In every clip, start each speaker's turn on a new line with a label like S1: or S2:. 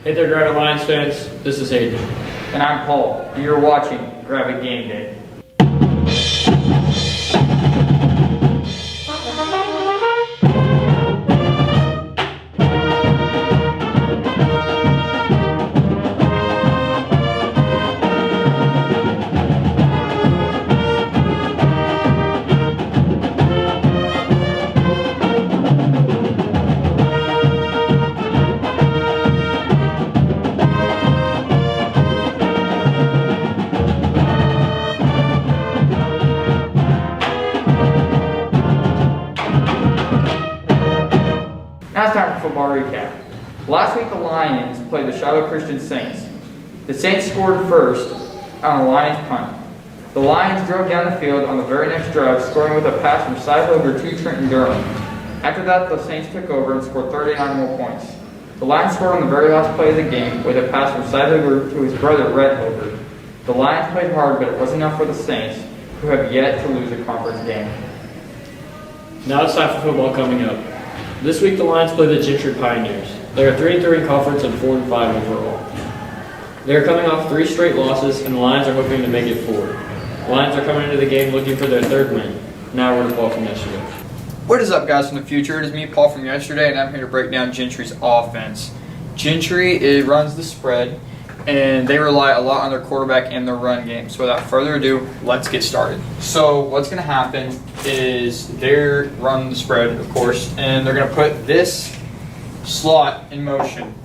S1: Hey there, Gravette Lions fans. This is Hayden.
S2: And I'm Paul. You're watching Gravette Game Day. Now it's time for football recap. Last week the Lions played the Shiloh Christian Saints. The Saints scored first on a Lions punt. The Lions drove down the field on the very next drive, scoring with a pass from Cy Hoger to Trenton Durham. After that, the Saints took over and scored 39 more points. The Lions scored on the very last play of the game with a pass from Cy Hoger to his brother Rhett Hoger. The Lions played hard, but it wasn't enough for the Saints, who have yet to lose a conference game.
S1: Now it's time for football coming up. This week the Lions play the Gentry Pioneers. They are 3-3 in conference and 4-5 overall. They are coming off 3 straight losses, and the Lions are hoping to make it 4. The Lions are coming into the game looking for their 3rd win. Now we're to Paul from yesterday.
S2: What is up, guys, from the future? It is me, Paul, from yesterday, and I'm here to break down Gentry's offense. Gentry runs the spread, and they rely a lot on their quarterback and their run game. So without further ado, let's get started. So what's going to happen is they're running the spread, of course, and they're going to put this slot in motion.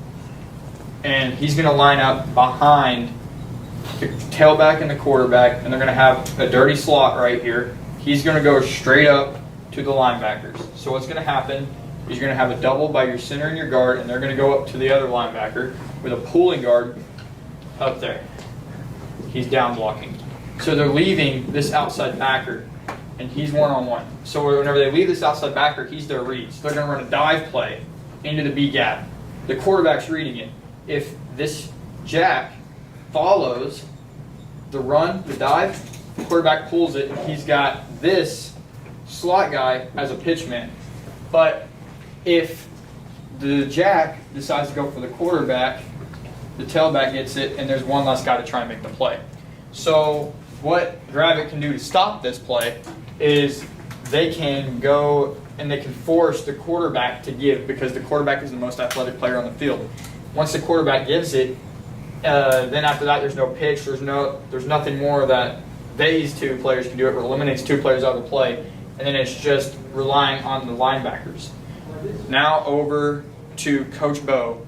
S2: And he's going to line up behind the tailback and the quarterback, and they're going to have a dirty slot right here. He's going to go straight up to the linebackers. So what's going to happen is you're going to have a double by your center and your guard, and they're going to go up to the other linebacker with a pulling guard up there. He's down blocking. So they're leaving this outside backer, and he's one-on-one. So whenever they leave this outside backer, he's their read. So they're going to run a dive play into the B gap. The quarterback's reading it. If this jack follows the run, the dive, the quarterback pulls it, and he's got this slot guy as a pitch man. But if the jack decides to go for the quarterback, the tailback gets it, and there's one less guy to try and make the play. So what Gravette can do to stop this play is they can go and they can force the quarterback to give, because the quarterback is the most athletic player on the field. Once the quarterback gives it, then after that there's no pitch, there's nothing more that these 2 players can do. It eliminates 2 players out of the play, and then it's just relying on the linebackers. Now over to Coach Bo.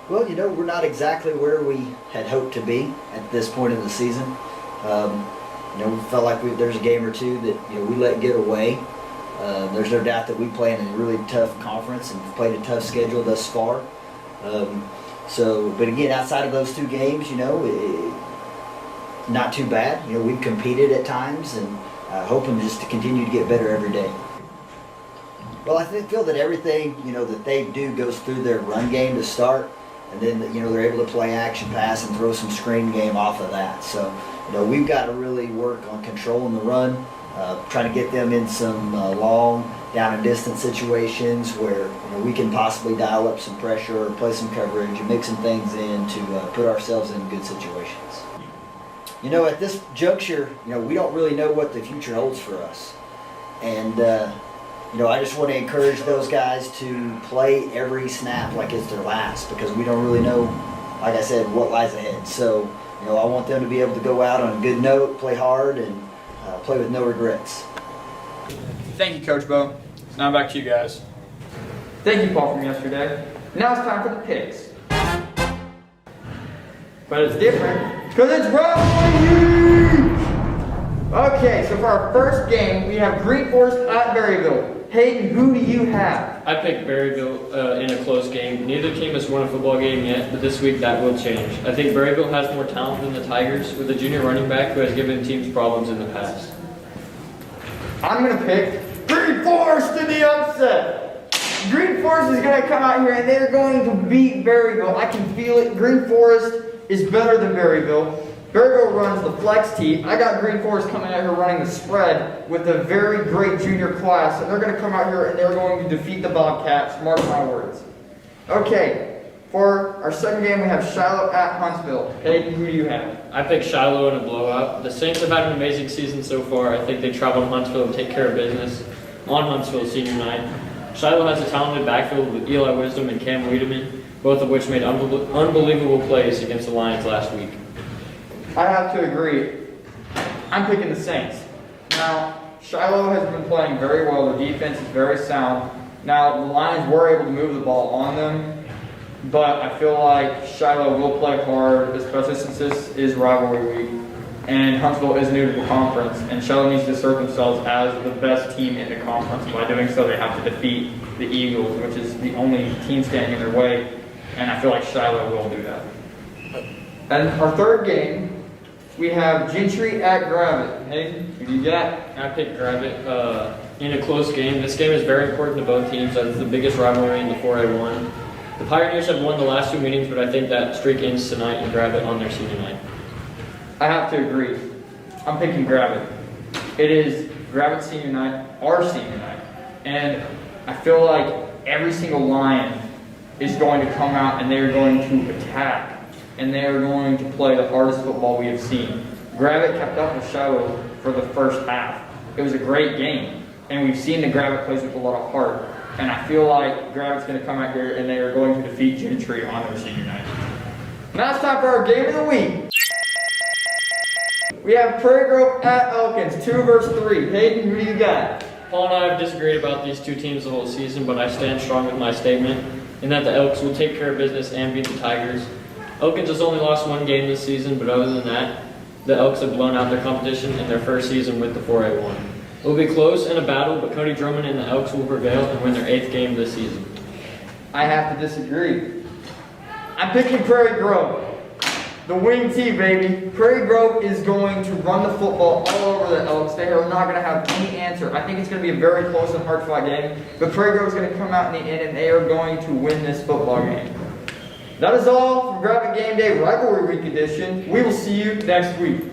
S3: Well, we're not exactly where we had hoped to be at this point in the season. We felt like there's a game or 2 that we let get away. There's no doubt that we play in a really tough conference and played a tough schedule thus far. But again, outside of those 2 games, not too bad. We've competed at times, and hoping just to continue to get better every day. Well, I feel that everything that they do goes through their run game to start. And then, they're able to play action pass and throw some screen game off of that. So, we've got to really work on controlling the run, trying to get them in some long down and distance situations where we can possibly dial up some pressure or play some coverage and mix some things in to put ourselves in good situations. At this juncture, we don't really know what the future holds for us. And I just want to encourage those guys to play every snap like it's their last, because we don't really know, like I said, what lies ahead. So, I want them to be able to go out on a good note, play hard, and play with no regrets.
S2: Thank you, Coach Bo. Now back to you guys. Thank you, Paul, from yesterday. Now it's time for the picks. But it's different because it's rivalry. Okay, so for our first game, we have Green Forest at Berryville. Hayden, who do you have?
S1: I picked Berryville in a close game. Neither team has won a football game yet, but this week that will change. I think Berryville has more talent than the Tigers, with a junior running back who has given teams problems in the past.
S2: I'm going to pick Green Forest in the upset. Green Forest is going to come out here and they're going to beat Berryville. I can feel it. Green Forest is better than Berryville. Berryville runs the flex tee. I got Green Forest coming out here running the spread with a very great junior class. And they're going to come out here and they're going to defeat the Bobcats. Mark my words. Okay, For our second game, we have Shiloh at Huntsville. Hayden, who do you have?
S1: I picked Shiloh in a blowout. The Saints have had an amazing season so far. I think they travel to Huntsville and take care of business on Huntsville senior night. Shiloh has a talented backfield with Eli Wisdom and Cam Wiedemann, both of which made unbelievable plays against the Lions last week.
S2: I have to agree. I'm picking the Saints. Now, Shiloh has been playing very well. The defense is very sound. Now, the Lions were able to move the ball on them, but I feel like Shiloh will play hard, especially since this is rivalry week, and Huntsville is new to the conference, and Shiloh needs to assert themselves as the best team in the conference. By doing so, they have to defeat the Eagles, which is the only team standing in their way, and I feel like Shiloh will do that. And our third game, we have Gentry at Gravette. Hayden, who do you got?
S1: I picked Gravette in a close game. This game is very important to both teams as it's the biggest rivalry in the 4A1. The Pioneers have won the last two meetings, but I think that streak ends tonight in Gravette on their senior night.
S2: I have to agree. I'm picking Gravette. It is Gravette senior night, our senior night. And I feel like every single Lion is going to come out and they're going to attack. And they are going to play the hardest football we have seen. Gravette kept up with Shiloh for the first half. It was a great game. And we've seen the Gravette plays with a lot of heart. And I feel like Gravette's going to come out here and they are going to defeat Gentry on their senior night. Now it's time for our game of the week. We have Prairie Grove at Elkins, 2 versus 3. Hayden, who do you got?
S1: Paul and I have disagreed about these two teams the whole season, but I stand strong with my statement in that the Elks will take care of business and beat the Tigers. Elkins has only lost one game this season, but other than that, the Elks have blown out their competition in their first season with the 4A1. It will be close in a battle, but Cody Drummond and the Elks will prevail and win their 8th game this season.
S2: I have to disagree. I'm picking Prairie Grove. The wing team, baby. Prairie Grove is going to run the football all over the Elks. They are not going to have any answer. I think it's going to be a very close and hard-fought game, but Prairie Grove is going to come out in the end, and they are going to win this football game. That is all from Gravette Game Day Rivalry Week Edition. We will see you next week.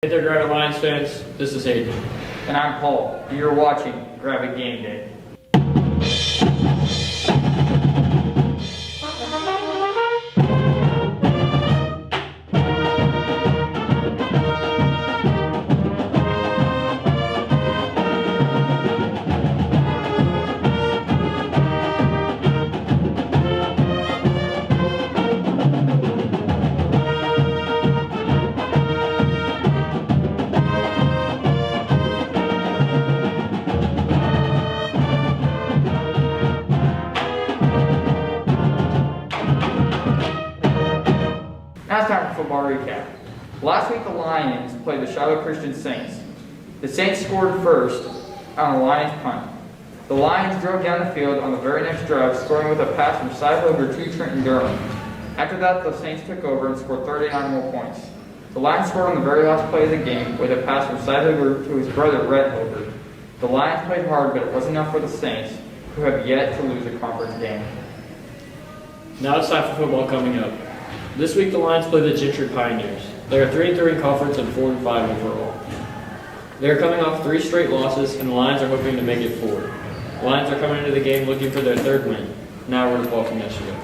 S1: Hey there, Gravette Lions fans. This is Hayden.
S2: And I'm Paul. You're watching Gravette Game Day. recap. Last week the Lions played the Shiloh Christian Saints. The Saints scored first on a Lions punt. The Lions drove down the field on the very next drive, scoring with a pass from Cy Hoger to Trenton Durham. After that, the Saints took over and scored 39 more points. The Lions scored on the very last play of the game with a pass from Cy Hoger to his brother, Rhett Hoger. The Lions played hard, but it wasn't enough for the Saints, who have yet to lose a conference game.
S1: Now it's time for football coming up. This week the Lions play the Gentry Pioneers. They are 3-3 in conference and 4-5 overall. They are coming off 3 straight losses, and the Lions are hoping to make it 4. The Lions are coming into the game looking for their 3rd win. Now we're to Paul from yesterday.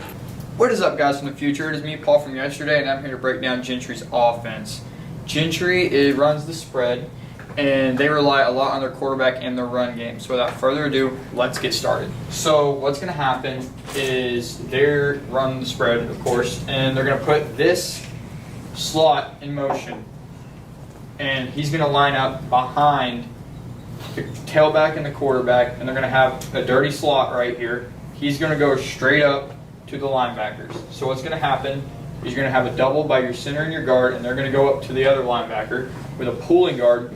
S2: What is up, guys, from the future? It is me, Paul, from yesterday, and I'm here to break down Gentry's offense. Gentry runs the spread, and they rely a lot on their quarterback and their run game. So without further ado, let's get started. So what's going to happen is they're running the spread, of course, and they're going to put this slot in motion. And he's going to line up behind the tailback and the quarterback, and they're going to have a dirty slot right here. He's going to go straight up to the linebackers. So what's going to happen is you're going to have a double by your center and your guard, and they're going to go up to the other linebacker with a pulling guard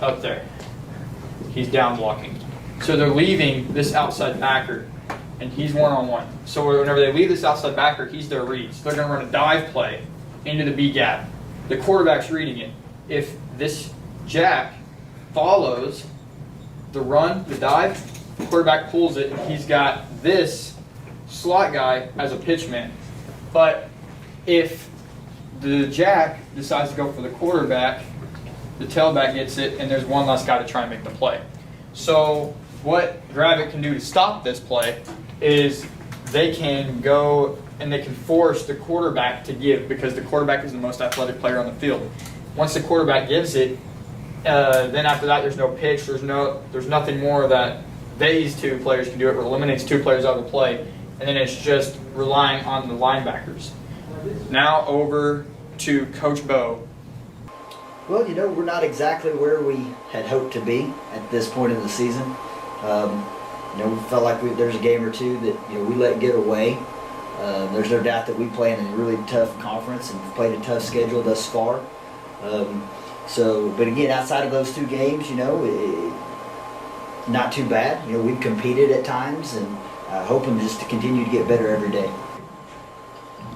S2: up there. He's down blocking. So they're leaving this outside backer, and he's one-on-one. So whenever they leave this outside backer, he's their read. So they're going to run a dive play into the B gap. The quarterback's reading it. If this jack follows the run, the dive, the quarterback pulls it, and he's got this slot guy as a pitch man. But if the jack decides to go for the quarterback, the tailback gets it, and there's one less guy to try and make the play. So what Gravette can do to stop this play is they can go and they can force the quarterback to give, because the quarterback is the most athletic player on the field. Once the quarterback gives it, then after that there's no pitch, there's nothing more that these 2 players can do. It eliminates 2 players out of the play, and then it's just relying on the linebackers. Now over to Coach Bo.
S3: Well, we're not exactly where we had hoped to be at this point in the season. We felt like there's a game or 2 that we let get away. There's no doubt that we play in a really tough conference and played a tough schedule thus far. But again, outside of those 2 games, not too bad. We've competed at times, and hoping just to continue to get better every day.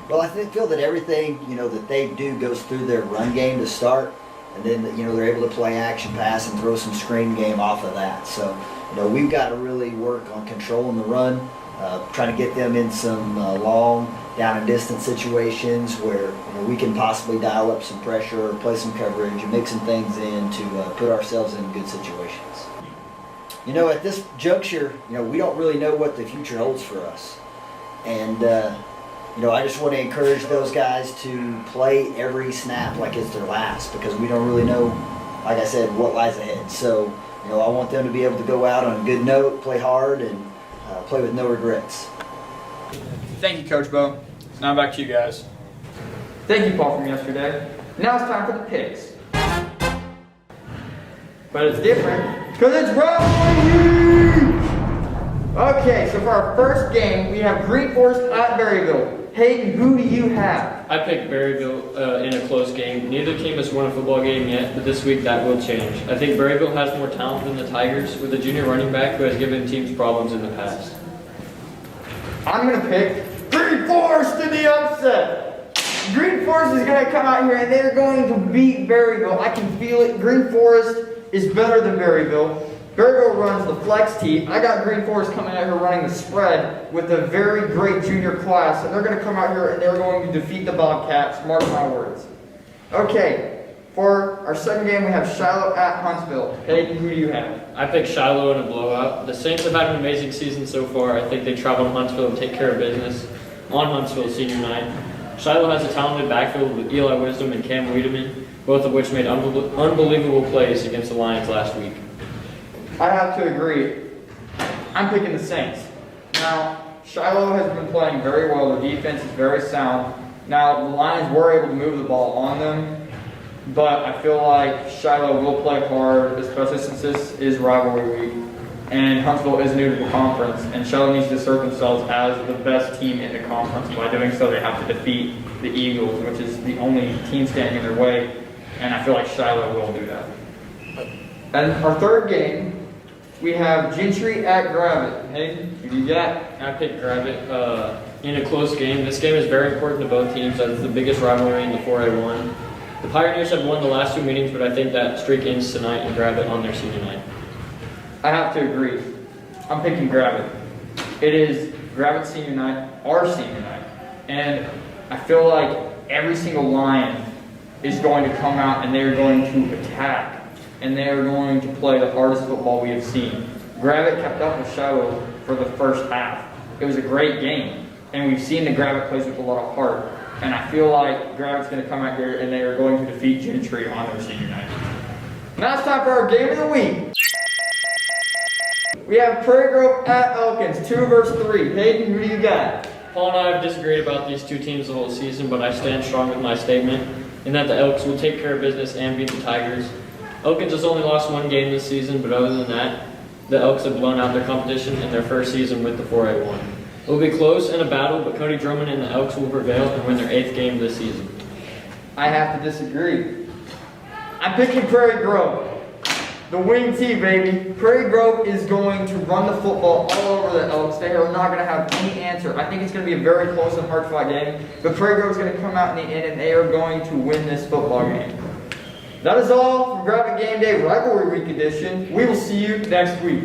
S3: Well, I feel that everything that they do goes through their run game to start, and then they're able to play action pass and throw some screen game off of that. So we've got to really work on controlling the run, trying to get them in some long down and distance situations where we can possibly dial up some pressure or play some coverage and mix some things in to put ourselves in good situations. At this juncture, we don't really know what the future holds for us, and I just want to encourage those guys to play every snap like it's their last, because we don't really know, like I said, what lies ahead. So I want them to be able to go out on a good note, play hard, and play with no regrets.
S2: Thank you, Coach Bo. Now back to you guys. Thank you, Paul, from yesterday. Now it's time for the picks. But it's different because it's rivalry. Okay, so for our first game, we have Green Forest at Berryville. Hayden, who do you have?
S1: I picked Berryville in a close game. Neither team has won a football game yet, but this week that will change. I think Berryville has more talent than the Tigers, with a junior running back who has given teams problems in the past.
S2: I'm going to pick Green Forest in the upset. Green Forest is going to come out here and they're going to beat Berryville. I can feel it. Green Forest is better than Berryville. Berryville runs the flex tee. I got Green Forest coming out here running the spread with a very great junior class, and they're going to come out here and they're going to defeat the Bobcats. Mark my words. Okay, for our second game, we have Shiloh at Huntsville. Hayden, who do you have?
S1: I picked Shiloh in a blowout. The Saints have had an amazing season so far. I think they travel to Huntsville and take care of business on Huntsville senior night. Shiloh has a talented backfield with Eli Wisdom and Cam Wiedemann, both of which made unbelievable plays against the Lions last week.
S2: I have to agree. I'm picking the Saints. Now, Shiloh has been playing very well. Their defense is very sound. Now, the Lions were able to move the ball on them, but I feel like Shiloh will play hard, especially since this is rivalry week. and Huntsville is new to the conference, and Shiloh needs to assert themselves as the best team in the conference. By doing so, they have to defeat the Eagles, which is the only team standing in their way, and I feel like Shiloh will do that. And our third game, we have Gentry at Gravette. Hayden, who do you got?
S1: I picked Gravette in a close game. This game is very important to both teams as it's the biggest rivalry in the 4A1. The Pioneers have won the last 2 meetings, but I think that streak ends tonight and Gravette on their senior night.
S2: I have to agree. I'm picking Gravette. It is Gravette's senior night, our senior night. And I feel like every single Lion is going to come out and they're going to attack. And they are going to play the hardest football we have seen. Gravette kept up with Shiloh for the first half. It was a great game. And we've seen the Gravette plays with a lot of heart. And I feel like Gravette's going to come out here and they are going to defeat Gentry on their senior night. Now it's time for our game of the week. We have Prairie Grove at Elkins, 2 versus 3. Hayden, who do you got?
S1: Paul and I have disagreed about these two teams the whole season, but I stand strong with my statement in that the Elks will take care of business and beat the Tigers. Elkins has only lost 1 game this season, but other than that, the Elks have blown out their competition in their first season with the 4A1. It will be close in a battle, but Cody Drummond and the Elks will prevail and win their 8th game this season.
S2: I have to disagree. I'm picking Prairie Grove. The wing team, baby. Prairie Grove is going to run the football all over the Elks. They are not going to have any answer. I think it's going to be a very close and hard-fought game. But Prairie Grove is going to come out in the end, and they are going to win this football game. That is all from Gravette Game Day Rivalry Week Edition. We will see you next week.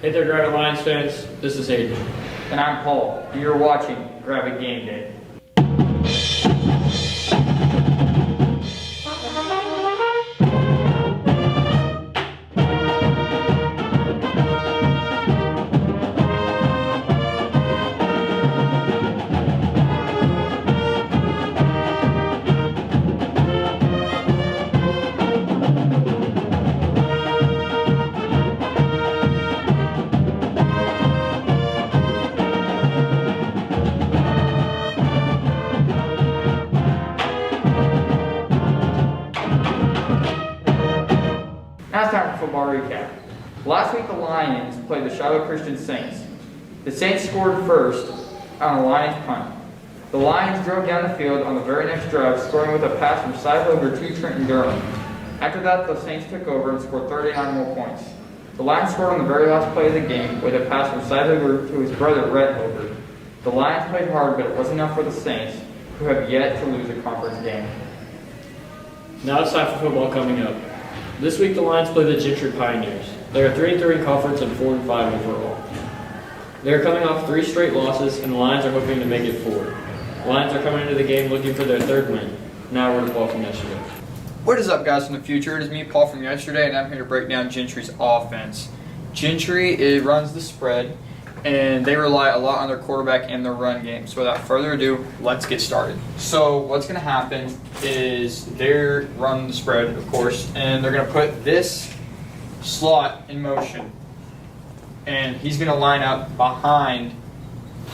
S1: Hey there, Gravette Lions fans. This is Hayden.
S2: And I'm Paul. You're watching Gravette Game Day. Now it's time for football recap. Last week the Lions played the Shiloh Christian Saints. The Saints scored first on a Lions punt. The Lions drove down the field on the very next drive, scoring with a pass from Side Lober to Trenton Durham. After that, the Saints took over and scored 39 more points. The Lions scored on the very last play of the game with a pass from Cy Hoover to his brother Rhett Hoover. The Lions played hard, but it wasn't enough for the Saints, who have yet to lose a conference game.
S1: Now it's time for football coming up. This week the Lions play the Gentry Pioneers. They are 3-3 in conference and 4-5 overall. They are coming off 3 straight losses, and the Lions are hoping to make it 4. The Lions are coming into the game looking for their 3rd win. Now we're to Paul from yesterday.
S2: What is up, guys, from the future? It is me, Paul, from yesterday, and I'm here to break down Gentry's offense. Gentry runs the spread, and they rely a lot on their quarterback and their run game. So without further ado, let's get started. So what's going to happen is they're running the spread, of course, and they're going to put this slot in motion. And he's going to line up behind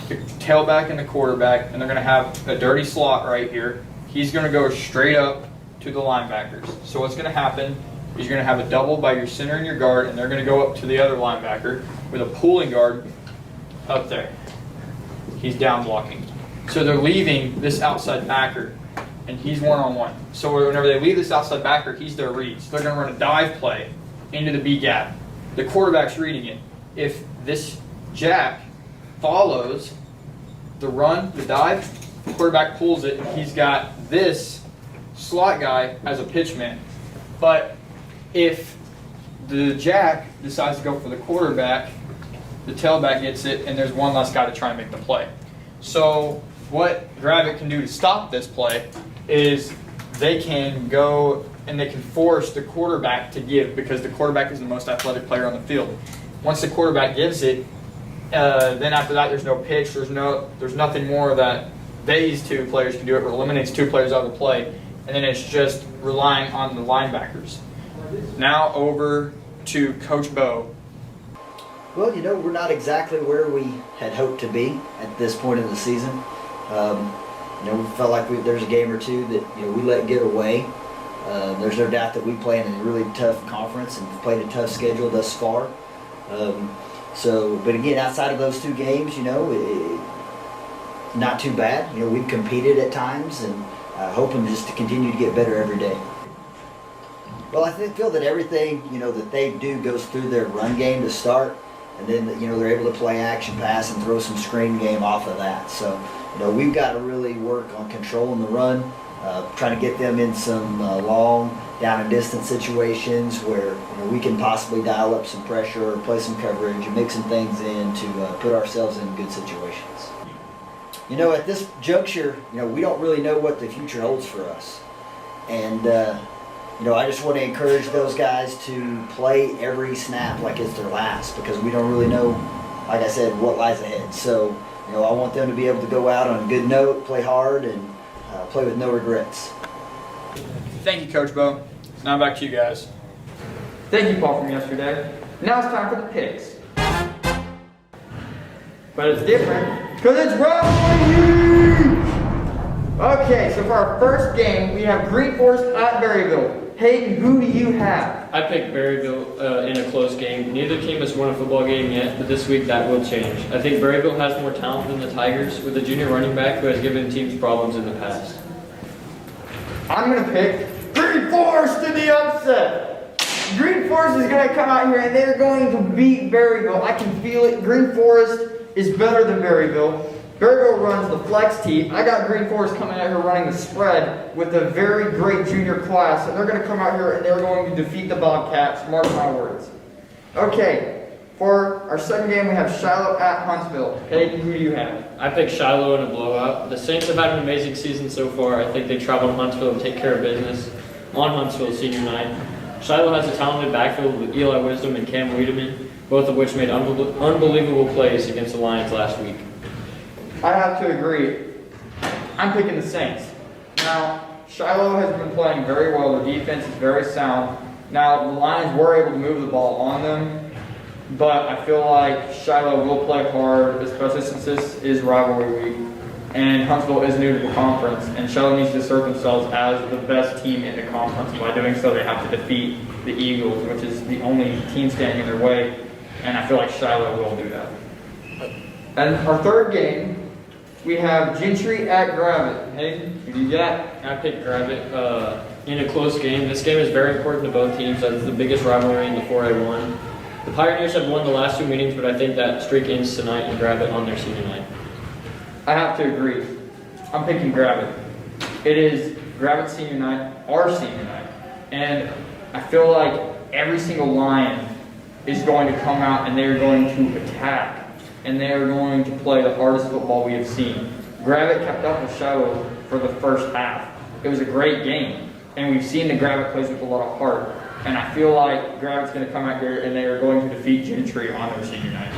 S2: the tailback and the quarterback, and they're going to have a dirty slot right here. He's going to go straight up to the linebackers. So what's going to happen is you're going to have a double by your center and your guard, and they're going to go up to the other linebacker with a pulling guard up there. He's down blocking. So they're leaving this outside backer, and he's one-on-one. So whenever they leave this outside backer, he's their read. So they're going to run a dive play into the B gap. The quarterback's reading it. If this jack follows the run, the dive, the quarterback pulls it, and he's got this slot guy as a pitchman. But if the jack decides to go for the quarterback, the tailback gets it, and there's one less guy to try and make the play. So what Gravette can do to stop this play is they can go and they can force the quarterback to give, because the quarterback is the most athletic player on the field. Once the quarterback gives it, then after that there's no pitch, there's nothing more that these 2 players can do. It eliminates 2 players out of the play, and then it's just relying on the linebackers. Now over to Coach Bo.
S3: Well, we're not exactly where we had hoped to be at this point in the season. We felt like there's a game or two that we let get away. There's no doubt that we play in a really tough conference and played a tough schedule thus far. But again, outside of those 2 games, not too bad. We've competed at times, and hoping just to continue to get better every day. Well, I feel that everything that they do goes through their run game to start, and then they're able to play action pass and throw some screen game off of that. So we've got to really work on controlling the run, trying to get them in some long down and distance situations where we can possibly dial up some pressure or play some coverage and make some things in to put ourselves in good situations. At this juncture, we don't really know what the future holds for us. And, I just want to encourage those guys to play every snap like it's their last, because we don't really know, like I said, what lies ahead. So, I want them to be able to go out on a good note, play hard, and play with no regrets.
S2: Thank you, Coach Bo. Now back to you guys. Thank you, Paul, from yesterday. Now it's time for the picks. But it's different because it's rivalry. Okay, so for our first game, we have Green Forest at Berryville. Hayden, who do you have?
S1: I picked Berryville in a close game. Neither team has won a football game yet, but this week that will change. I think Berryville has more talent than the Tigers, with a junior running back who has given teams problems in the past.
S2: I'm going to pick Green Forest in the upset. Green Forest is going to come out here and they're going to beat Berryville. I can feel it. Green Forest is better than Berryville. Berryville runs the flex team. I got Green Forest coming out here running the spread with a very great junior class, and they're going to come out here and they're going to defeat the Bobcats. Mark my words. Okay, for our second game, we have Shiloh at Huntsville. Hayden, who do you have?
S1: I picked Shiloh in a blowout. The Saints have had an amazing season so far. I think they travel to Huntsville and take care of business on Huntsville senior night. Shiloh has a talented backfield with Eli Wisdom and Cam Wiedemann, both of which made unbelievable plays against the Lions last week.
S2: I have to agree. I'm picking the Saints. Now, Shiloh has been playing very well. Their defense is very sound. Now, the Lions were able to move the ball on them, but I feel like Shiloh will play hard, especially since this is rivalry week, and Huntsville is new to the conference, and Shiloh needs to assert themselves as the best team in the conference. By doing so, they have to defeat the Eagles, which is the only team standing in their way, and I feel like Shiloh will do that. And our third game, we have Gentry at Gravette. Hey, who do you got?
S1: I picked Gravette in a close game. This game is very important to both teams. It's the biggest rivalry in the 4A1. The Pioneers have won the last 2 meetings, but I think that streak ends tonight and Gravette on their senior night.
S2: I have to agree. I'm picking Gravette. It is Gravette senior night, our senior night. And I feel like every single Lion is going to come out and they're going to attack. And they are going to play the hardest football we have seen. Gravette kept up with Shiloh for the first half. It was a great game. And we've seen the Gravette plays with a lot of heart. And I feel like Gravette's going to come out here and they are going to defeat Gentry on their senior night.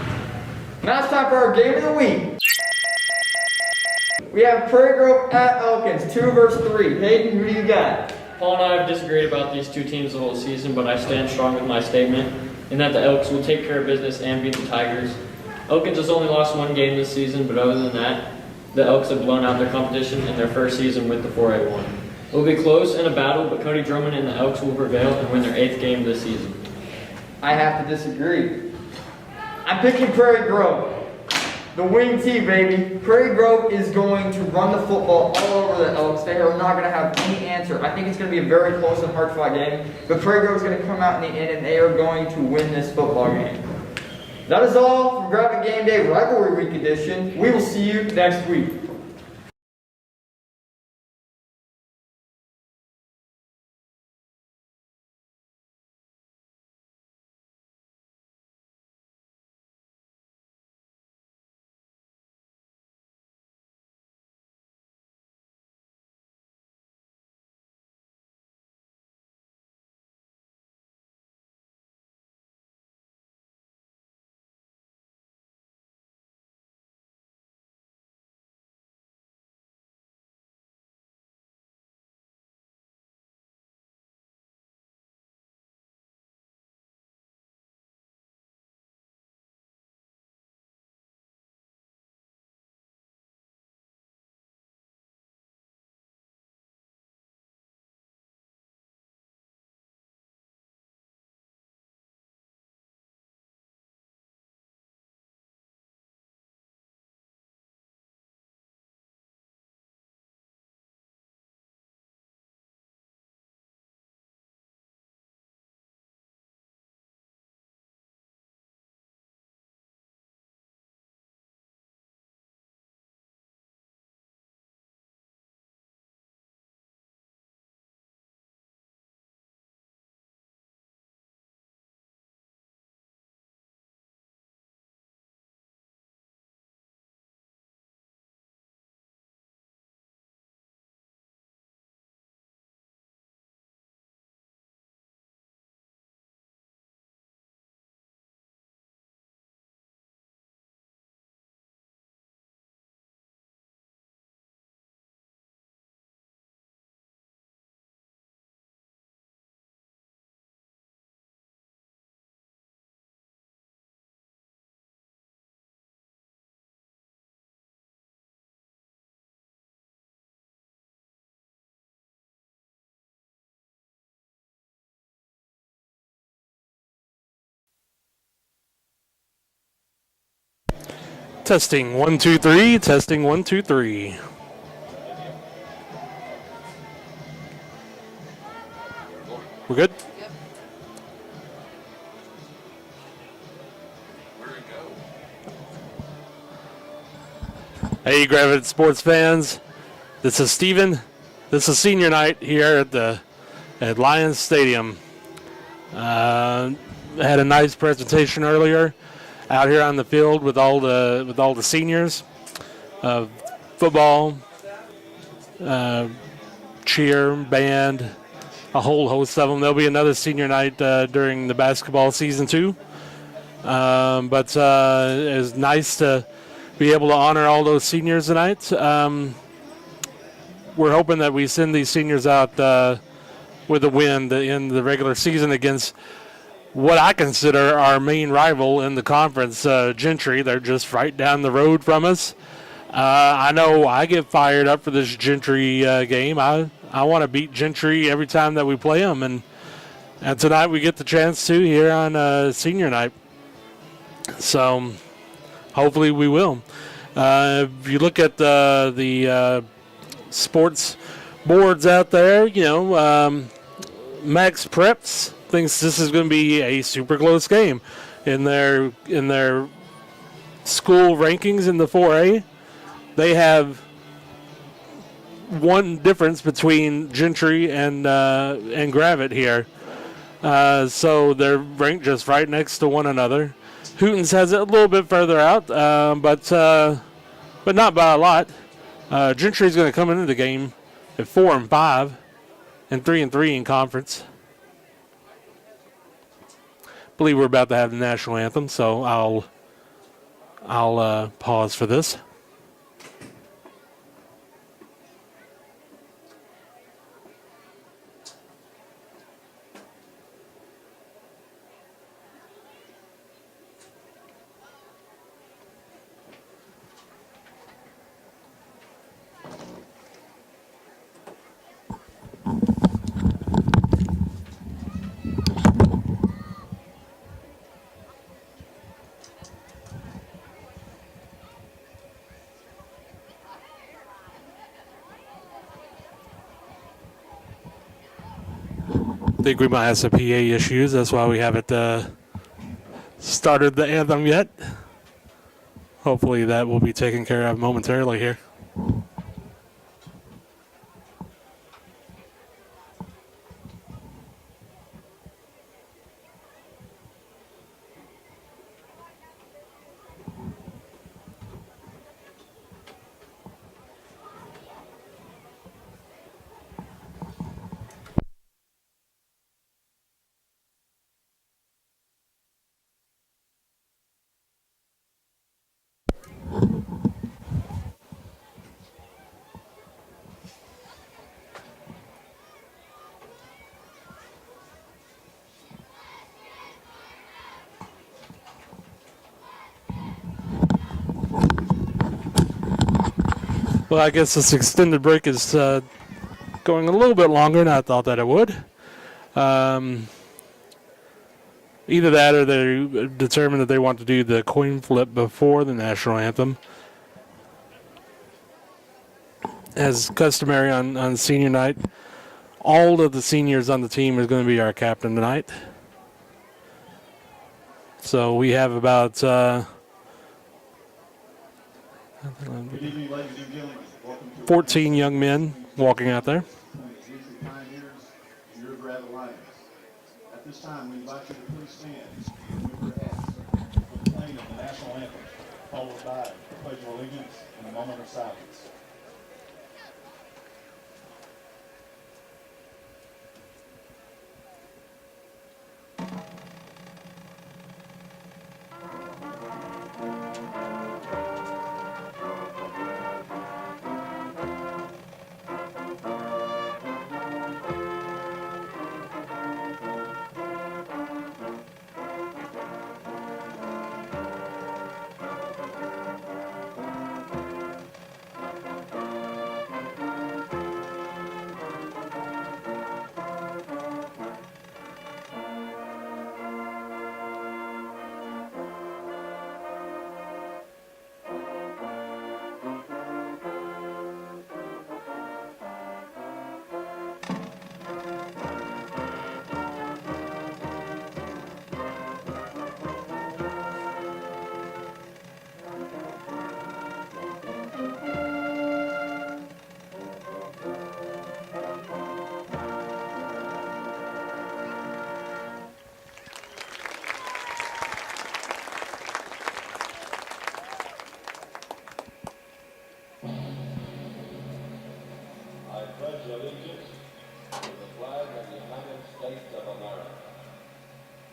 S2: Now it's time for our game of the week. We have Prairie Grove at Elkins, 2 versus 3. Hayden, who do you got?
S1: Paul and I have disagreed about these two teams the whole season, but I stand strong with my statement in that the Elks will take care of business and beat the Tigers. Elkins has only lost 1 game this season, but other than that, the Elks have blown out their competition in their first season with the 4A1. It will be close in a battle, but Cody Drummond and the Elks will prevail and win their 8th game this season.
S2: I have to disagree. I'm picking Prairie Grove. The wing T, baby. Prairie Grove is going to run the football all over the Elks. They are not going to have any answer. I think it's going to be a very close and hard-fought game, but Prairie Grove is going to come out in the end, and they are going to win this football game. That is all from Gravette Game Day Rivalry Week Edition. We will see you next week.
S4: Testing 1 2 3. Testing 1 2 3. We're good. Hey, Gravette sports fans. This is Steven. This is senior night here at Lions Stadium. Had a nice presentation earlier out here on the field with all the seniors, football, cheer, band, a whole host of them. There'll be another senior night during the basketball season too. But it's nice to be able to honor all those seniors tonight. We're hoping that we send these seniors out with a win in the regular season against what I consider our main rival in the conference, Gentry. They're just right down the road from us. I know I get fired up for this Gentry game. I want to beat Gentry every time that we play them, and tonight we get the chance to here on senior night. So hopefully we will. If you look at the sports boards out there, Max Preps thinks this is going to be a super close game. in their school rankings in the 4A. They have one difference between Gentry and Gravette here. So they're ranked just right next to one another. Hootens has it a little bit further out, but not by a lot. Gentry's going to come into the game at 4-5 and 3-3 in conference. Believe we're about to have the national anthem, so I'll pause for this. I think we might have some PA issues. That's why we haven't started the anthem yet. Hopefully that will be taken care of momentarily here. Well, I guess this extended break is going a little bit longer than I thought that it would. Either that or they determined that they want to do the coin flip before the national anthem. As customary on senior night, all of the seniors on the team is going to be our captain tonight. So we have about...
S5: Good evening, ladies and gentlemen. Welcome to
S4: 14 young men walking out there.
S5: Gentry Pioneers and your Gravette Lions. At this time, we invite you to please stand and remove your hats for the playing of the national anthem, followed by the Pledge of Allegiance and a moment of silence.
S6: Allegiance to the flag of the United States of America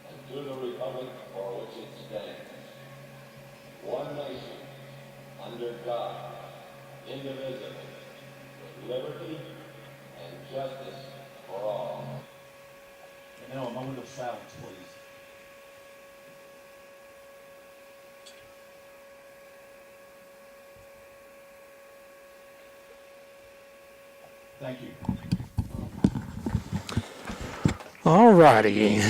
S6: and to the republic for which it stands, one nation, under God, indivisible, with liberty and justice for all.
S5: And now a moment of silence, please. Thank you.
S4: All righty.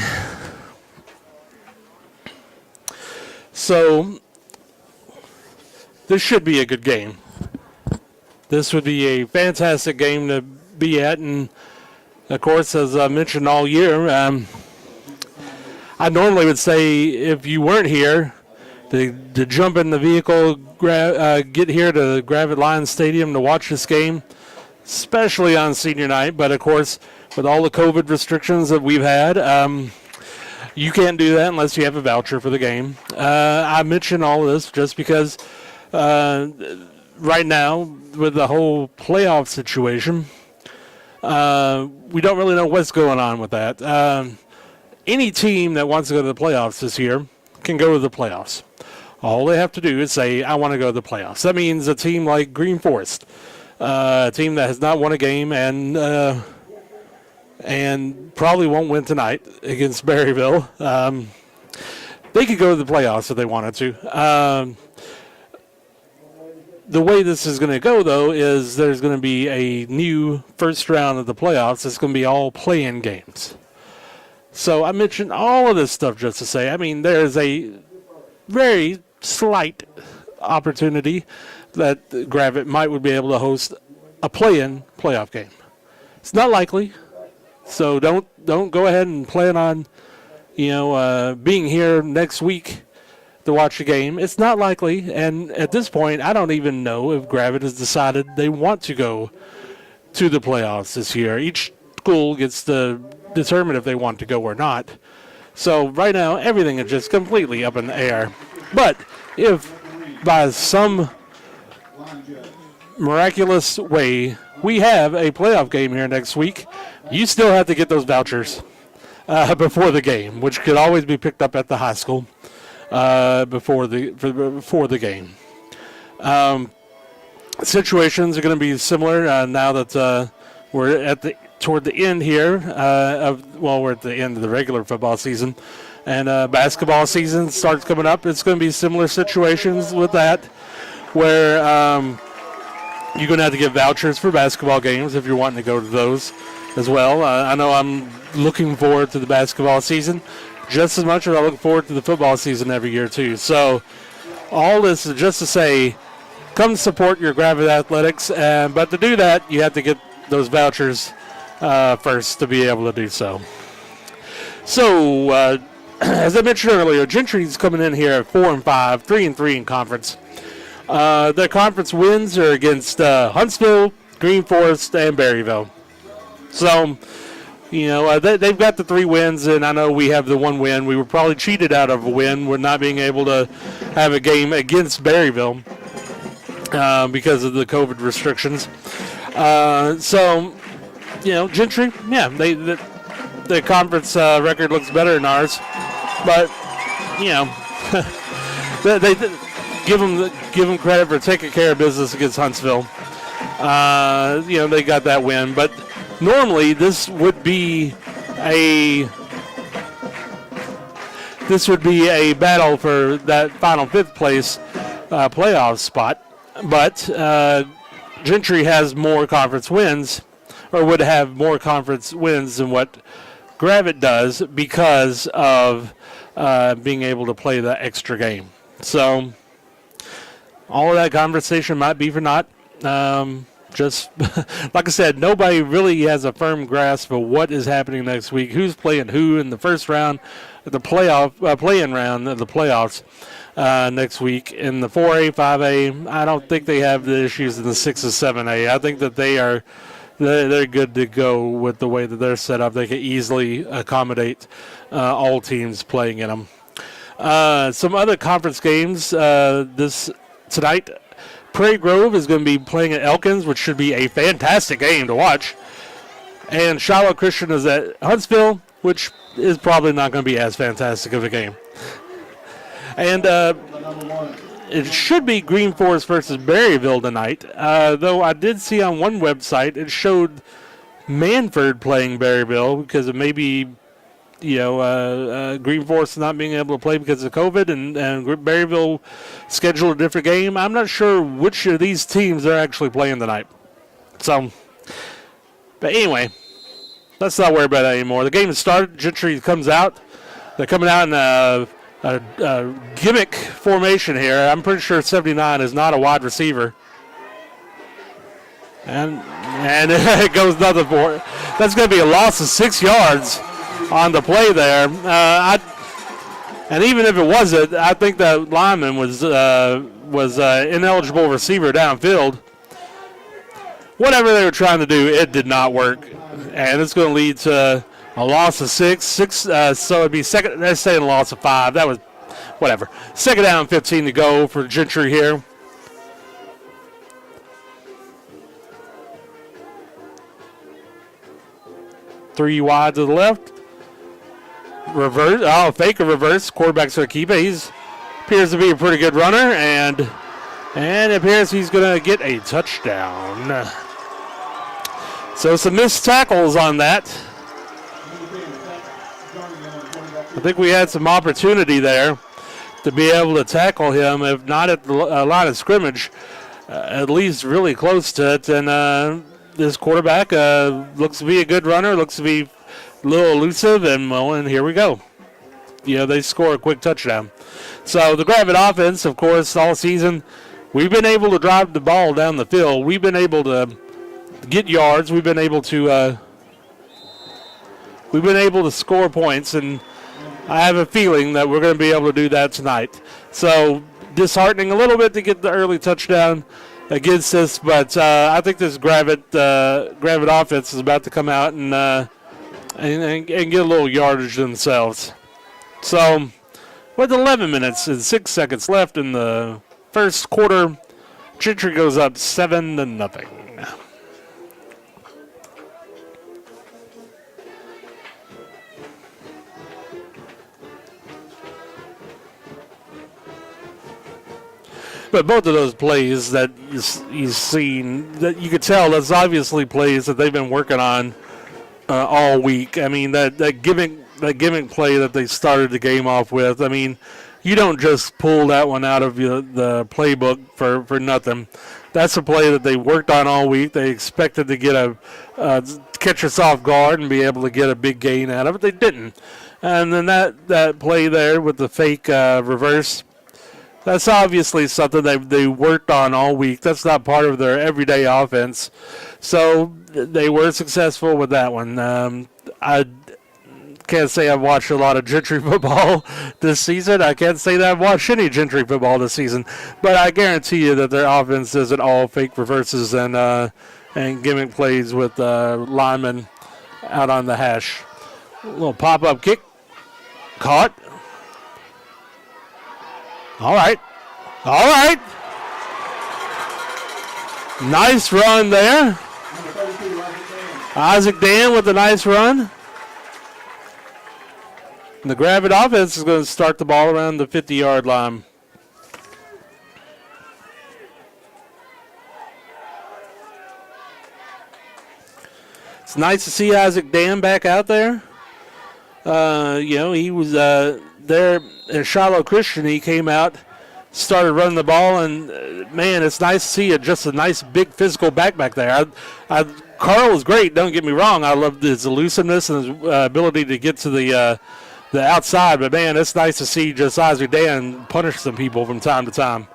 S4: So, this should be a good game. This would be a fantastic game to be at, and of course, as I mentioned all year, I normally would say if you weren't here, to jump in the vehicle, get here to Gravette Lions Stadium to watch this game, especially on senior night. But, of course, with all the COVID restrictions that we've had, you can't do that unless you have a voucher for the game. I mention all of this just because right now, with the whole playoff situation, we don't really know what's going on with that. Any team that wants to go to the playoffs this year can go to the playoffs. All they have to do is say, I want to go to the playoffs. That means a team like Green Forest, a team that has not won a game and probably won't win tonight against Berryville. They could go to the playoffs if they wanted to. The way this is going to go, though, is there's going to be a new first round of the playoffs. It's going to be all play-in games. So I mentioned all of this stuff just to say, I mean, there's a very slight opportunity that Gravette would be able to host a play-in playoff game. It's not likely, so don't go ahead and plan on, being here next week to watch the game. It's not likely, and at this point, I don't even know if Gravette has decided they want to go to the playoffs this year. Each school gets to determine if they want to go or not. So right now, everything is just completely up in the air. But if by some miraculous way we have a playoff game here next week, you still have to get those vouchers before the game, which could always be picked up at the high school before the game. Situations are going to be similar now that we're toward the end here we're at the end of the regular football season, and basketball season starts coming up. It's going to be similar situations with that, where you're going to have to get vouchers for basketball games if you're wanting to go to those as well. I know I'm looking forward to the basketball season just as much as I look forward to the football season every year too. So all this is just to say, come support your Gravette Athletics, but to do that, you have to get those vouchers first to be able to do so. So, as I mentioned earlier, Gentry's coming in here at 4-5, 3-3 in conference. Their conference wins are against Huntsville, Green Forest, and Berryville. So, they've got the 3 wins, and I know we have the 1 win. We were probably cheated out of a win. We're not being able to have a game against Berryville because of the COVID restrictions. Gentry, yeah, the conference record looks better than ours, but they give them credit for taking care of business against Huntsville. They got that win, but normally this would be a battle for that final 5th place playoff spot, but Gentry has more conference wins, or would have more conference wins than what Gravette does because of being able to play the extra game. So all of that conversation might be for naught. Just like I said, nobody really has a firm grasp of what is happening next week, who's playing who in the first round, the play-in round of the playoffs next week. In the 4A, 5A, I don't think they have the issues in the 6 and 7A. I think that they're good to go with the way that they're set up. They can easily accommodate all teams playing in them. Some other conference games tonight. Prairie Grove is going to be playing at Elkins, which should be a fantastic game to watch. And Shiloh Christian is at Huntsville, which is probably not going to be as fantastic of a game. And it should be Green Forest versus Berryville tonight, though I did see on one website it showed Manford playing Berryville because of maybe Green Forest not being able to play because of COVID, and Berryville scheduled a different game. I'm not sure which of these teams are actually playing tonight. So, but anyway, let's not worry about that anymore. The game has started. Gentry comes out. They're coming out in a gimmick formation here. I'm pretty sure 79 is not a wide receiver. And it goes nothing for it. That's going to be a loss of 6 yards on the play there. And even if it wasn't, I think that lineman was ineligible receiver downfield. Whatever they were trying to do, it did not work. And it's going to lead to a loss of six. So it'd be second. They're saying a loss of 5. That was whatever. Second down, 15 to go for Gentry here. Three wide to the left. Reverse. Oh, fake a reverse. Quarterback's going to keep it. He appears to be a pretty good runner, and it appears he's going to get a touchdown. So some missed tackles on that. I think we had some opportunity there to be able to tackle him, if not at the line of scrimmage, at least really close to it. And this quarterback looks to be a good runner, looks to be a little elusive, and here we go. They score a quick touchdown. So the Gravette offense, of course, all season, we've been able to drive the ball down the field. We've been able to get yards. We've been able to score points, and I have a feeling that we're going to be able to do that tonight. So disheartening a little bit to get the early touchdown against us, but I think this Gravette offense is about to come out and get a little yardage themselves. So with 11 minutes and 6 seconds left in the first quarter, Gentry goes up 7-0. But both of those plays that you've seen, that you could tell, that's obviously plays that they've been working on all week. I mean, that gimmick play that they started the game off with. I mean, you don't just pull that one out of the playbook for nothing. That's a play that they worked on all week. They expected to get catch us off guard and be able to get a big gain out of it. They didn't. And then that play there with the fake reverse, that's obviously something they worked on all week. That's not part of their everyday offense. So they were successful with that one. I can't say I've watched a lot of Gentry football this season. I can't say that I've watched any Gentry football this season. But I guarantee you that their offense isn't all fake reverses and gimmick plays with linemen out on the hash. A little pop-up kick. Caught. All right. Nice run there. Isaac Dan with a nice run. And the Gravette offense is going to start the ball around the 50-yard line. It's nice to see Isaac Dan back out there. He was there at Shiloh Christian. He came out, started running the ball, and man, it's nice to see just a nice big physical back there. Carl is great, don't get me wrong. I love his elusiveness and his ability to get to the outside, but man, it's nice to see just Isaac Dan punish some people from time to time.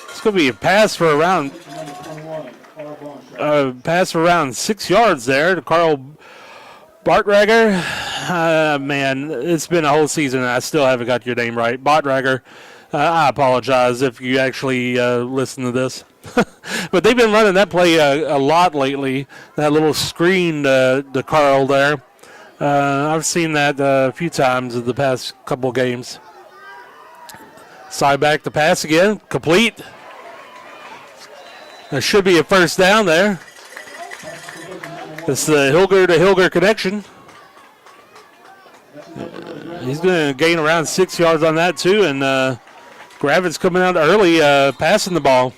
S4: It's going to be a pass for around 6 yards there to Carl Bartrager. Man, it's been a whole season and I still haven't got your name right. Bartrager. I apologize if you actually listen to this. But they've been running that play a lot lately, that little screen to Carl there. I've seen that a few times in the past couple games. Side back to pass again. Complete. There should be a first down there. It's the Hilger to Hilger connection. He's going to gain around 6 yards on that too, and Gravette's coming out early, passing the ball.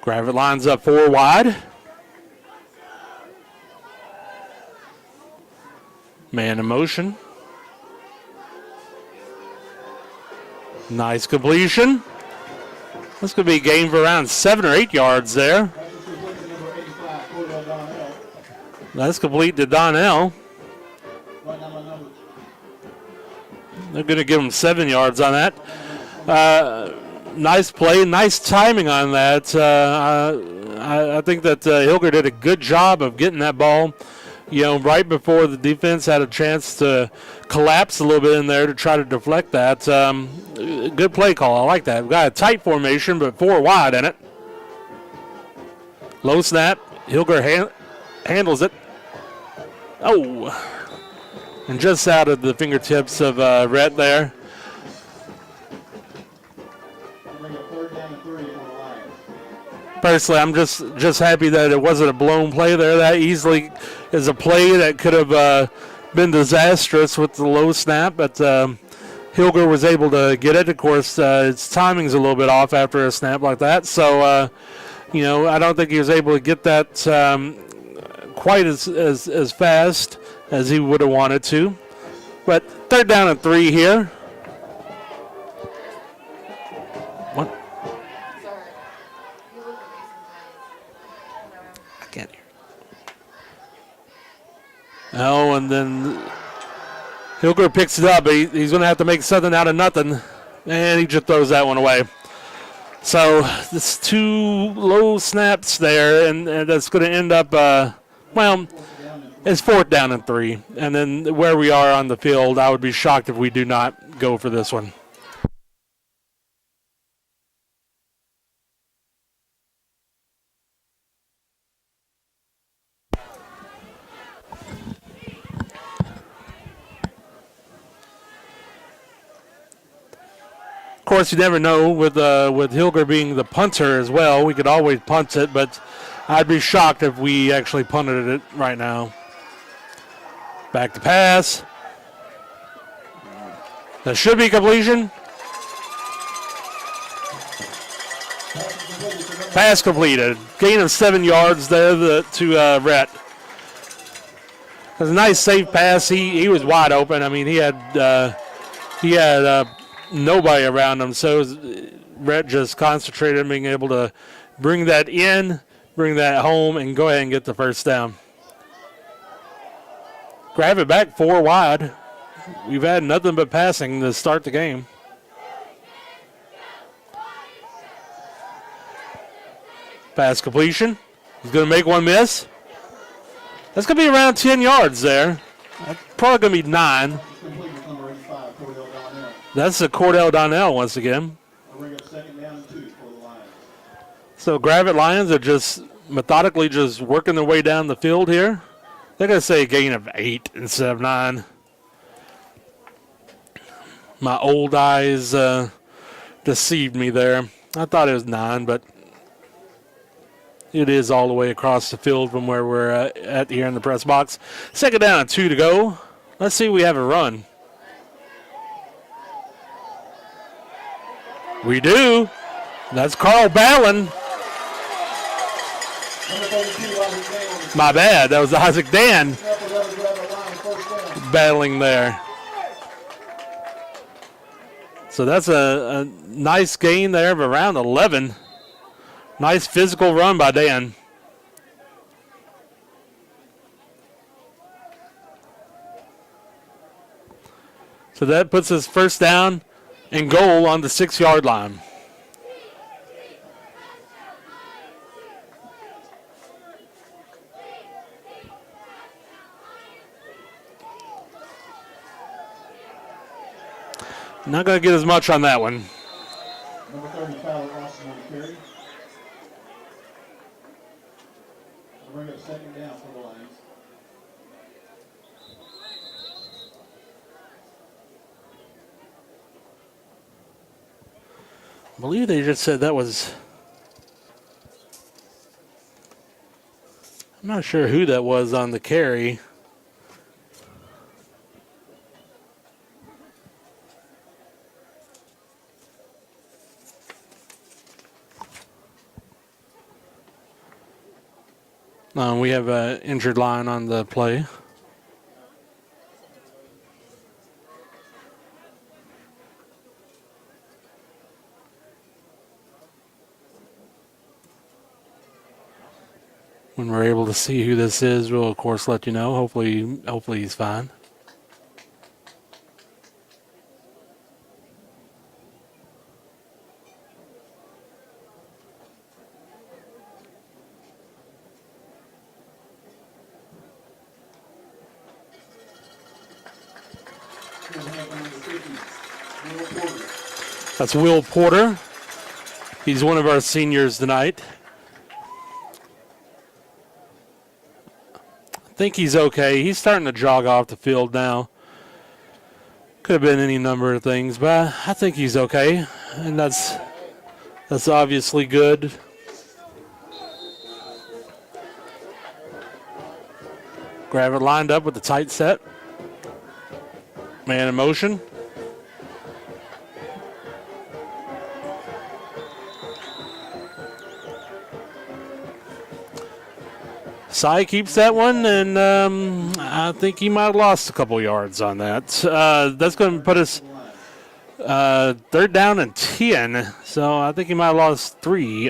S4: Gravette lines up 4 wide. Man in motion. Nice completion. That's going to be a gain for around 7 or 8 yards there. That's complete to Donnell. They're going to give him 7 yards on that. Nice play, nice timing on that. I think that Hilger did a good job of getting that ball, right before the defense had a chance to collapse a little bit in there to try to deflect that. Good play call. I like that. We've got a tight formation, but 4 wide in it. Low snap. Hilger handles it. Oh, and just out of the fingertips of Rhett there.
S5: Bring up 3rd down and 3 for the Lions.
S4: Personally, I'm just happy that it wasn't a blown play there. That easily is a play that could have been disastrous with the low snap, but Hilger was able to get it. Of course, its timing's a little bit off after a snap like that, so I don't think he was able to get that quite as fast as he would have wanted to. But 3rd down and 3 here. What? I can't hear. Oh, and then Hilger picks it up, but he's going to have to make something out of nothing. And he just throws that one away. So this 2 low snaps there, and that's going to end up, it's 4th down and 3. And then where we are on the field, I would be shocked if we do not go for this one. Of course, you never know with Hilger being the punter as well. We could always punt it, but I'd be shocked if we actually punted it right now. Back to pass. That should be completion. Pass completed. Gain of 7 yards there to Rhett. It was a nice safe pass. He was wide open. I mean, he had nobody around him, so Rhett just concentrated on being able to bring that in, bring that home, and go ahead and get the first down. Gravette back 4 wide. We've had nothing but passing to start the game. Pass completion. He's going to make one miss. That's going to be around 10 yards there. That's probably going to be 9.
S5: Complete with number 85, Cordell Donnell.
S4: That's the Cordell Donnell once again.
S5: I'll bring up 2nd down and 2 for the Lions.
S4: So Gravette Lions are just methodically just working their way down the field here. They're going to say a gain of 8 instead of 9. My old eyes deceived me there. I thought it was 9, but it is all the way across the field from where we're at here in the press box. 2nd down and 2 to go. Let's see if we have a run. We do. That's Carl Ballin. My bad. That was Isaac Dan battling there. So that's a nice gain there of around 11. Nice physical run by Dan. So that puts us first down and goal on the 6-yard line. Not going to get as much on that one.
S5: Number 30, Tyler Austin on the carry. I'll bring up 2nd down for the Lions.
S4: I believe they just said that was... I'm not sure who that was on the carry. We have an injured line on the play. When we're able to see who this is, we'll of course let you know. Hopefully he's fine. That's Will Porter. He's one of our seniors tonight. I think he's okay. He's starting to jog off the field now. Could have been any number of things, but I think he's okay. And that's obviously good. Gravette lined up with the tight set. Man in motion. Cy keeps that one, and I think he might have lost a couple yards on that. That's going to put us 3rd down and 10, so I think he might have lost 3.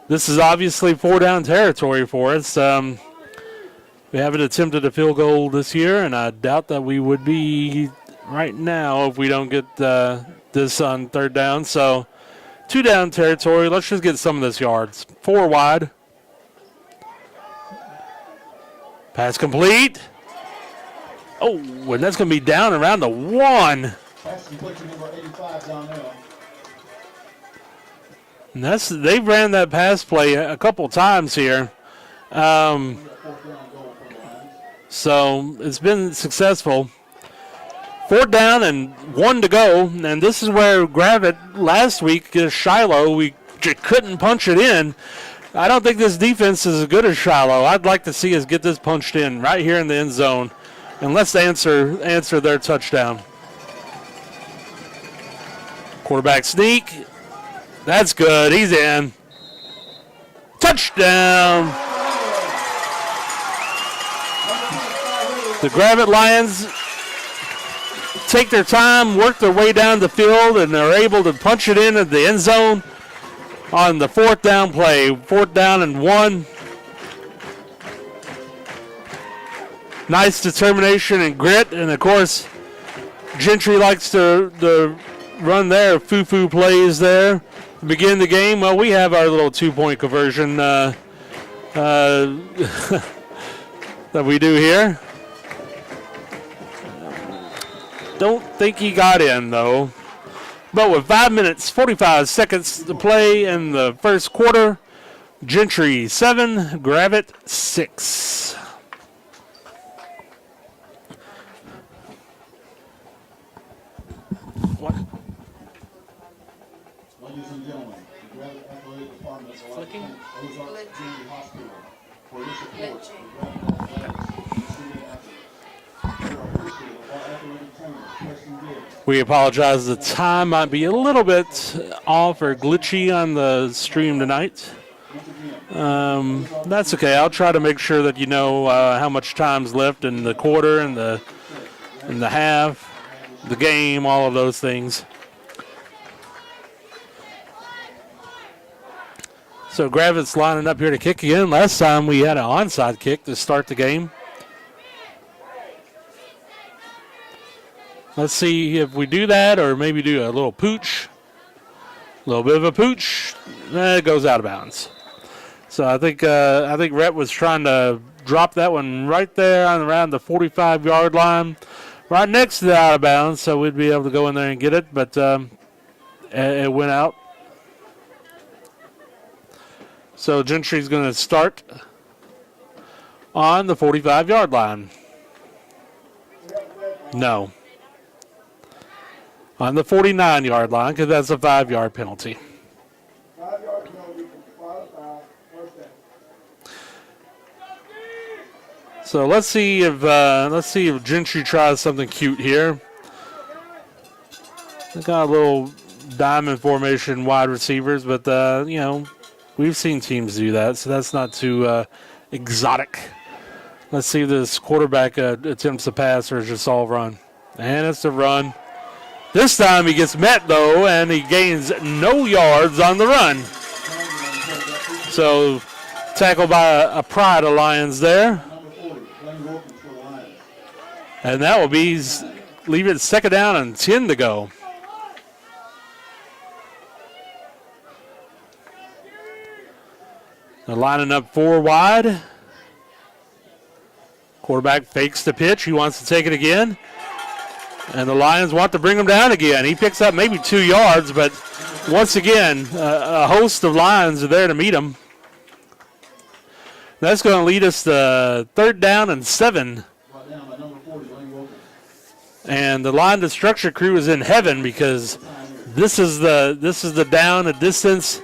S4: This is obviously 4-down territory for us. We haven't attempted a field goal this year, and I doubt that we would be right now if we don't get this on 3rd down. So 2-down territory. Let's just get some of this yards. 4 wide. Pass complete. Oh, and that's going to be down around the 1.
S5: Pass complete to number 85, Donnell.
S4: And they ran that pass play a couple times here. So it's been successful. 4th down and 1 to go. And this is where Gravette last week against Shiloh, we just couldn't punch it in. I don't think this defense is as good as Shiloh. I'd like to see us get this punched in right here in the end zone. And let's answer their touchdown. Quarterback sneak. That's good. He's in. Touchdown. The Gravette Lions take their time, work their way down the field, and they're able to punch it in at the end zone on the 4th down play. 4th down and 1. Nice determination and grit, and of course, Gentry likes to run their foo-foo plays there to begin the game. Well, we have our little 2-point conversion that we do here. Don't think he got in, though. But with 5 minutes, 45 seconds to play in the first quarter, Gentry 7, Gravette 6. What?
S5: Ladies and gentlemen, the Gravette Athletic Department is
S4: Flicking?
S5: Ozark Community Hospital for this report. The Gravette Athletics and student athletes. We are appreciative of our athletic trainer, Preston Gibbs.
S4: We apologize. The time might be a little bit off or glitchy on the stream tonight. That's okay. I'll try to make sure that you know how much time's left in the quarter and the half, the game, all of those things. So Gravette's lining up here to kick again. Last time we had an onside kick to start the game. Let's see if we do that or maybe do a little pooch. A little bit of a pooch. It goes out of bounds. So I think Rhett was trying to drop that one right there on around the 45-yard line, right next to the out of bounds, so we'd be able to go in there and get it, but it went out. So Gentry's going to start on the 45-yard line. No. On the 49-yard line, because that's a 5-yard penalty.
S5: 5-yard penalty for first down.
S4: So let's see if Gentry tries something cute here. They got a little diamond formation wide receivers, but we've seen teams do that, so that's not too exotic. Let's see if this quarterback attempts to pass or just all run. And it's a run. This time he gets met, though, and he gains no yards on the run. So tackled by a pride of Lions there. And that will be leave it 2nd down and 10 to go. They're lining up 4 wide. Quarterback fakes the pitch. He wants to take it again. And the Lions want to bring him down again. He picks up maybe 2 yards, but once again, a host of Lions are there to meet him. That's going to lead us to 3rd down and 7.
S5: Brought down by number 40, Lane Wilkins.
S4: And the line destruction crew is in heaven because this is the down a distance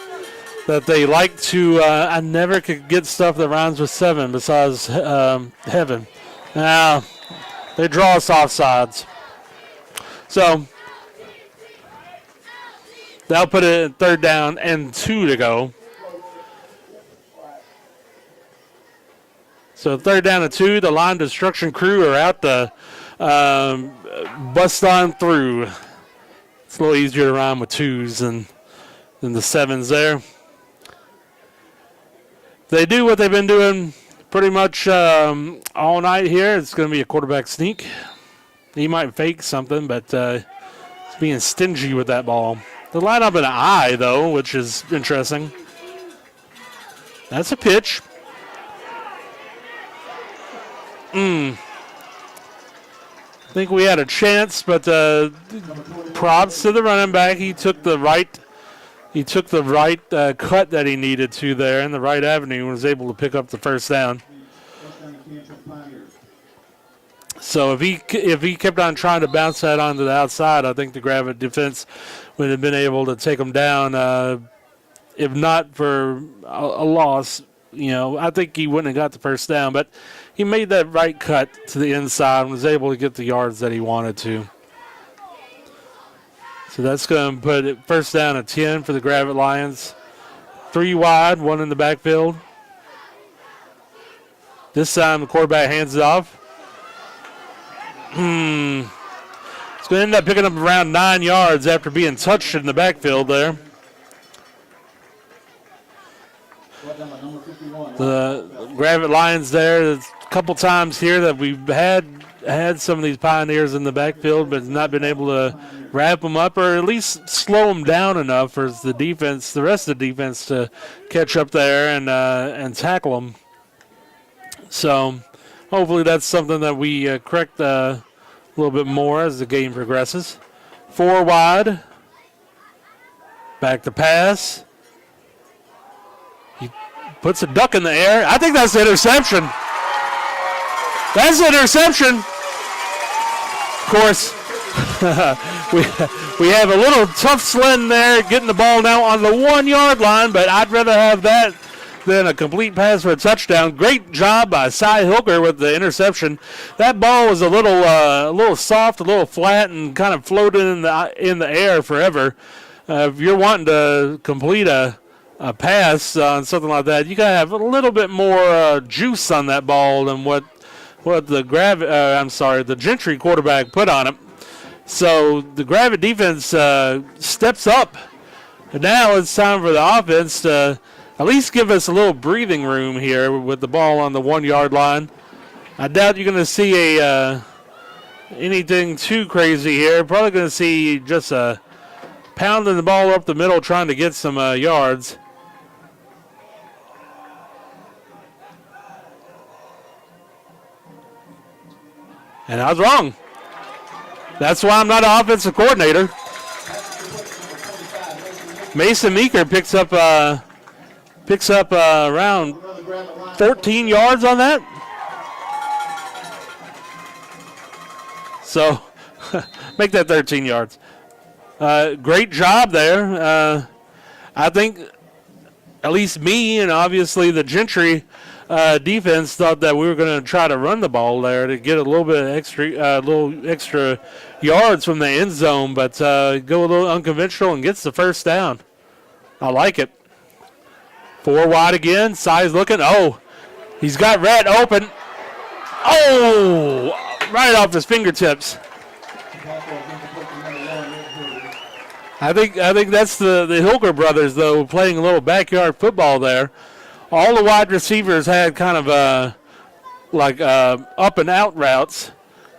S4: that they like to. I never could get stuff that rhymes with 7 besides heaven. Now they draw us offsides. So they'll put it at 3rd down and 2 to go. So 3rd down and 2, the line destruction crew are out to bust on through. It's a little easier to rhyme with 2s than the 7s there. They do what they've been doing pretty much all night here. It's going to be a quarterback sneak. He might fake something, but he's being stingy with that ball. They line up an I, though, which is interesting. That's a pitch. I think we had a chance, but props to the running back. He took the right cut that he needed to there in the right avenue and was able to pick up the 1st down. So if he kept on trying to bounce that onto the outside, I think the Gravette defense would have been able to take him down. If not for a loss, I think he wouldn't have got the 1st down. But he made that right cut to the inside and was able to get the yards that he wanted to. So that's going to put it 1st down at 10 for the Gravette Lions. 3 wide, 1 in the backfield. This time the quarterback hands it off. It's going to end up picking up around 9 yards after being touched in the backfield there. The Gravette Lions there, a couple times here that we've had some of these Pioneers in the backfield, but not been able to wrap them up or at least slow them down enough for the rest of the defense to catch up there and tackle them. So hopefully that's something that we correct a little bit more as the game progresses. 4 wide. Back to pass. He puts a duck in the air. I think that's an interception. That's an interception. Of course, we have a little tough sledding there, getting the ball now on the 1-yard line, but I'd rather have that than a complete pass for a touchdown. Great job by Cy Hilker with the interception. That ball was a little soft, a little flat, and kind of floated in the air forever. If you're wanting to complete a pass on something like that, you gotta have a little bit more juice on that ball than what the Gentry quarterback put on it. So the Gravette defense steps up. And now it's time for the offense to at least give us a little breathing room here with the ball on the 1-yard line. I doubt you're going to see anything too crazy here. Probably going to see just pounding the ball up the middle trying to get some yards. And I was wrong. That's why I'm not an offensive coordinator. Mason Meeker picks up around 14 yards on that. So make that 13 yards. Great job there. I think at least me and obviously the Gentry defense thought that we were going to try to run the ball there to get a little bit extra yards from the end zone, but go a little unconventional and gets the 1st down. I like it. 4 wide again. Cy's looking. Oh, he's got Rhett open. Oh, right off his fingertips. I think that's the Hilker brothers, though, playing a little backyard football there. All the wide receivers had kind of up and out routes,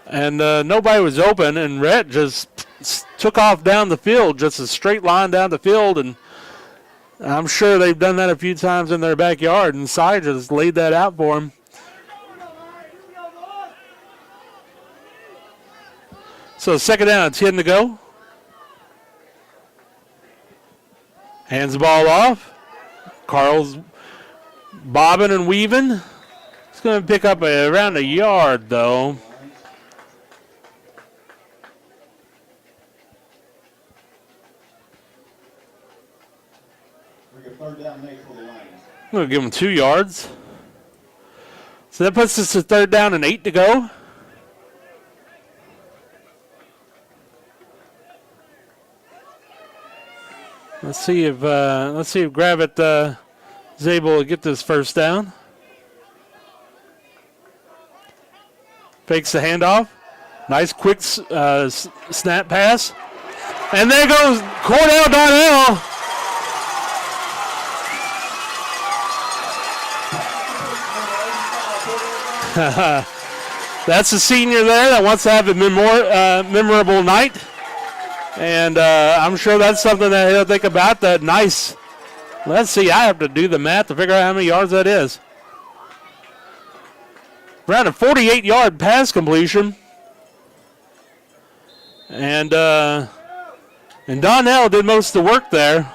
S4: and nobody was open, and Rhett just took off down the field, just a straight line down the field, and I'm sure they've done that a few times in their backyard, and Cy just laid that out for him. So 2nd down and 10 to go. Hands the ball off. Carl's bobbing and weaving. He's going to pick up around a yard, though.
S5: We get 3rd down and 8 for the Lions.
S4: I'm going to give him 2 yards. So that puts us to 3rd down and 8 to go. Let's see if Gravette is able to get this 1st down. Fakes the handoff. Nice quick snap pass. And there goes Cordell Donnell. That's a senior there that wants to have a memorable night. And I'm sure that's something that he'll think about. That nice. Let's see. I have to do the math to figure out how many yards that is. Around a 48-yard pass completion. And Donnell did most of the work there.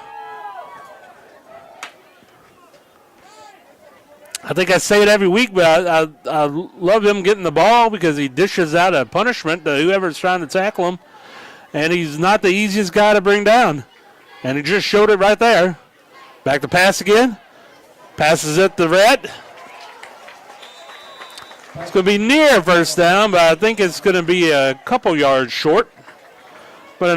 S4: I think I say it every week, but I love him getting the ball because he dishes out a punishment to whoever's trying to tackle him. And he's not the easiest guy to bring down. And he just showed it right there. Back to pass again. Passes it to Rhett. It's going to be near 1st down, but I think it's going to be a couple yards short. But a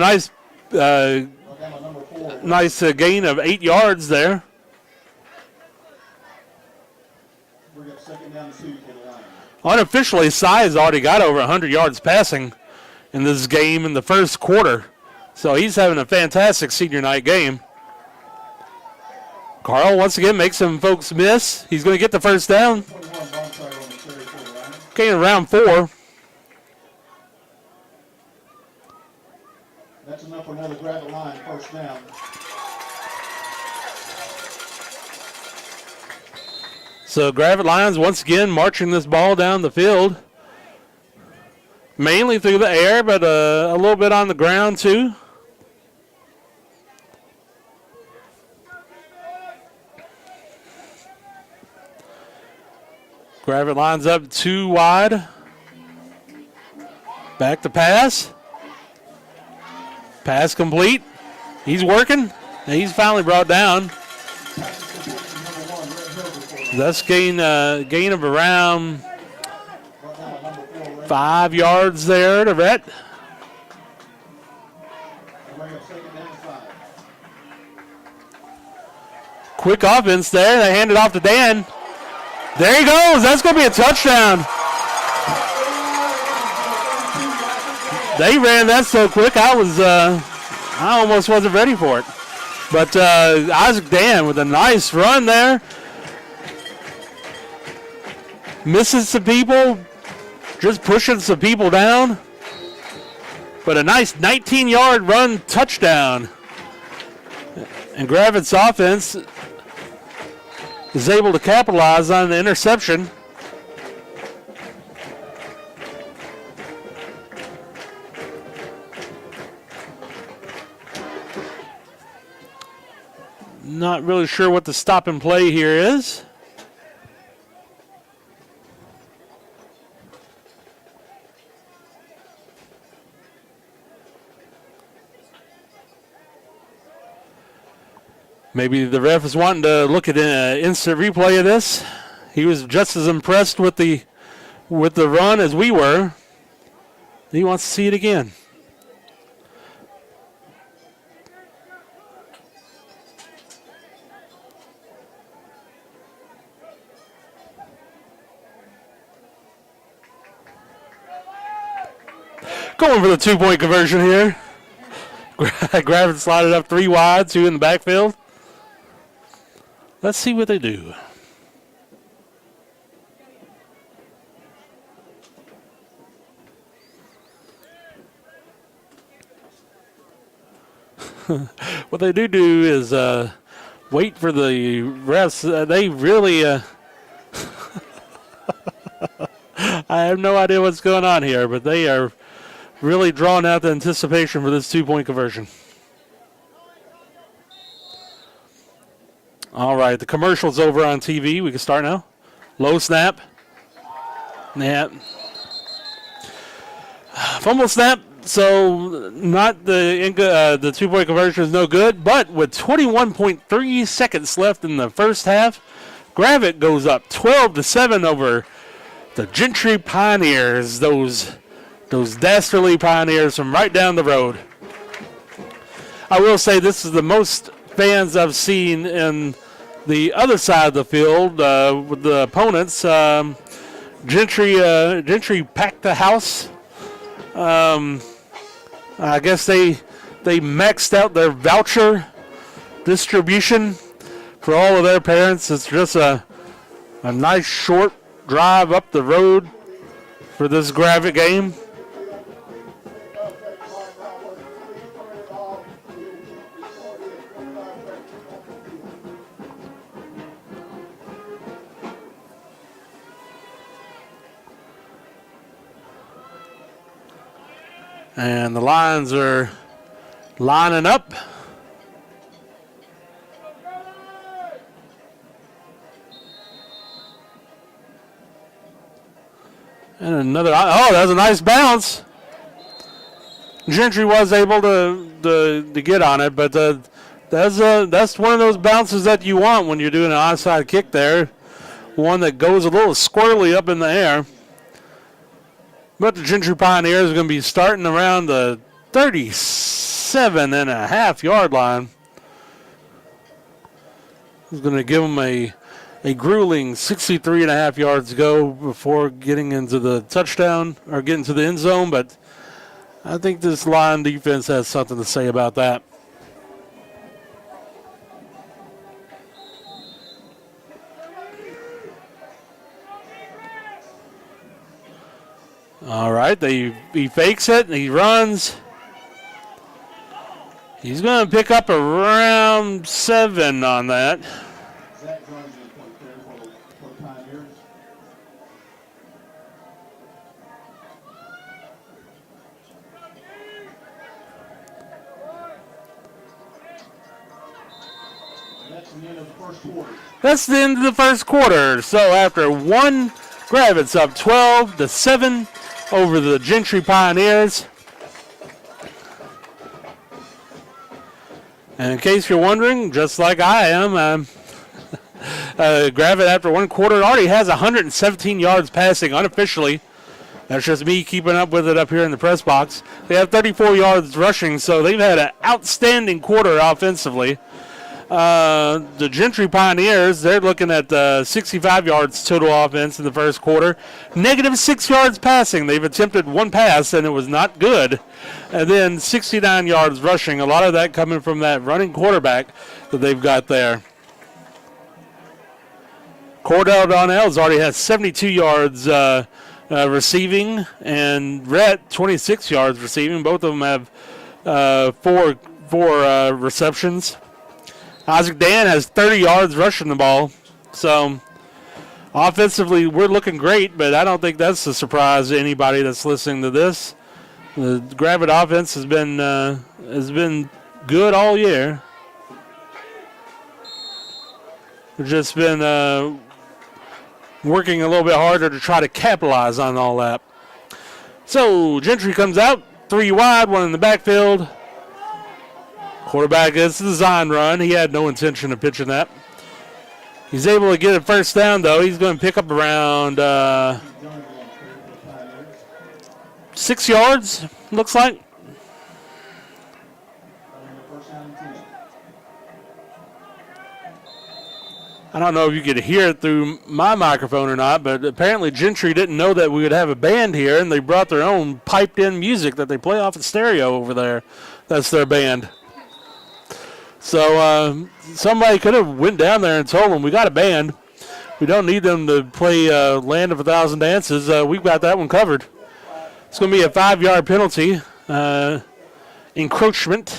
S4: nice gain of 8 yards there.
S5: We got 2nd down and 2 for the Lions.
S4: Unofficially, Cy has already got over 100 yards passing in this game in the 1st quarter. So he's having a fantastic senior night game. Carl once again makes some folks miss. He's going to get the 1st down. Gain around 4.
S5: That's enough for another Gravette line 1st down.
S4: So Gravette Lions once again marching this ball down the field. Mainly through the air, but a little bit on the ground too. Gravette lines up 2 wide. Back to pass. Pass complete. He's working. And he's finally brought down. That's gain of around 5 yards there to Rhett. Quick offense there. They hand it off to Dan. There he goes. That's going to be a touchdown. They ran that so quick, I almost wasn't ready for it. But Isaac Dan with a nice run there. Misses some people. Just pushing some people down. But a nice 19-yard run touchdown. And Gravette's offense is able to capitalize on the interception. Not really sure what the stop and play here is. Maybe the ref is wanting to look at an instant replay of this. He was just as impressed with the run as we were. He wants to see it again. Going for the 2-point conversion here. Gravette slided up 3 wide, 2 in the backfield. Let's see what they do. What they do is wait for the refs. They really, I have no idea what's going on here, but they are really drawing out the anticipation for this 2-point conversion. All right, the commercial's over on TV. We can start now. Low snap. Yeah. Fumble snap. So not the 2-point conversion is no good, but with 21.3 seconds left in the first half, Gravette goes up 12-7 over the Gentry Pioneers. Those dastardly Pioneers from right down the road. I will say this is the most fans I've seen in the other side of the field with the opponents. Gentry packed the house. I guess they maxed out their voucher distribution for all of their parents. It's just a nice short drive up the road for this Gravette game. And the Lions are lining up. And another, that was a nice bounce. Gentry was able to get on it, but that's one of those bounces that you want when you're doing an onside kick there. One that goes a little squirrely up in the air. But the Gentry Pioneers are going to be starting around the 37.5-yard line. It's going to give them a grueling 63.5 yards to go before getting into the touchdown or getting to the end zone. But I think this line defense has something to say about that. All right, he fakes it, and he runs. He's going to pick up around 7 on that.
S5: Zach Jones is playing there for the Pioneers. And that's the end of the first quarter.
S4: That's the end of the first quarter. So after one, Gravette's up 12-7 over the Gentry Pioneers. And in case you're wondering, just like I am, Gravette after one quarter already has 117 yards passing unofficially. That's just me keeping up with it up here in the press box. They have 34 yards rushing, so they've had an outstanding quarter offensively. The Gentry Pioneers, they're looking at 65 yards total offense in the first quarter. -6 yards passing. They've attempted one pass, and it was not good. And then 69 yards rushing. A lot of that coming from that running quarterback that they've got there. Cordell Donnell's already has 72 yards receiving, and Rhett 26 yards receiving. Both of them have four receptions. Isaac Dan has 30 yards rushing the ball. So offensively, we're looking great, but I don't think that's a surprise to anybody that's listening to this. The Gravette offense has been good all year. We've just been working a little bit harder to try to capitalize on all that. So Gentry comes out, 3 wide, 1 in the backfield. Quarterback gets the design run. He had no intention of pitching that. He's able to get a first down, though. He's going to pick up around 6 yards, looks like. I don't know if you could hear it through my microphone or not, but apparently Gentry didn't know that we would have a band here, and they brought their own piped-in music that they play off of stereo over there. That's their band. So somebody could have went down there and told them, we got a band. We don't need them to play Land of a Thousand Dances. We've got that one covered. It's going to be a 5-yard penalty. Encroachment.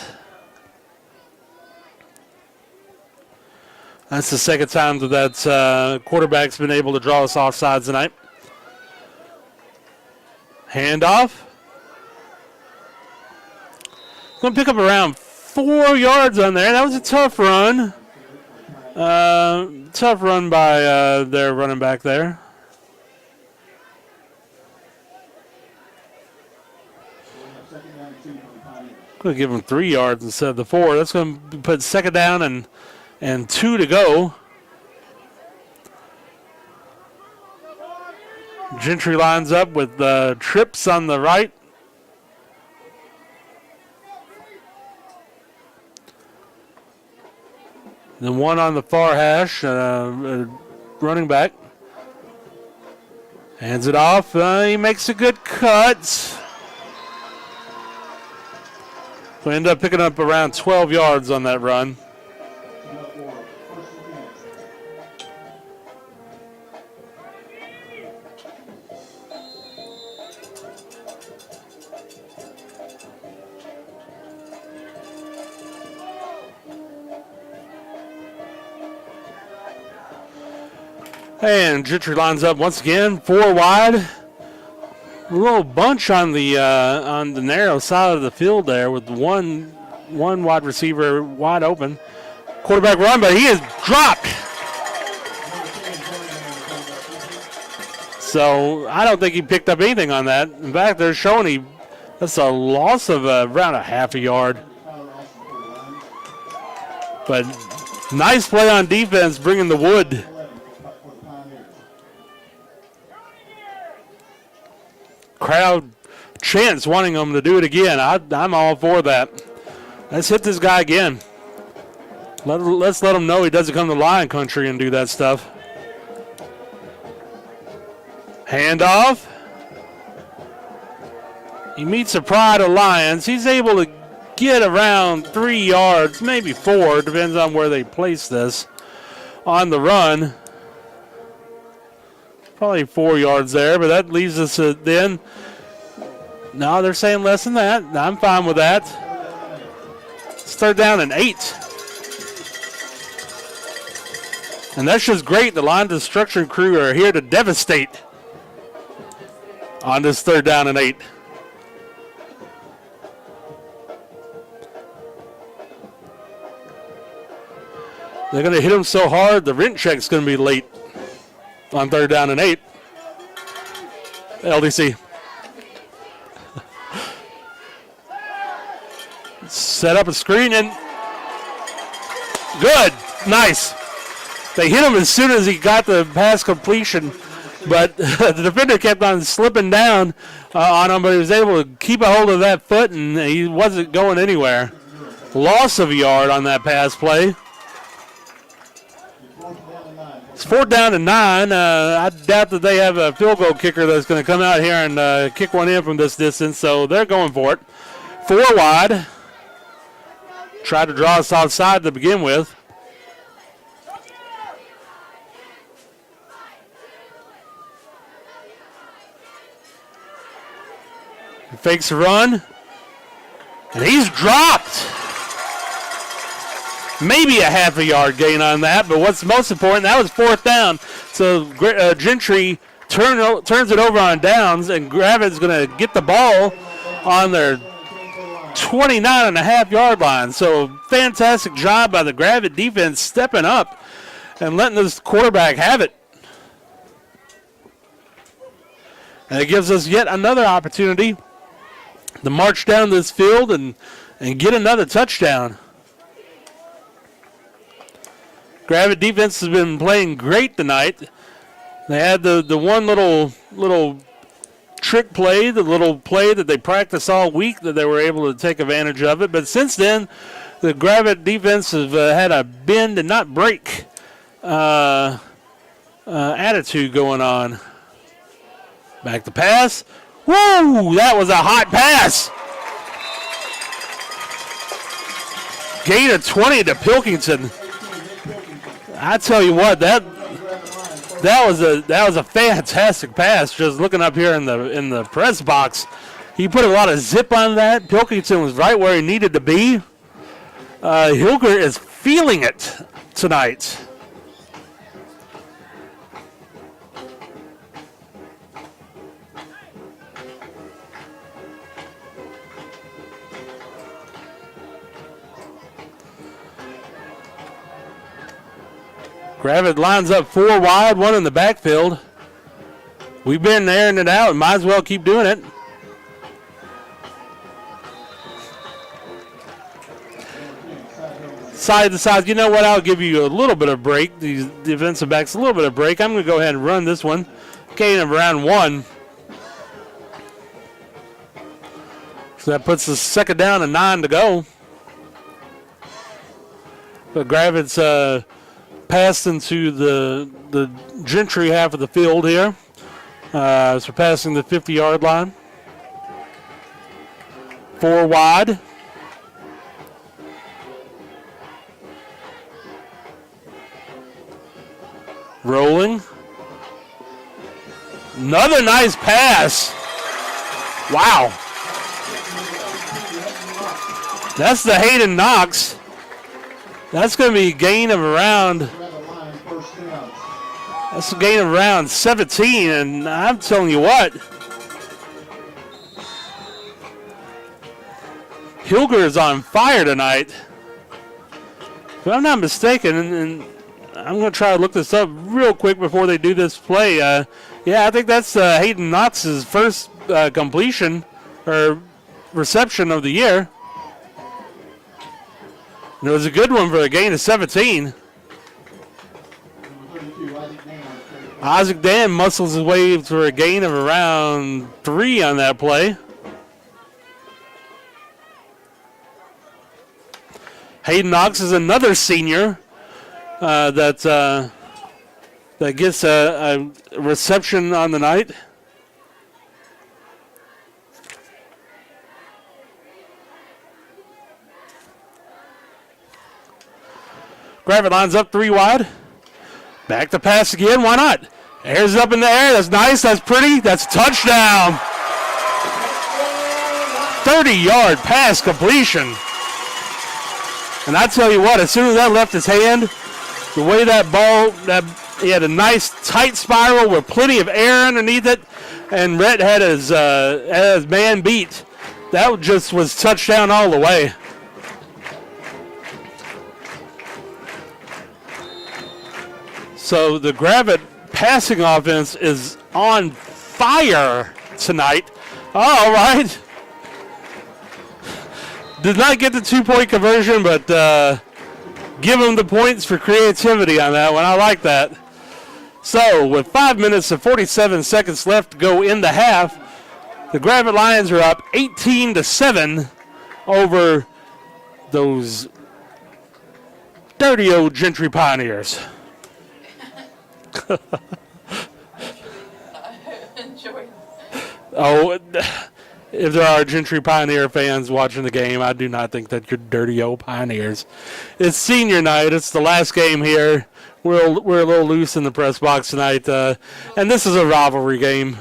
S4: That's the second time that quarterback's been able to draw us offsides tonight. Handoff. going to pick up around 4 yards on there. That was a tough run. Tough run by their running back there. Going to give him 3 yards instead of the 4. That's going to put second down and 2 to go. Gentry lines up with trips on the right. The one on the far hash, running back. Hands it off. He makes a good cut. We end up picking up around 12 yards on that run. And Gentry lines up once again, 4 wide. A little bunch on the narrow side of the field there with one wide receiver wide open. Quarterback run, but he is dropped. So I don't think he picked up anything on that. In fact, they're showing that's a loss of around a half a yard. But nice play on defense, bringing the wood. Crowd chants wanting them to do it again. I'm all for that. Let's hit this guy again. Let's let him know he doesn't come to Lion Country and do that stuff. Handoff. He meets the pride of Lions. He's able to get around 3 yards, maybe 4, depends on where they place this on the run. Probably 4 yards there, but that leaves us then. No, they're saying less than that. I'm fine with that. It's 3rd down and 8. And that's just great. The line destruction crew are here to devastate on this 3rd down and 8. They're going to hit him so hard, the rent check's going to be late on 3rd down and 8. LDC. Set up a screen and good. Nice. They hit him as soon as he got the pass completion, but the defender kept on slipping down on him, but he was able to keep a hold of that foot, and he wasn't going anywhere. Loss of a yard on that pass play. It's 4th down and 9. I doubt that they have a field goal kicker that's going to come out here and kick one in from this distance, so they're going for it. 4 wide. Tried to draw us outside to begin with. He fakes a run, and he's dropped. Maybe a half a yard gain on that, but what's most important, that was 4th down. So Gentry turns it over on downs, and Gravette's going to get the ball on their 29.5 yard So fantastic job by the Gravette defense stepping up and letting this quarterback have it. And it gives us yet another opportunity to march down this field and get another touchdown. Gravette defense has been playing great tonight. They had the one little trick play, the little play that they practiced all week that they were able to take advantage of it. But since then, the Gravette defense has had a bend and not break attitude going on. Back to pass. Woo! That was a hot pass. Gain of 20 to Pilkington. I tell you what, that was a fantastic pass. Just looking up here in the press box, he put a lot of zip on that. Pilkington was right where he needed to be. Hilger is feeling it tonight. Gravette lines up 4 wide, 1 in the backfield. We've been airing it out and might as well keep doing it. Side to side. You know what? I'll give you a little bit of break. These defensive backs a little bit of break. I'm going to go ahead and run this one. Gain of around 1. So that puts the second down and 9 to go. But Gravette's passed into the Gentry half of the field here. Surpassing the 50-yard line. 4 wide. Rolling. Another nice pass. Wow. That's the Hayden Knox. That's going to be a gain of around. That's a gain of around 17, and I'm telling you what. Hilger is on fire tonight. If I'm not mistaken, and I'm going to try to look this up real quick before they do this play. Yeah, I think that's Hayden Knox's first completion or reception of the year. And it was a good one for a gain of 17. Isaac Dan muscles his way for a gain of around 3 on that play. Hayden Knox is another senior that gets a reception on the night. Gravette lines up 3 wide. Back to pass again. Why not? Airs up in the air. That's nice. That's pretty. That's a touchdown. 30-yard pass completion. And I tell you what, as soon as that left his hand, the way that ball, he had a nice tight spiral with plenty of air underneath it, and Rhett had his man beat. That just was touchdown all the way. So the Gravette passing offense is on fire tonight. All right. Did not get the 2-point conversion, but give them the points for creativity on that one. I like that. So with 5 minutes and 47 seconds left to go in the half, the Gravette Lions are up 18-7 over those dirty old Gentry Pioneers. Oh, if there are Gentry Pioneer fans watching the game, I do not think that you're dirty old Pioneers. It's senior night. It's the last game here. We're a little loose in the press box tonight, and this is a rivalry game.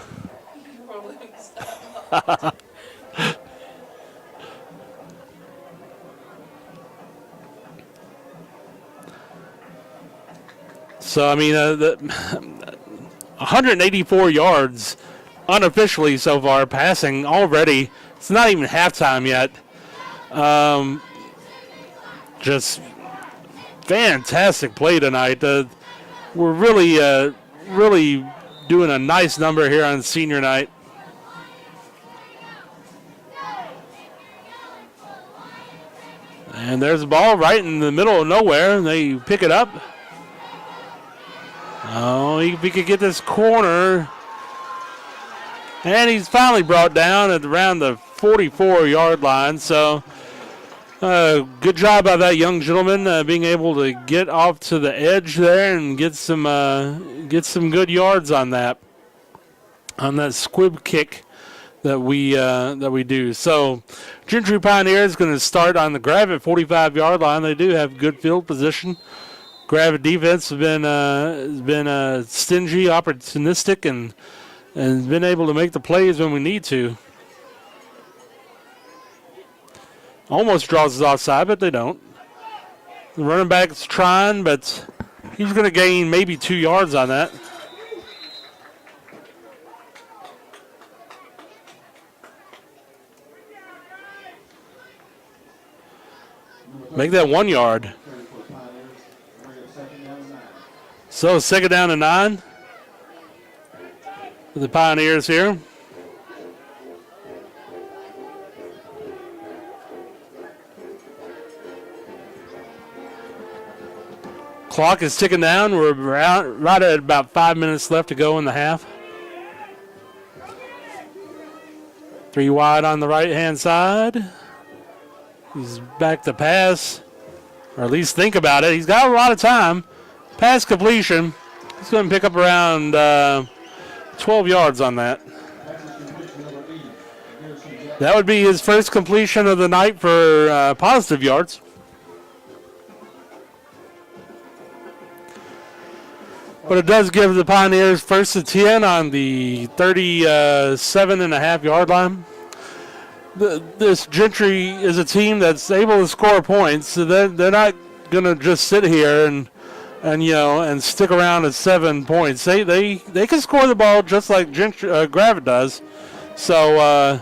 S4: So, I mean, 184 yards unofficially so far, passing already. It's not even halftime yet. Just fantastic play tonight. We're really doing a nice number here on senior night. And there's the ball right in the middle of nowhere. They pick it up. Oh, if he could get this corner. And he's finally brought down at around the 44-yard line. So good job by that young gentleman being able to get off to the edge there and get some good yards on that squib kick that we do. So Gentry Pioneer is going to start on the Gravette 45-yard line. They do have good field position. Gravette defense has been stingy, opportunistic, and been able to make the plays when we need to. Almost draws us offside, but they don't. The running back's trying, but he's going to gain maybe 2 yards on that. Make that 1 yard. So 2nd down and 9 for the Pioneers here. Clock is ticking down. We're right at about 5 minutes left to go in the half. 3 wide on the right-hand side. He's back to pass, or at least think about it. He's got a lot of time. Pass completion. He's going to pick up around 12 yards on that. That would be his first completion of the night for positive yards. But it does give the Pioneers 1st and 10 on the 37.5-yard line. This Gentry is a team that's able to score points, so they're not going to just sit here and stick around at 7 points. They can score the ball just like Gravette does. So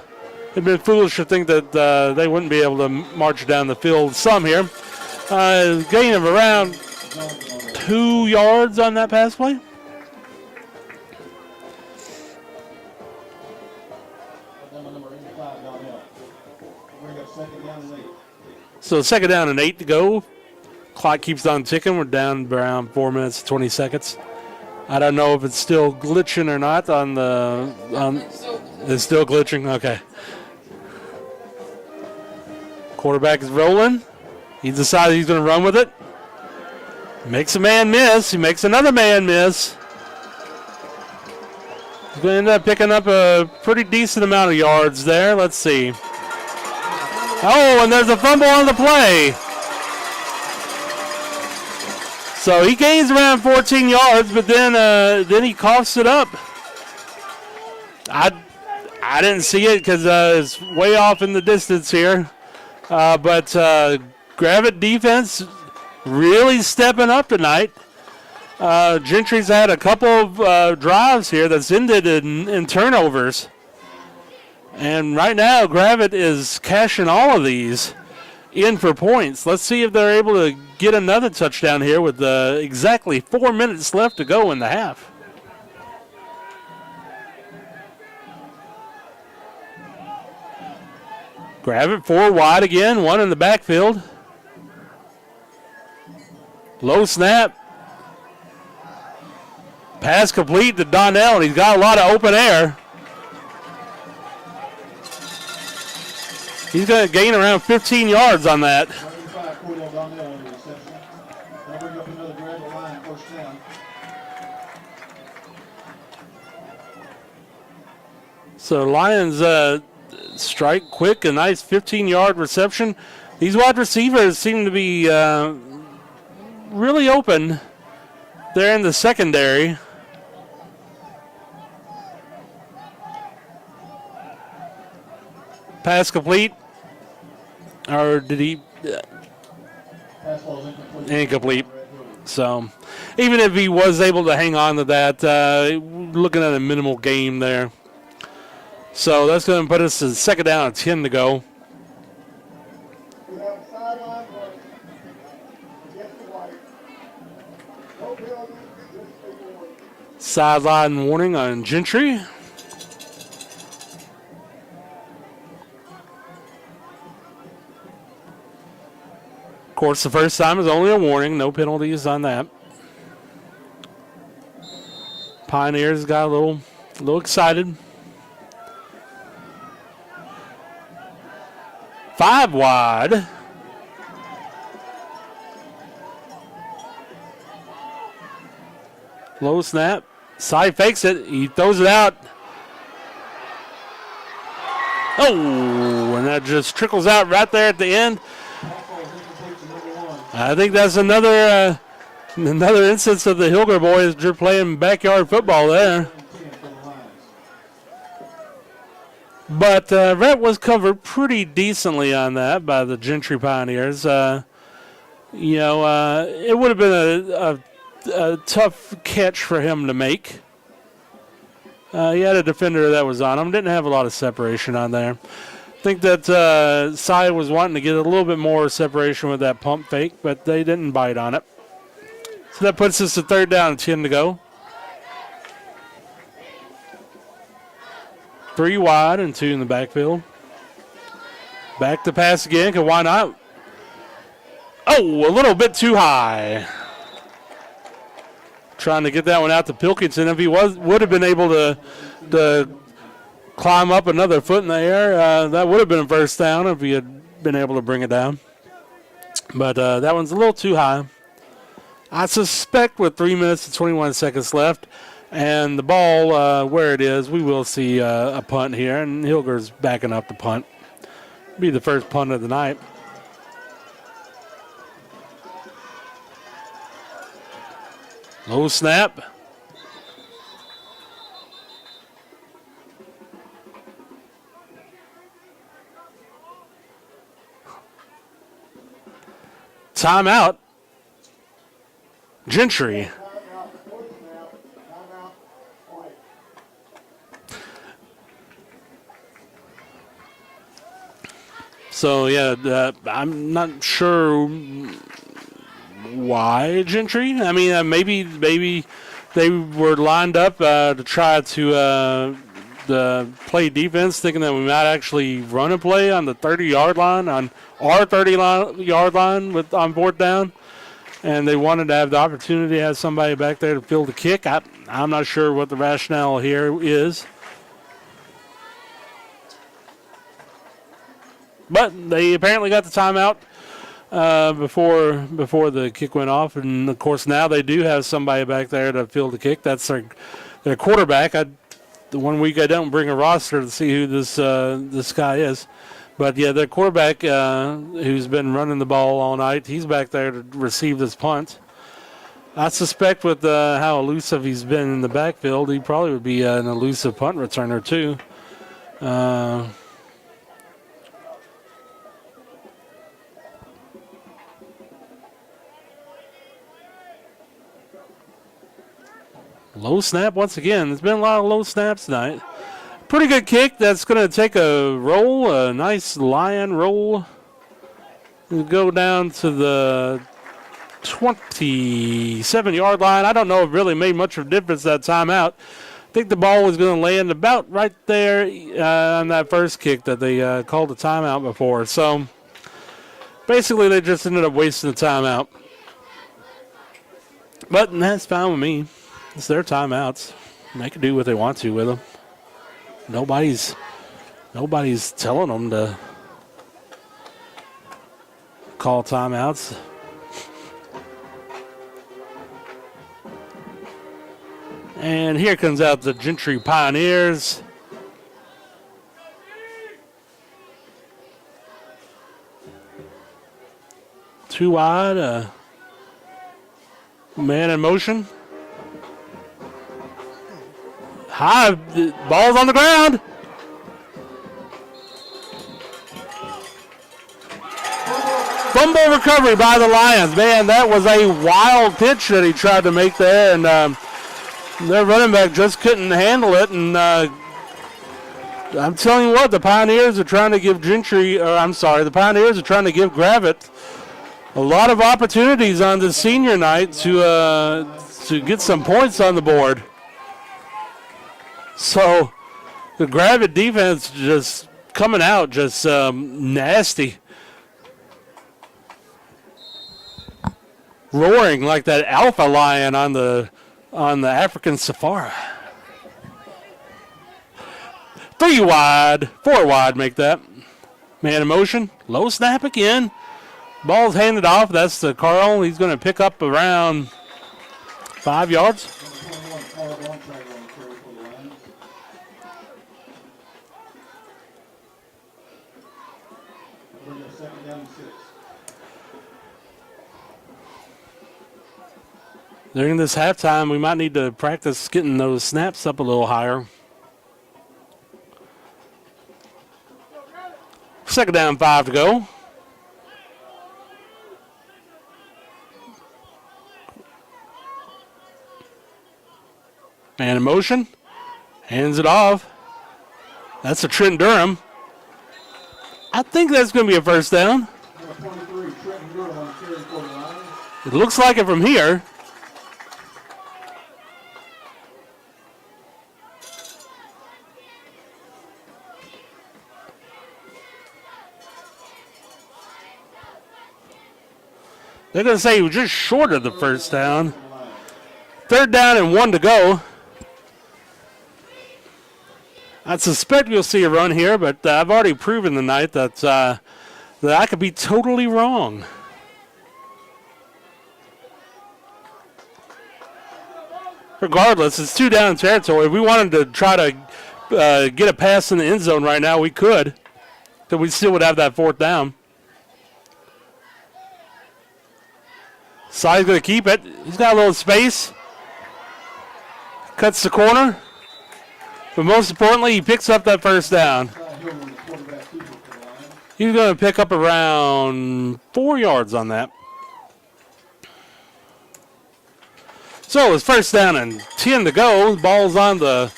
S4: it'd been foolish to think that they wouldn't be able to march down the field some here. Gain of around 2 yards on that pass play. So 2nd down and 8 to go. Clock keeps on ticking. We're down around 4 minutes, 20 seconds. I don't know if it's still glitching or not on the. It's still glitching? Okay. Quarterback is rolling. He decided he's going to run with it. Makes a man miss. He makes another man miss. He's going to end up picking up a pretty decent amount of yards there. Let's see. Oh, and there's a fumble on the play. So he gains around 14 yards, but then he coughs it up. I didn't see it because it's way off in the distance here. But Gravette defense really stepping up tonight. Gentry's had a couple of drives here that's ended in turnovers. And right now, Gravette is cashing all of these in for points. Let's see if they're able to get another touchdown here with exactly 4 minutes left to go in the half. Gravette 4 wide again, 1 in the backfield. Low snap. Pass complete to Donnell, and he's got a lot of open air. He's going to gain around 15 yards on that. So Lions strike quick, a nice 15-yard reception. These wide receivers seem to be really open there in the secondary. Pass complete. Or did he? Incomplete. So even if he was able to hang on to that, looking at a minimal gain there. So that's going to put us to 2nd down and 10 to go. Sideline warning on Gentry. Of course, the first time is only a warning. No penalties on that. Pioneers got a little excited. 5 wide. Low snap. Side fakes it. He throws it out. Oh, and that just trickles out right there at the end. I think that's another instance of the Hilger boys just playing backyard football there. But Rhett was covered pretty decently on that by the Gentry Pioneers. It would have been a tough catch for him to make. He had a defender that was on him. Didn't have a lot of separation on there. I think that Cy was wanting to get a little bit more separation with that pump fake, but they didn't bite on it. So that puts us to 3rd down and 10 to go. 3 wide and 2 in the backfield. Back to pass again, because why not? Oh, a little bit too high. Trying to get that one out to Pilkington. If he would have been able to climb up another foot in the air, that would have been a first down if he had been able to bring it down. But that one's a little too high. I suspect with 3 minutes and 21 seconds left and the ball where it is, we will see a punt here, and Hilger's backing up the punt. Be the first punt of the night. Low snap. Timeout. Gentry. So, yeah, I'm not sure why Gentry. I mean, maybe they were lined up to try to play defense, thinking that we might actually run a play on the 30-yard line, on our 30-yard line on 4th down. And they wanted to have the opportunity to have somebody back there to field the kick. I'm not sure what the rationale here is. But they apparently got the timeout before the kick went off. And, of course, now they do have somebody back there to field the kick. That's their quarterback. The 1 week I don't bring a roster to see who this guy is. But, yeah, their quarterback who's been running the ball all night, he's back there to receive this punt. I suspect with how elusive he's been in the backfield, he probably would be an elusive punt returner too. Low snap once again. There's been a lot of low snaps tonight. Pretty good kick. That's going to take a roll, a nice lion roll. We'll go down to the 27-yard line. I don't know if it really made much of a difference that timeout. I think the ball was going to land about right there on that first kick that they called the timeout before. So basically they just ended up wasting the timeout. But that's fine with me. It's their timeouts. They can do what they want to with them. Nobody's telling them to call timeouts. And here comes out the Gentry Pioneers. Too wide. Man in motion. High, ball's on the ground. Fumble recovery by the Lions. Man, that was a wild pitch that he tried to make there, and their running back just couldn't handle it. And I'm telling you what, the Pioneers are trying to give the Pioneers are trying to give Gravette a lot of opportunities on the senior night to get some points on the board. So the Gravette defense just coming out just nasty. Roaring like that alpha lion on the African safari. 3 wide, 4 wide make that. Man in motion, low snap again. Ball's handed off. That's to Carl. He's going to pick up around 5 yards. During this halftime, we might need to practice getting those snaps up a little higher. 2nd down, 5 to go. Man in motion. Hands it off. That's a Trent Durham. I think that's going to be a first down. It looks like it from here. They're going to say he was just short of the first down. 3rd down and 1 to go. I suspect you'll see a run here, but I've already proven tonight that I could be totally wrong. Regardless, it's 2 down territory. If we wanted to try to get a pass in the end zone right now, we could. But we still would have that 4th down. Side's going to keep it. He's got a little space. Cuts the corner. But most importantly, he picks up that 1st down. He's going to pick up around 4 yards on that. So it's 1st down and 10 to go. Ball's on the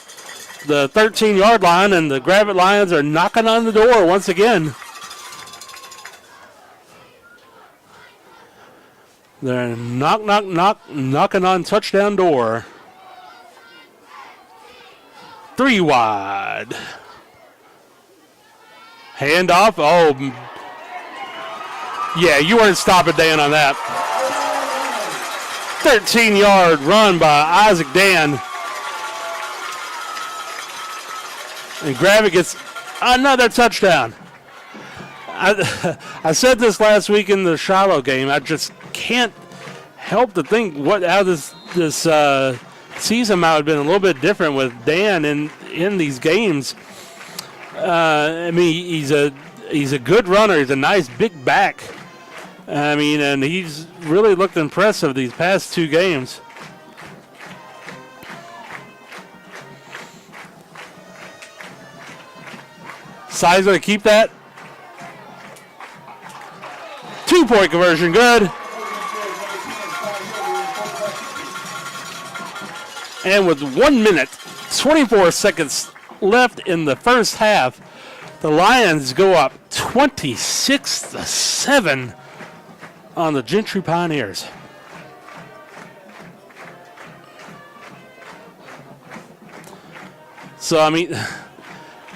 S4: 13-yard line, and the Gravette Lions are knocking on the door once again. They're knocking on touchdown door. 3 wide. Handoff. Oh, yeah, you weren't stopping Dan on that. 13-yard run by Isaac Dan. And Gravette gets another touchdown. I said this last week in the Shiloh game. I just can't help to think how this season might have been a little bit different with Dan in these games. I mean, he's a good runner. He's a nice big back. I mean, and he's really looked impressive these past 2 games. Side's going to keep that. 2-point conversion, good. And with 1 minute, 24 seconds left in the first half, the Lions go up 26-7 on the Gentry Pioneers. So, I mean,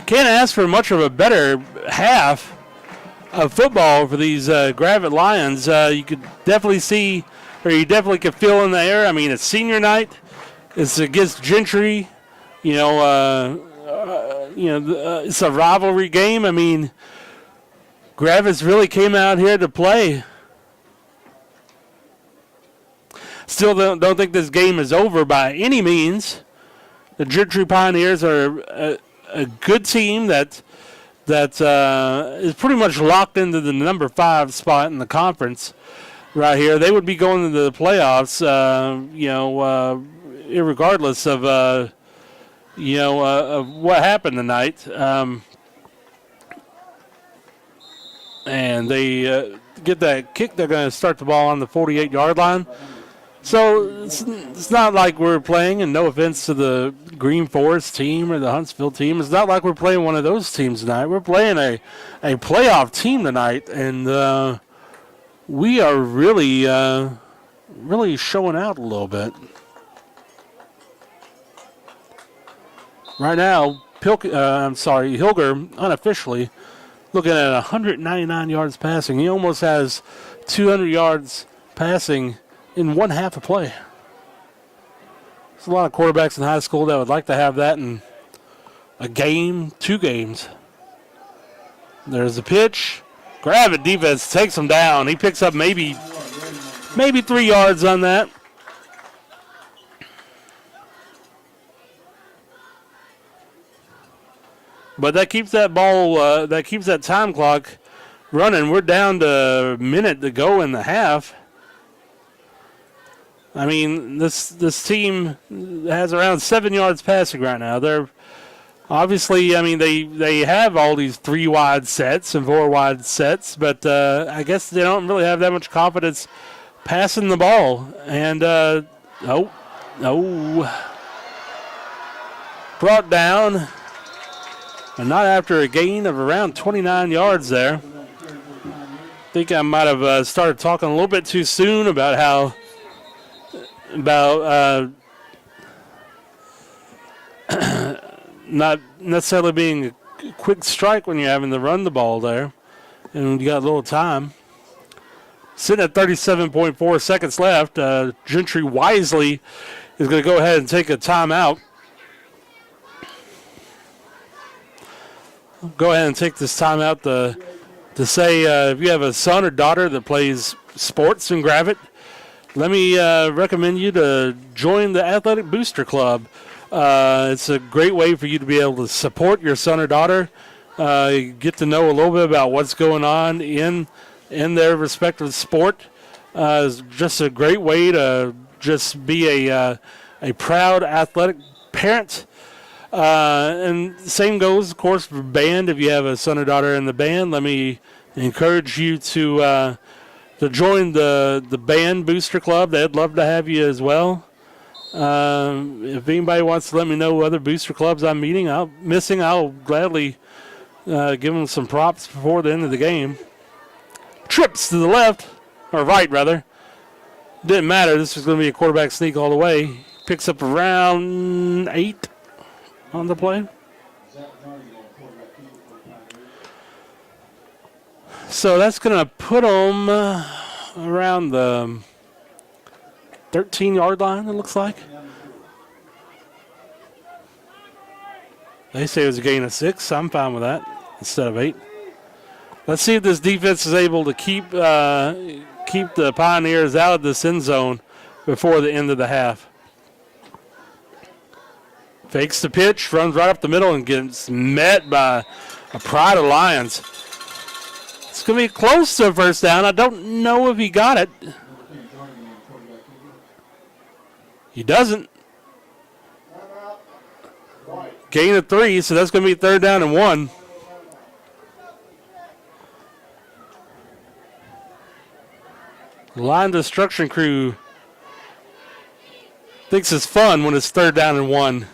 S4: can't ask for much of a better half of football for these Gravette Lions. You could definitely see, or you definitely could feel in the air. I mean, it's senior night. It's against Gentry. It's a rivalry game. I mean, Gravette's really came out here to play. Still don't think this game is over by any means. The Gentry Pioneers are a good team that is pretty much locked into the number 5 spot in the conference right here. They would be going into the playoffs, irregardless of what happened tonight. And they get that kick. They're going to start the ball on the 48-yard line. So it's not like we're playing, and no offense to the Green Forest team or the Huntsville team, it's not like we're playing one of those teams tonight. We're playing a playoff team tonight, and we are really showing out a little bit. Right now, Hilger, unofficially, looking at 199 yards passing. He almost has 200 yards passing in one half a play. There's a lot of quarterbacks in high school that would like to have that in a game, 2 games. There's the pitch. Gravette defense takes him down. He picks up maybe 3 yards on that. But that keeps that ball, that keeps that time clock running. We're down to a minute to go in the half. I mean, this team has around 7 yards passing right now. They're obviously, I mean, they have all these 3 wide sets and 4 wide sets, but I guess they don't really have that much confidence passing the ball. And brought down, and not after a gain of around 29 yards there. I think I might have started talking a little bit too soon about not necessarily being a quick strike when you're having to run the ball there, and you got a little time. Sitting at 37.4 seconds left. Gentry wisely is going to go ahead and take a timeout. Go ahead and take this timeout to say if you have a son or daughter that plays sports in Gravette, let me recommend you to join the Athletic Booster Club. It's a great way for you to be able to support your son or daughter, get to know a little bit about what's going on in their respective sport. It's just a great way to just be a proud athletic parent. And same goes, of course, for band. If you have a son or daughter in the band, let me encourage you to join the band booster club. They'd love to have you as well. If anybody wants to let me know what other booster clubs I'm missing, I'll gladly give them some props before the end of the game. Trips to the left, or right rather. Didn't matter. This is going to be a quarterback sneak all the way. Picks up around 8 on the play. So that's going to put them around the 13-yard line, it looks like. They say it was a gain of 6. I'm fine with that instead of 8. Let's see if this defense is able to keep the Pioneers out of this end zone before the end of the half. Fakes the pitch, runs right up the middle, and gets met by a pride of Lions. It's going to be close to a first down. I don't know if he got it. He doesn't. Gain of 3, so that's going to be 3rd down and 1. The line destruction crew thinks it's fun when it's 3rd down and 1.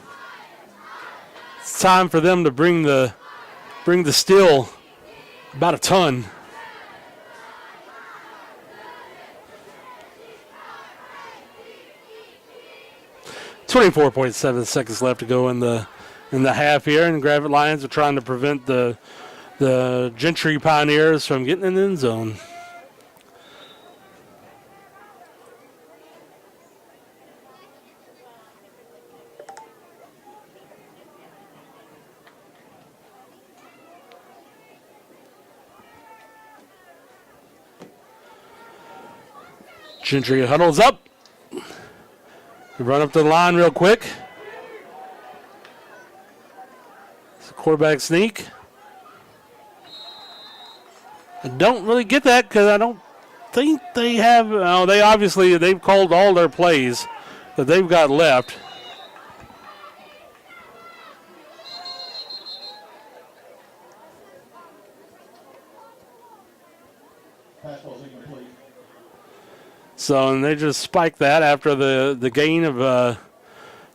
S4: It's time for them to bring the steel about a ton. .7 seconds left to go in the half here, and Gravette Lions are trying to prevent the Gentry Pioneers from getting in the end zone. Gentry huddles up. We run up to the line real quick. It's a quarterback sneak. I don't really get that because I don't think they have. Oh, they've called all their plays that they've got left. So, and they just spiked that after the gain of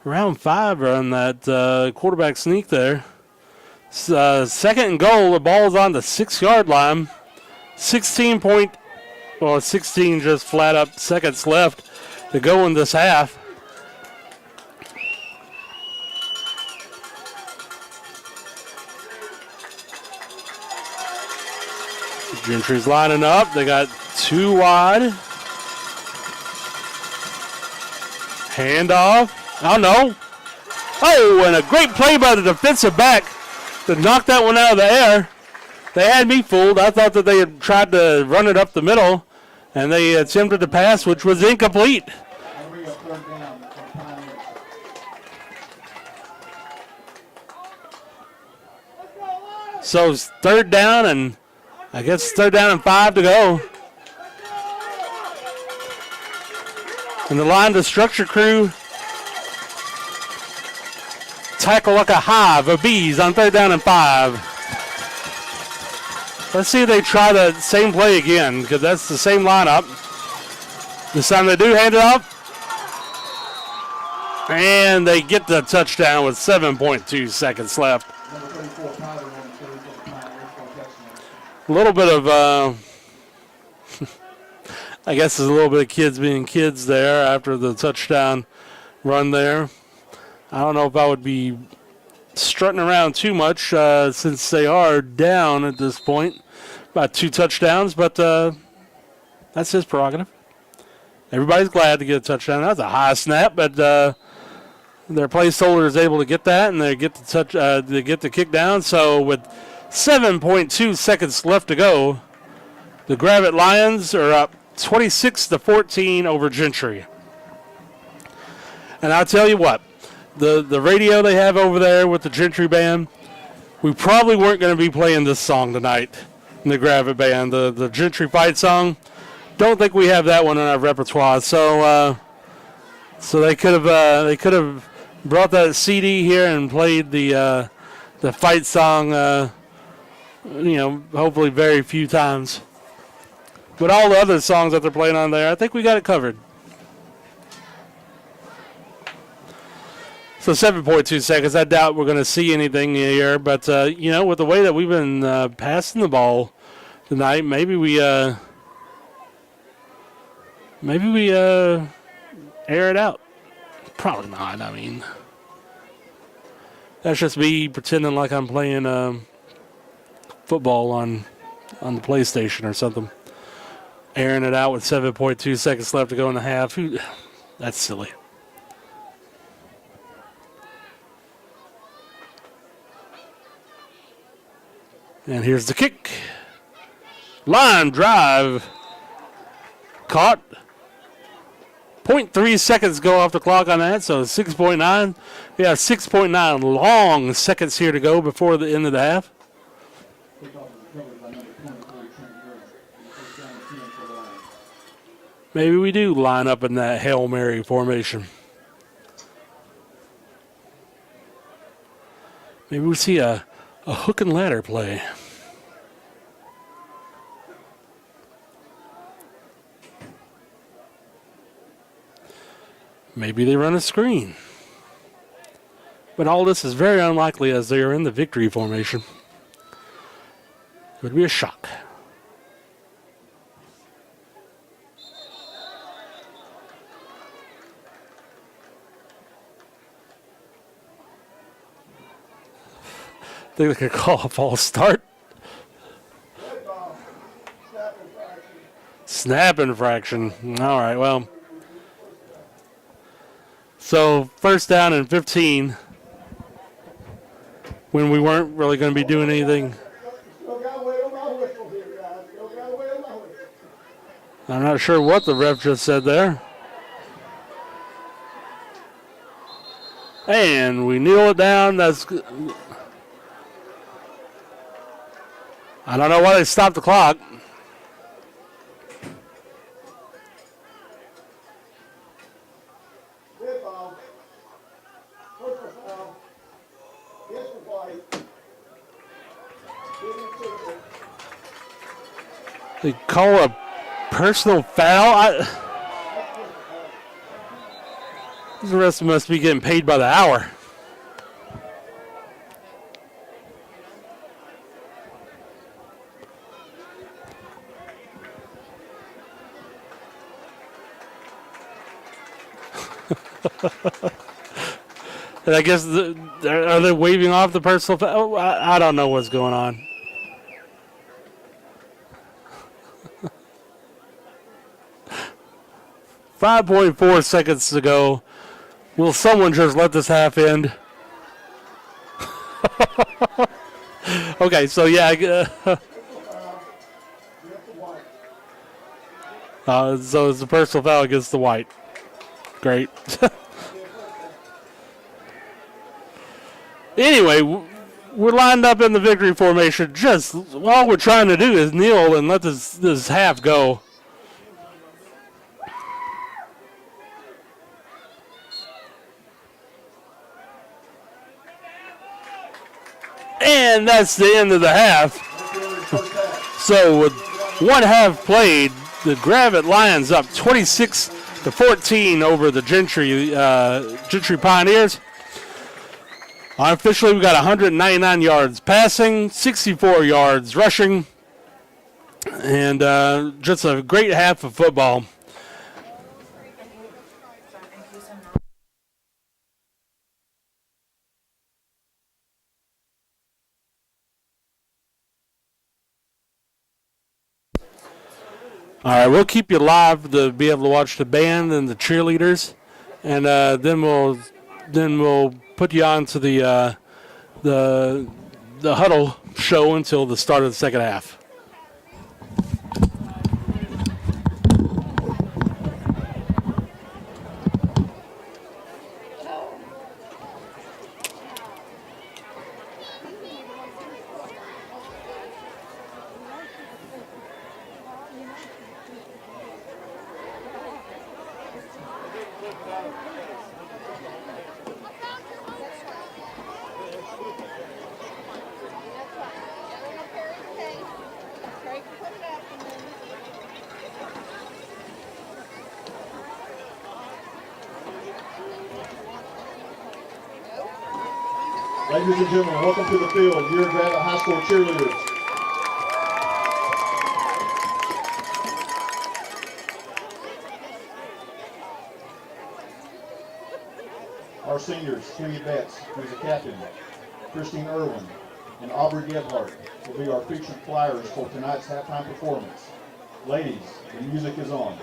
S4: around 5 on that quarterback sneak there. 2nd and goal, the ball's on the 6-yard line. 16 just flat up seconds left to go in this half. Gentry's lining up. They got 2 wide. Handoff. Oh, no. Oh, and a great play by the defensive back to knock that one out of the air. They had me fooled. I thought that they had tried to run it up the middle, and they attempted to pass, which was incomplete. So it's 3rd down, and I guess 3rd down and 5 to go. And the line to structure crew tackle like a hive of bees on 3rd down and 5. Let's see if they try the same play again, because that's the same lineup. This time they do hand it off. And they get the touchdown with 7.2 seconds left. A little bit of, I guess there's a little bit of kids being kids there after the touchdown run there. I don't know if I would be strutting around too much since they are down at this point by 2 touchdowns, but I That's his prerogative. Everybody's glad to get a touchdown. That's a high snap, but their placeholder is able to get that, and they get the they get the kick down. So with 7.2 seconds left to go, the Gravette Lions are up 26-14 over Gentry. And I'll tell you what, the radio they have over there with the Gentry band, we probably weren't going to be playing this song tonight in the Gravette band, the Gentry fight song. Don't think we have that one in our repertoire. So they could have brought that CD here and played the fight song. Hopefully very few times. But all the other songs that they're playing on there, I think we got it covered. So 7.2 seconds. I doubt we're going to see anything here. But, with the way that we've been passing the ball tonight, maybe we air it out. Probably not. I mean, that's just me pretending like I'm playing football on the PlayStation or something. Airing it out with 7.2 seconds left to go in the half. That's silly. And here's the kick. Line drive. Caught. 0.3 seconds go off the clock on that, so 6.9. We have 6.9 long seconds here to go before the end of the half. Maybe we do line up in that Hail Mary formation. Maybe we see a hook and ladder play. Maybe they run a screen. But all this is very unlikely as they are in the victory formation. It would be a shock. I think they could call a false start. Snap infraction. All right, well. So first down and 15 when we weren't really going to be doing anything. I'm not sure what the ref just said there. And we kneel it down. That's good. I don't know why they stopped the clock. They call a personal foul. The rest must be getting paid by the hour. And I guess are they waving off the personal foul? I don't know what's going on. .4 seconds to go. Will someone just let this half end? Okay, so yeah. So it's a personal foul against the white. Great. Anyway, we're lined up in the victory formation. Just all we're trying to do is kneel and let this half go. And that's the end of the half. So with one half played, the Gravette Lions up 26-14 over the Gentry Pioneers. Officially, we got 199 yards passing, 64 yards rushing, and just a great half of football. All right, we'll keep you live to be able to watch the band and the cheerleaders, and then we'll put you on to the huddle show until the start of the second half.
S5: Ladies and gentlemen, welcome to the field, your Gravette High School cheerleaders. Our seniors, Kimmy Betts, who's a captain, Christine Irwin, and Aubrey Gebhardt will be our featured flyers for tonight's halftime performance. Ladies, the music is on.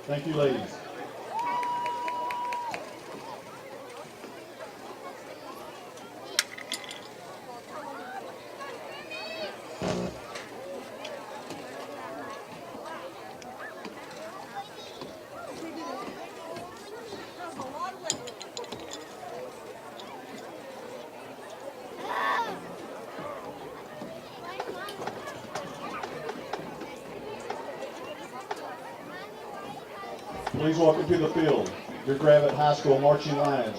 S5: Thank you, ladies. Please welcome to the field your Gravette High School marching lions.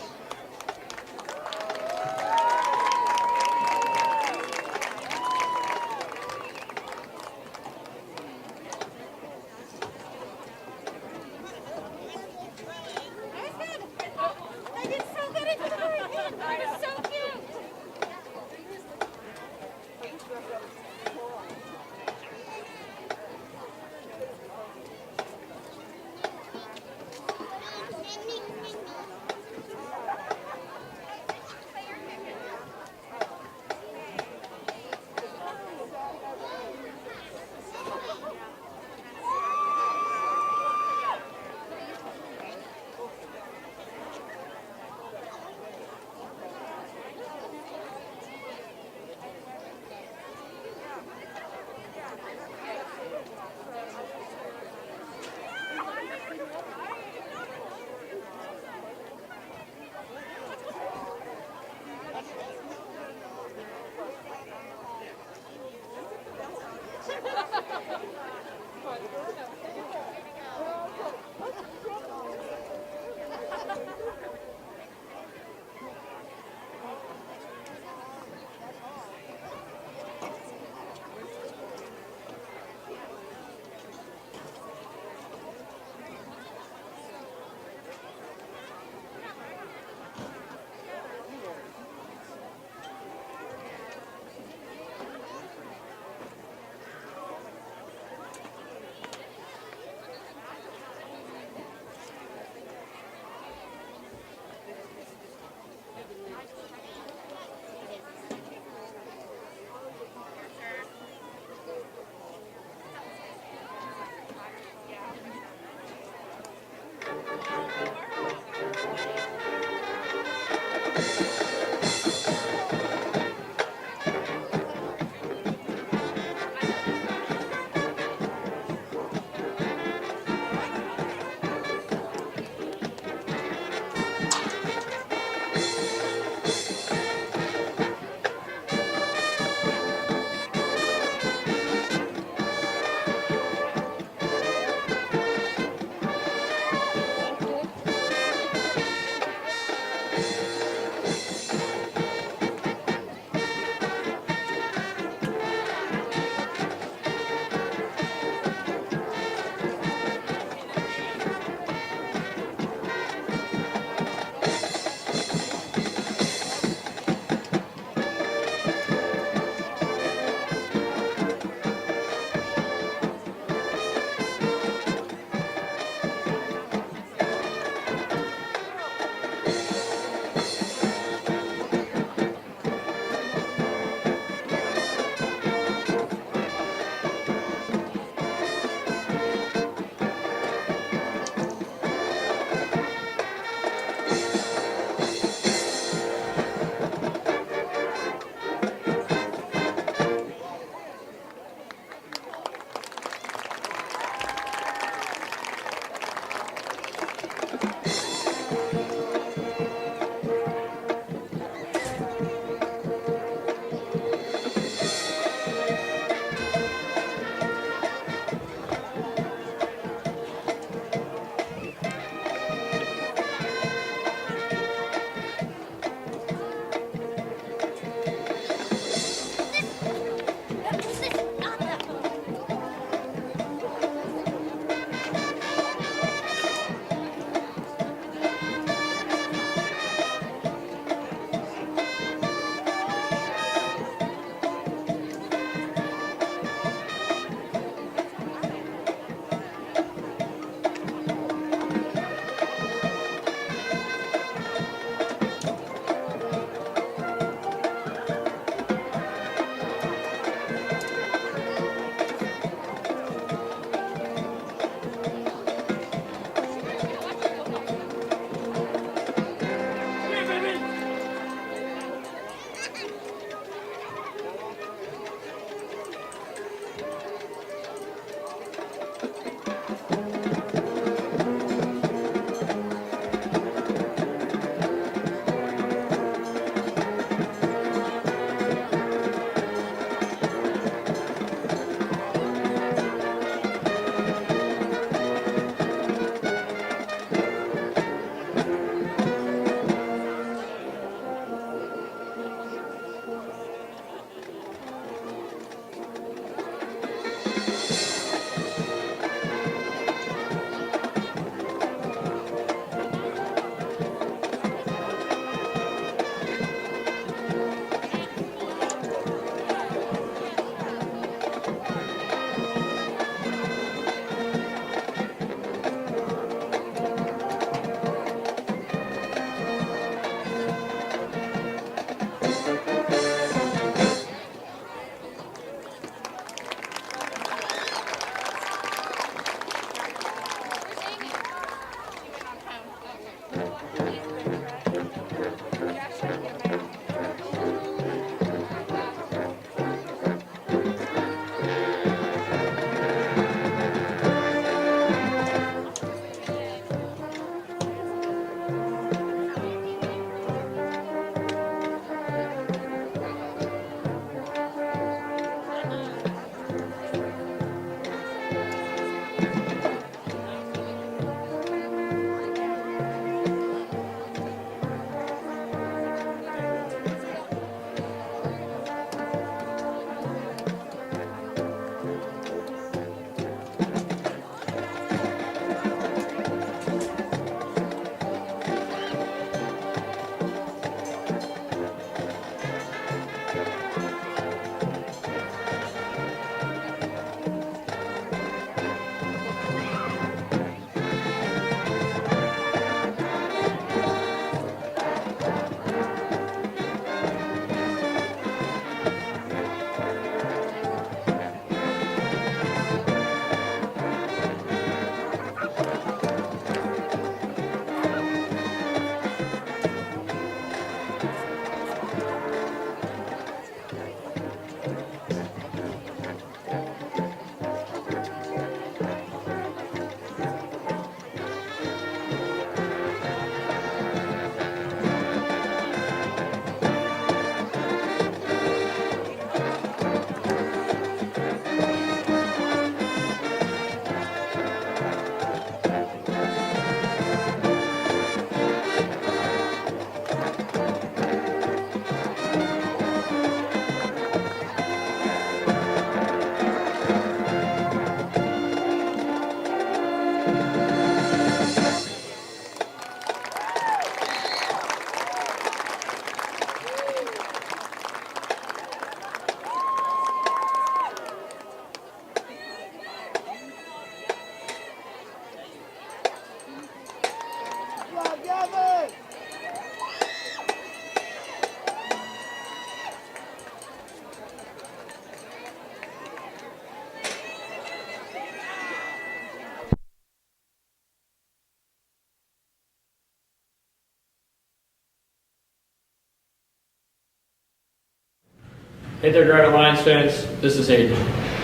S1: Hey there, Gravette Lions fans. This is Hayden.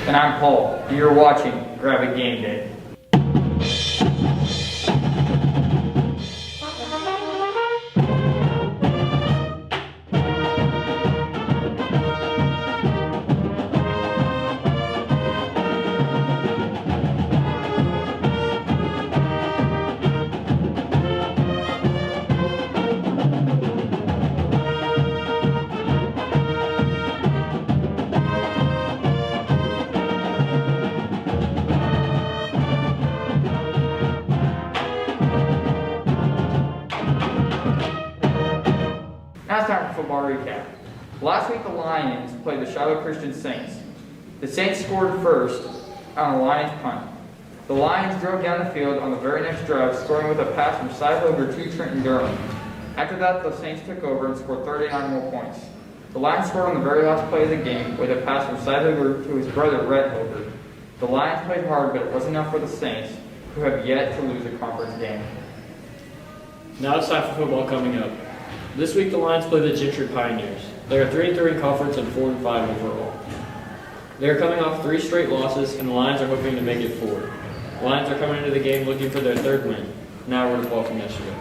S2: And I'm Paul, and you're watching Gravette Game Day. Now it's time for football recap. Last week the Lions played the Shiloh Christian Saints. The Saints scored first on a Lions punt. The Lions drove down the field on the very next drive, scoring with a pass from Cy Hoger to Trenton Durham. After that, the Saints took over and scored 39 more points. The Lions scored on the very last play of the game with a pass from Cy Hoger to his brother Rhett Hoger. The Lions played hard, but it wasn't enough for the Saints, who have yet to lose a conference game.
S1: Now it's time for football coming up. This week the Lions play the Gentry Pioneers. They are 3-3 in conference and 4-5 overall. They are coming off 3 straight losses, and the Lions are hoping to make it 4. The Lions are coming into the game looking for their 3rd win. Now we're to Paul from yesterday.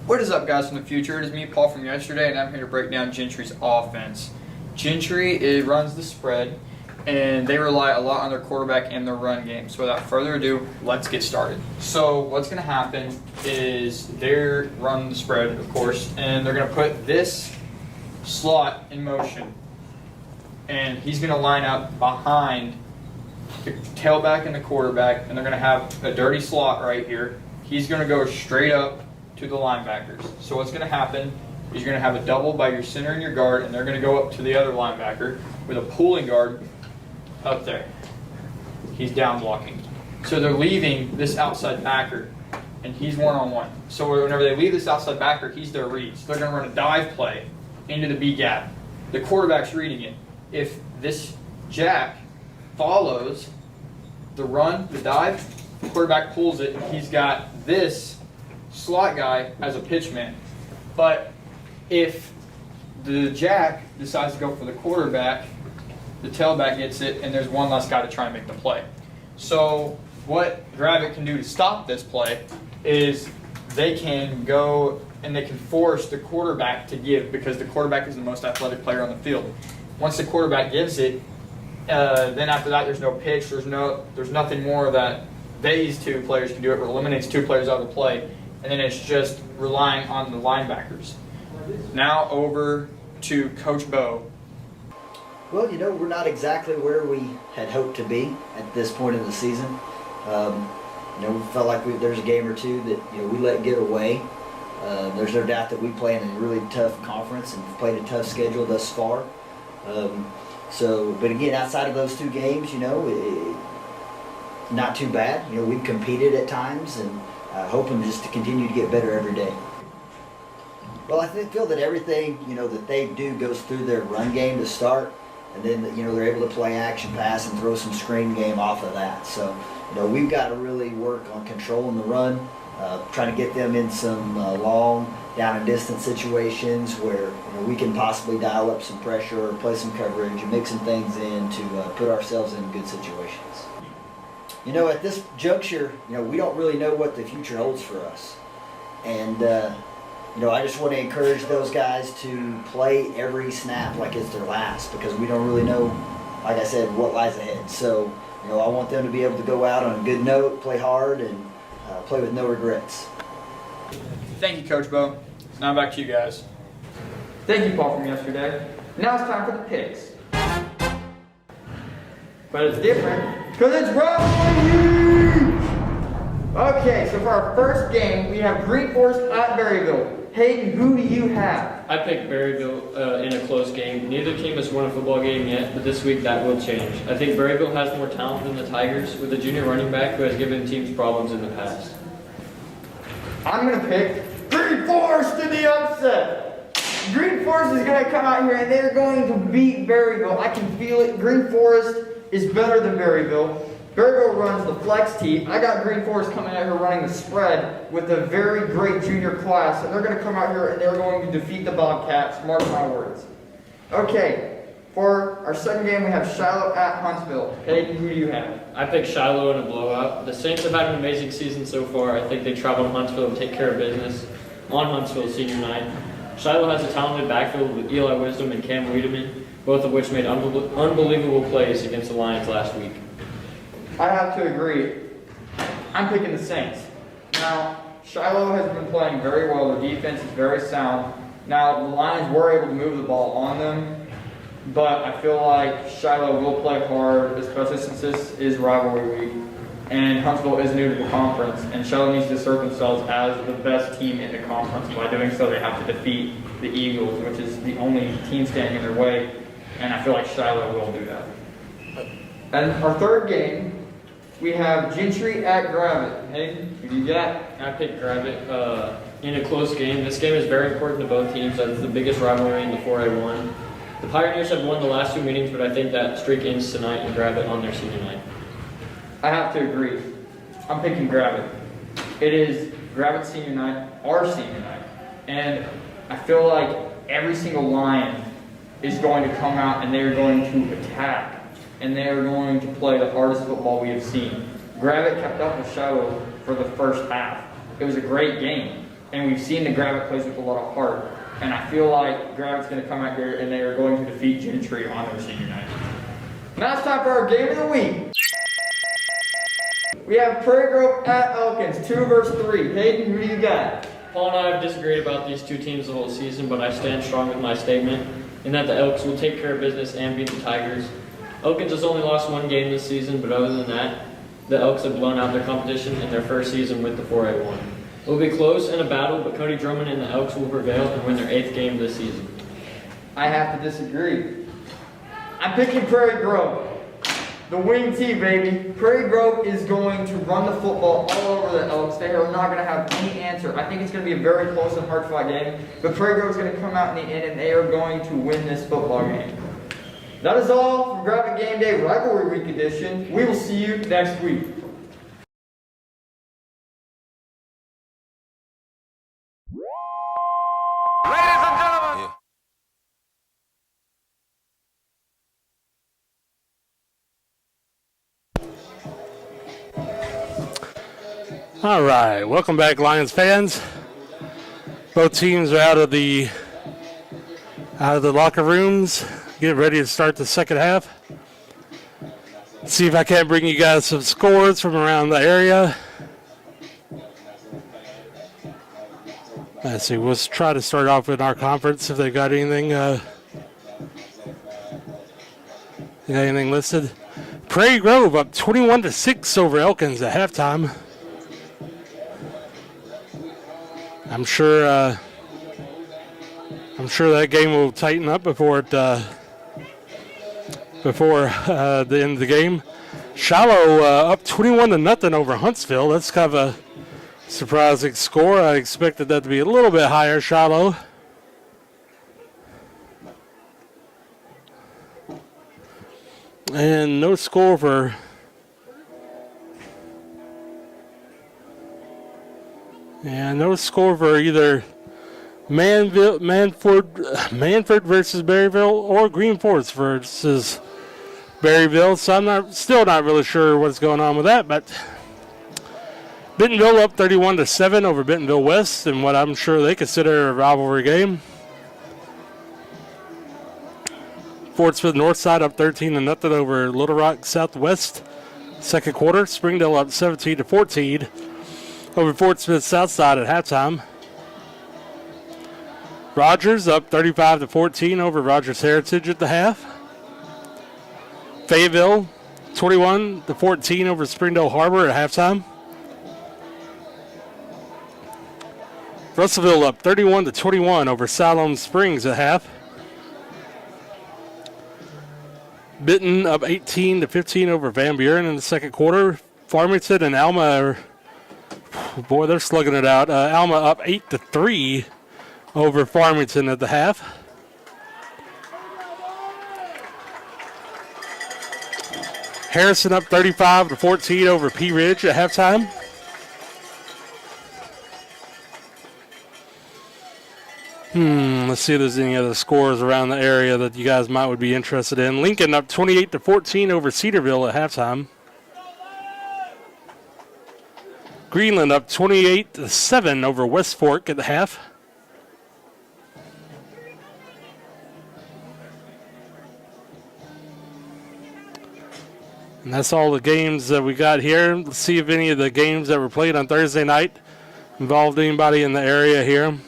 S2: What is up, guys, from the future? It is me, Paul, from yesterday, and I'm here to break down Gentry's offense. Gentry runs the spread, and they rely a lot on their quarterback and their run game. So without further ado, let's get started. So what's going to happen is they're running the spread, of course, and they're going to put this slot in motion. And he's going to line up behind the tailback and the quarterback, and they're going to have a dirty slot right here. He's going to go straight up to the linebackers. So what's going to happen is you're going to have a double by your center and your guard, and they're going to go up to the other linebacker with a pulling guard up there. He's down blocking. So they're leaving this outside backer, and he's one-on-one. So whenever they leave this outside backer, he's their read. So they're going to run a dive play into the B gap. The quarterback's reading it. If this jack follows the run, the dive, the quarterback pulls it, and he's got this slot guy as a pitch man. But if the jack decides to go for the quarterback, the tailback gets it, and there's one less guy to try and make the play. So what Gravette can do to stop this play is they can go and they can force the quarterback to give, because the quarterback is the most athletic player on the field. Once the quarterback gives it, then after that there's no pitch, there's nothing more that these 2 players can do. It eliminates 2 players out of the play, and then it's just relying on the linebackers. Now over to Coach Bo.
S3: Well, we're not exactly where we had hoped to be at this point in the season. We felt like there's a game or two that we let get away. There's no doubt that we play in a really tough conference and played a tough schedule thus far. But again, outside of those 2 games, not too bad. We've competed at times, and hoping just to continue to get better every day. Well, I feel that everything that they do goes through their run game to start, and then they're able to play action pass and throw some screen game off of that. So we've got to really work on controlling the run, trying to get them in some long down and distance situations where we can possibly dial up some pressure or play some coverage and mix some things in to put ourselves in good situations. At this juncture, we don't really know what the future holds for us, and I just want to encourage those guys to play every snap like it's their last, because we don't really know, like I said, what lies ahead. So, I want them to be able to go out on a good note, play hard, and play with no regrets.
S2: Thank you, Coach Bo. Now back to you guys. Thank you, Paul, from yesterday. Now it's time for the picks. But it's different because it's rivalry. Okay, so for our first game, we have Green Forest at Berryville. Hayden, who do you have?
S1: I picked Berryville in a close game. Neither team has won a football game yet, but this week that will change. I think Berryville has more talent than the Tigers, with a junior running back who has given teams problems in the past.
S2: I'm going to pick Green Forest in the upset. Green Forest is going to come out here and they're going to beat Berryville. I can feel it. Green Forest is better than Berryville. Berryville runs the flex tee. I got Green Forest coming out here running the spread with a very great junior class. And they're going to come out here and they're going to defeat the Bobcats. Mark my words. Okay, For our second game, we have Shiloh at Huntsville. Hayden, who do you have?
S1: I picked Shiloh in a blowout. The Saints have had an amazing season so far. I think they travel to Huntsville and take care of business on Huntsville senior night. Shiloh has a talented backfield with Eli Wisdom and Cam Wiedemann, both of which made unbelievable plays against the Lions last week.
S2: I have to agree. I'm picking the Saints. Now, Shiloh has been playing very well. Their defense is very sound. Now, the Lions were able to move the ball on them, but I feel like Shiloh will play hard, especially since this is rivalry week. And Huntsville is new to the conference, and Shiloh needs to assert themselves as the best team in the conference. By doing so, they have to defeat the Eagles, which is the only team standing in their way, and I feel like Shiloh will do that. And our third game, we have Gentry at Gravette. Hayden, who do you got?
S1: I picked Gravette in a close game. This game is very important to both teams. It's the biggest rivalry in the 4A1. The Pioneers have won the last 2 meetings, but I think that streak ends tonight and Gravette on their senior night.
S2: I have to agree. I'm picking Gravette. It is Gravette senior night, our senior night. And I feel like every single Lion is going to come out and they're going to attack. And they are going to play the hardest football we have seen. Gravette kept up with Shiloh for the first half. It was a great game. And we've seen the Gravette plays with a lot of heart. And I feel like Gravette's going to come out here and they are going to defeat Gentry on their senior night. Now it's time for our game of the week. We have Prairie Grove at Elkins, 2 versus 3. Hayden, who do you got?
S1: Paul and I have disagreed about these two teams the whole season, but I stand strong with my statement in that the Elks will take care of business and beat the Tigers. Elkins has only lost 1 game this season, but other than that, the Elks have blown out their competition in their first season with the 4A1. It will be close in a battle, but Cody Drummond and the Elks will prevail and win their 8th game this season.
S2: I have to disagree. I'm picking Prairie Grove. The wing T, baby. Prairie Grove is going to run the football all over the Elks. They are not going to have any answer. I think it's going to be a very close and hard-fought game. But Prairie Grove is going to come out in the end, and they are going to win this football game. That is all from Gravette Game Day Rivalry Week Edition. We will see you next week.
S4: All right, welcome back, Lions fans. Both teams are out of the locker rooms, getting ready to start the second half. See if I can't bring you guys some scores from around the area. Let's see, we'll try to start off with our conference if they got anything. Listed. Prairie Grove up 21-6 over Elkins at halftime. I'm sure that game will tighten up before the end of the game. Shiloh up 21-0 over Huntsville. That's kind of a surprising score. I expected that to be a little bit higher, Shiloh. And no score for either Manford versus Berryville or Green Forest versus Berryville. So I'm still not really sure what's going on with that, but Bentonville up 31-7 over Bentonville West in what I'm sure they consider a rivalry game. Fort Smith Northside up 13-0 over Little Rock Southwest. Second quarter, Springdale up 17-14 over Fort Smith Southside at halftime. Rogers up 35-14 over Rogers Heritage at the half. Fayetteville 21-14 over Springdale Harbor at halftime. Russellville up 31-21 over Siloam Springs at half. Benton up 18-15 over Van Buren in the second quarter. Farmington and Alma boy, they're slugging it out. Alma up 8-3 over Farmington at the half. Harrison up 35-14 over Pea Ridge at halftime. let's see if there's any other scores around the area that you guys would be interested in. Lincoln up 28-14 over Cedarville at halftime. Greenland up 28-7 over West Fork at the half. And that's all the games that we got here. Let's see if any of the games that were played on Thursday night involved anybody in the area here.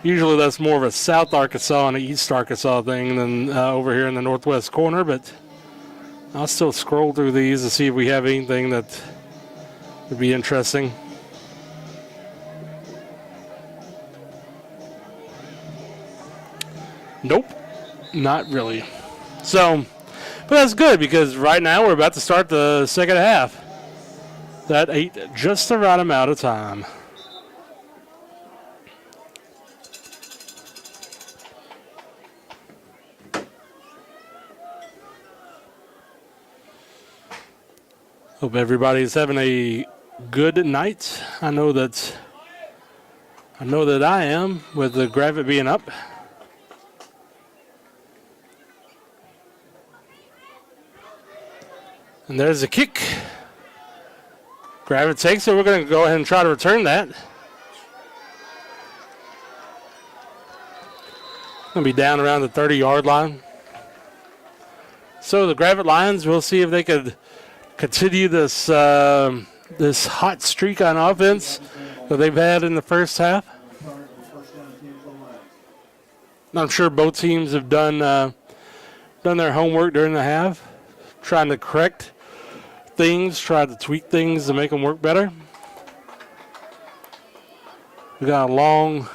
S4: Usually that's more of a South Arkansas and an East Arkansas thing than over here in the northwest corner, but I'll still scroll through these to see if we have anything that would be interesting. Nope, not really. So, but that's good because right now we're about to start the second half. That ate just the right amount of time. Hope everybody's having a good night. I know that I am, with the Gravette being up. And there's a kick. Gravette takes it. We're going to go ahead and try to return that. Going to be down around the 30-yard line. So the Gravette Lions, we'll see if they could continue this this hot streak on offense that they've had in the first half. I'm sure both teams have done their homework during the half, trying to correct things, try to tweak things to make them work better. We got a long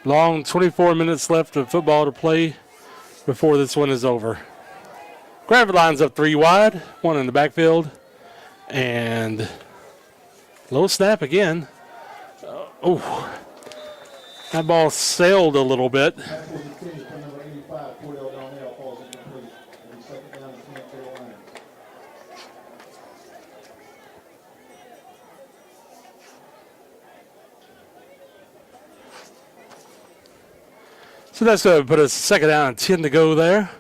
S4: 24 minutes left of football to play before this one is over. Gravette lines up 3 wide, 1 in the backfield, and low snap again. That ball sailed a little bit. So that's going to put us second down and 10 to go there.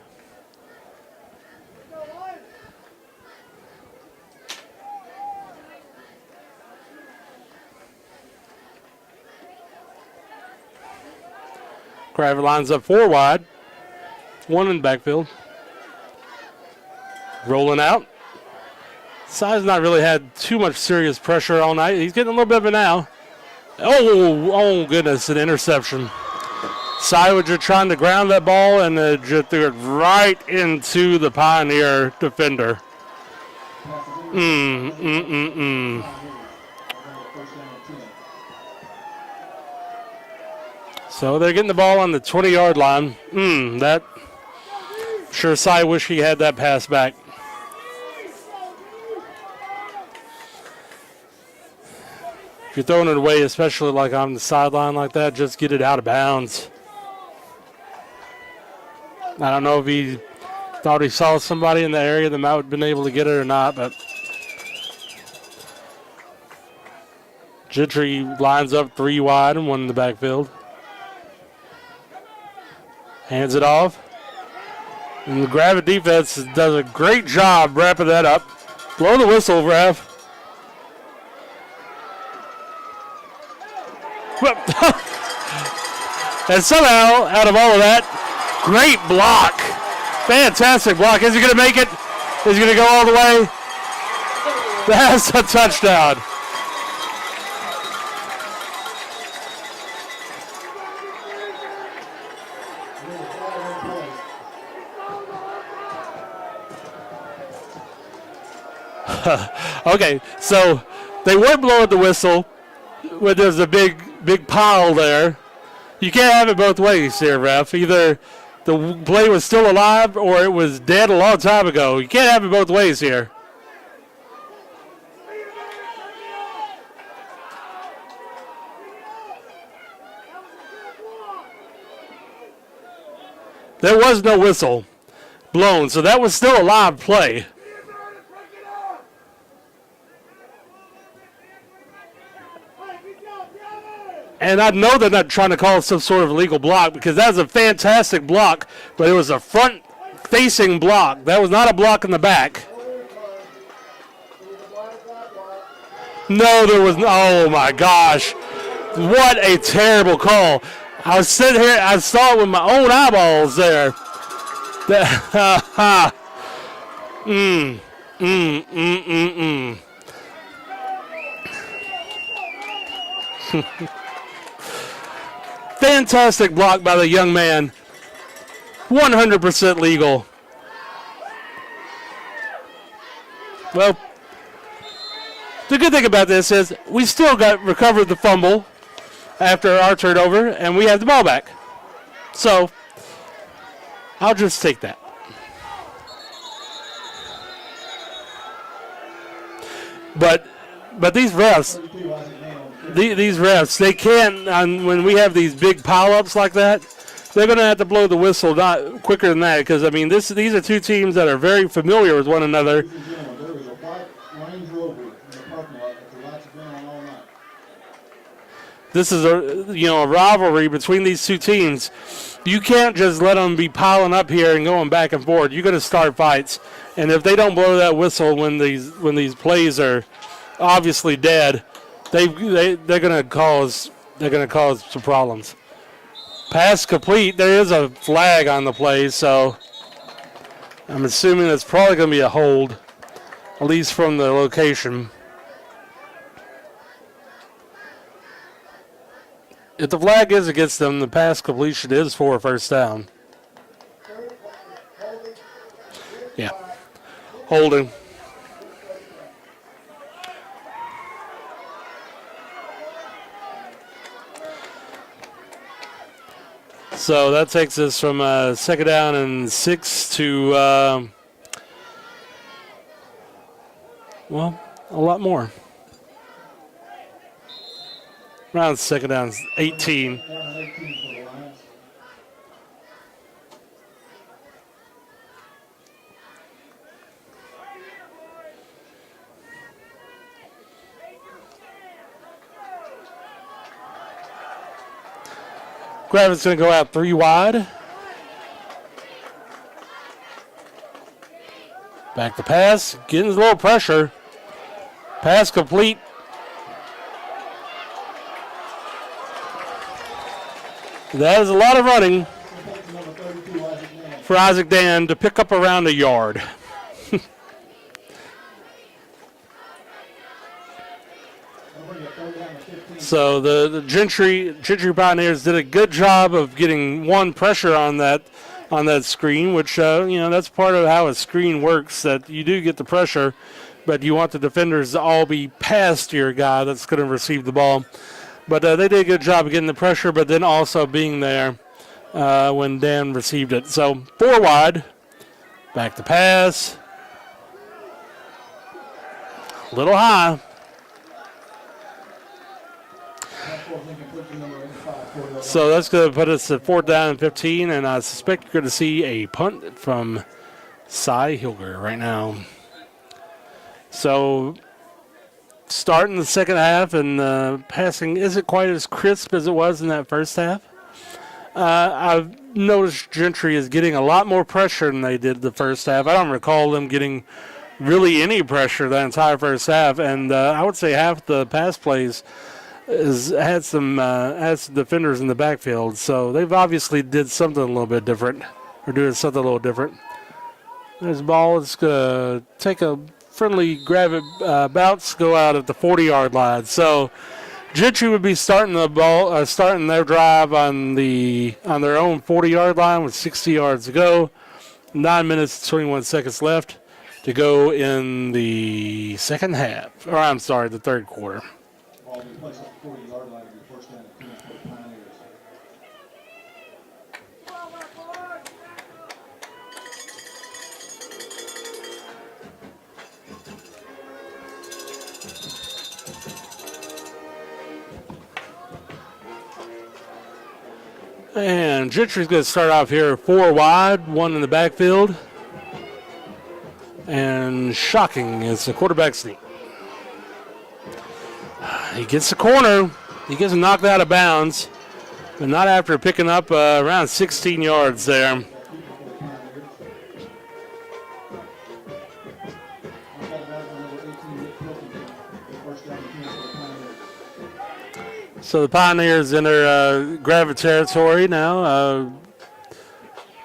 S4: Gravette lines up 4 wide, 1 in the backfield. Rolling out. Si's not really had too much serious pressure all night. He's getting a little bit of it now. Oh goodness, an interception. Si was just trying to ground that ball and just threw it right into the Pioneer defender. So they're getting the ball on the 20-yard line. That sure Si wish he had that pass back. If you're throwing it away, especially like on the sideline like that, just get it out of bounds. I don't know if he thought he saw somebody in the area that might have been able to get it or not, but Gentry lines up 3 wide and 1 in the backfield. Hands it off. And the Gravette defense does a great job wrapping that up. Blow the whistle, Rav. And somehow, out of all of that, great block. Fantastic block. Is he going to make it? Is he going to go all the way? That's a touchdown. Okay, so they were blowing the whistle when there's a big pile there. You can't have it both ways here, ref. Either the play was still alive or it was dead a long time ago. You can't have it both ways here. There was no whistle blown, so that was still a live play. And I know they're not trying to call it some sort of illegal block because that was a fantastic block, but it was a front-facing block. That was not a block in the back. No, there was no. Oh, my gosh. What a terrible call. I was sitting here, I saw it with my own eyeballs there. Fantastic block by the young man. 100% legal. Well, the good thing about this is we still recovered the fumble after our turnover, and we have the ball back. So I'll just take that. But these refs, these refs, they can't. When we have these big pile-ups like that, they're going to have to blow the whistle not quicker than that because I mean these are two teams that are very familiar with one another.
S5: There was a white Range Rover in the parking lot that the lights have been on all night.
S4: This is a rivalry between these two teams. You can't just let them be piling up here and going back and forth. You're going to start fights, and if they don't blow that whistle when these plays are obviously dead, they're going to cause some problems. Pass complete. There is a flag on the play, so I'm assuming it's probably going to be a hold, at least from the location. If the flag is against them, the pass completion is for a first down. Yeah. Holding. So that takes us from second down and 6 to, a lot more. Around second down, 18. Gravette's going to go out 3 wide. Back to pass, getting a little pressure. Pass complete. That is a lot of running for Isaac Dan to pick up around a yard. So the Gentry Pioneers did a good job of getting one pressure on that screen, which that's part of how a screen works. That you do get the pressure, but you want the defenders to all be past your guy that's going to receive the ball. But they did a good job of getting the pressure, but then also being there when Dan received it. So 4 wide, back to pass, a little high. So that's going to put us at 4th down and 15, and I suspect you're going to see a punt from Cy Hilger right now. So starting the second half, and passing isn't quite as crisp as it was in that first half. I've noticed Gentry is getting a lot more pressure than they did the first half. I don't recall them getting really any pressure the entire first half, and I would say half the pass plays had some defenders in the backfield, so they've obviously did something a little bit different, or doing something a little different. There's the ball. It's going to take a friendly Gravette bounce, go out at the 40-yard line. So Gentry would be starting the ball, starting their drive on their own 40-yard line with 60 yards to go. 9 minutes, 21 seconds left to go in the second half, or I'm sorry, the third quarter.
S5: Ball being placed at the 40-yard line, it'll be first down and 10 for the Pioneers.
S4: And Gentry's going to start off here 4 wide, 1 in the backfield. And shocking, it's a quarterback sneak. He gets the corner. He gets knocked out of bounds, but not after picking up around 16 yards there. So the Pioneers enter Gravette territory now,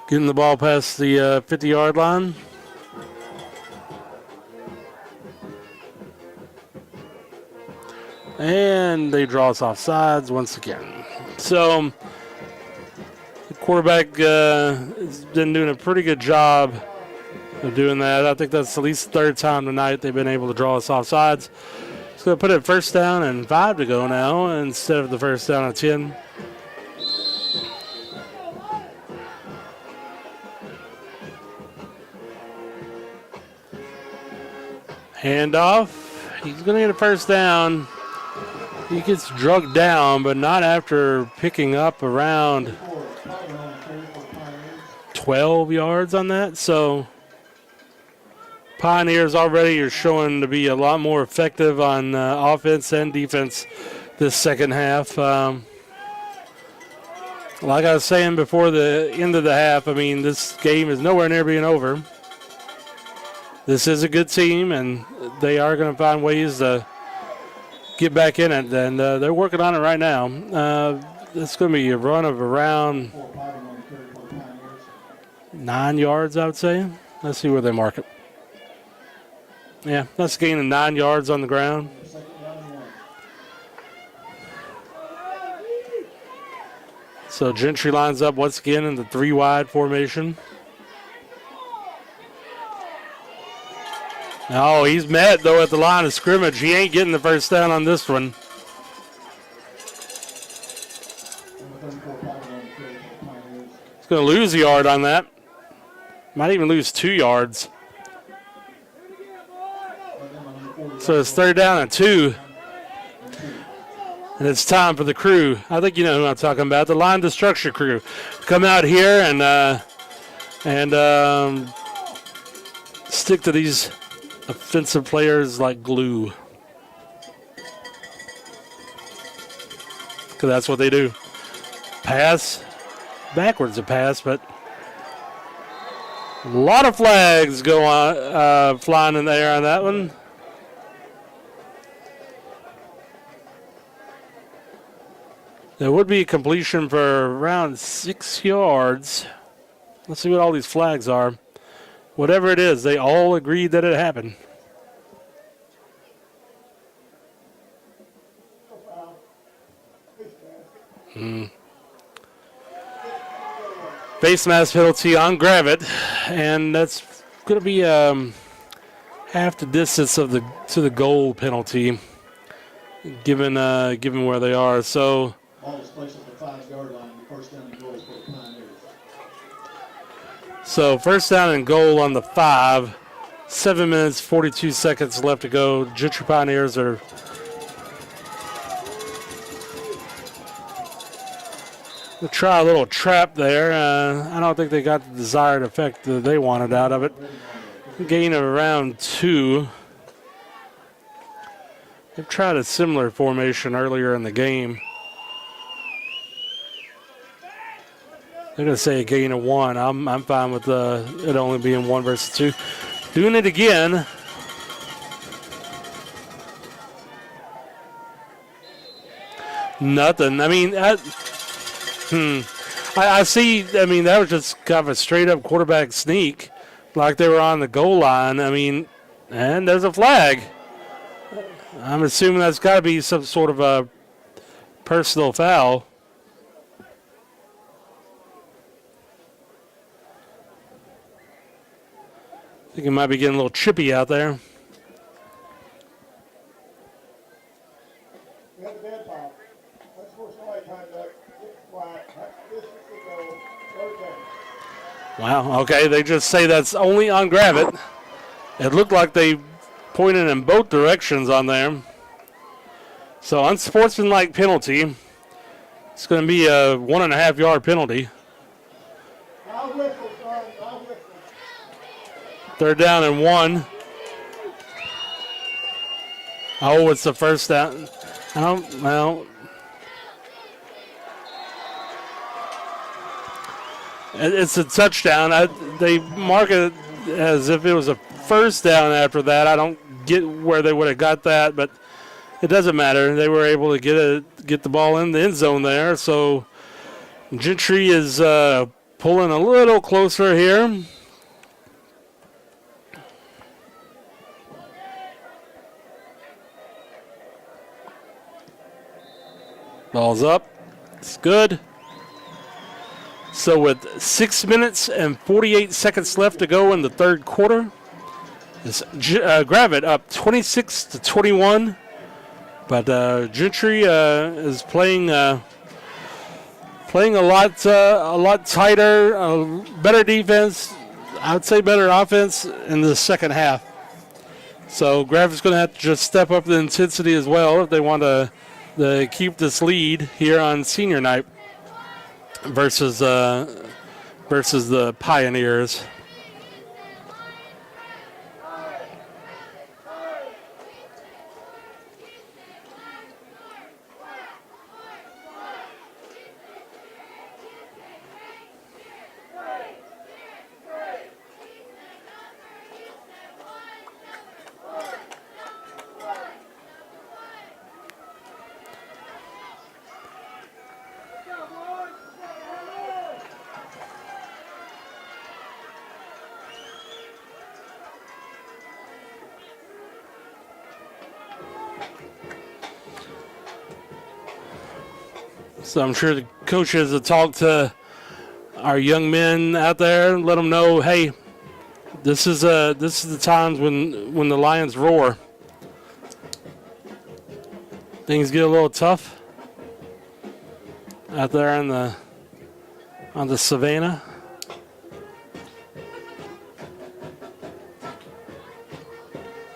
S4: getting the ball past the 50-yard line. And they draw us off sides once again. So the quarterback has been doing a pretty good job of doing that. I think that's at least the third time tonight they've been able to draw us off sides. It's going to put it first down and 5 to go now instead of the first down and 10. Handoff. He's going to get a first down. He gets drugged down, but not after picking up around 12 yards on that. So Pioneers already are showing to be a lot more effective on offense and defense this second half. Like I was saying before the end of the half, I mean, this game is nowhere near being over. This is a good team, and they are going to find ways to get back in it, and they're working on it right now. It's going to be a run of around 9 yards, I would say. Let's see where they mark it. Yeah, that's a gain of 9 yards on the ground. So Gentry lines up once again in the 3-wide formation. Oh, he's met, though, at the line of scrimmage. He ain't getting the first down on this one. He's going to lose a yard on that. Might even lose 2 yards. So it's third down and 2. And it's time for the crew. I think you know who I'm talking about. The line to structure crew. Come out here and stick to these offensive players like glue. Because that's what they do. Pass. Backwards a pass, but a lot of flags go on, flying in the air on that one. There would be a completion for around 6 yards. Let's see what all these flags are. Whatever it is, they all agreed that it happened. Face mask penalty on Gravette, and that's going to be half the distance of to the goal penalty, given where they are. So.
S5: Ball is placed at the 5-yard line. First down and goal for the Pioneers.
S4: So first down and goal on the 5. 7 minutes, 42 seconds left to go. Gentry Pioneers are going to try a little trap there. I don't think they got the desired effect that they wanted out of it. Gain of around 2. They've tried a similar formation earlier in the game. They're going to say a gain of 1. I'm fine with it only being 1 versus 2. Doing it again. Nothing. I mean, I see. I mean, that was just kind of a straight-up quarterback sneak, like they were on the goal line. I mean, and there's a flag. I'm assuming that's got to be some sort of a personal foul. I think it might be getting a little chippy out there. Wow, okay, they just say that's only on Gravette. It looked like they pointed in both directions on there. So unsportsmanlike penalty. It's going to be a 1.5-yard penalty. Third down and 1. Oh, it's the first down. Well, It's a touchdown. They mark it as if it was a first down after that. I don't get where they would have got that, but it doesn't matter. They were able to get the ball in the end zone there. So Gentry is pulling a little closer here. Ball's up. It's good. So with 6 minutes and 48 seconds left to go in the third quarter, it's Gravette up 26-21. But Gentry is playing a lot tighter, better defense. I would say better offense in the second half. So Gravette's going to have to just step up the intensity as well if they want to keep this lead here on senior night versus the Pioneers. So I'm sure the coaches have talked to our young men out there and let them know, hey, this is the times when the Lions roar. Things get a little tough out there on the savannah.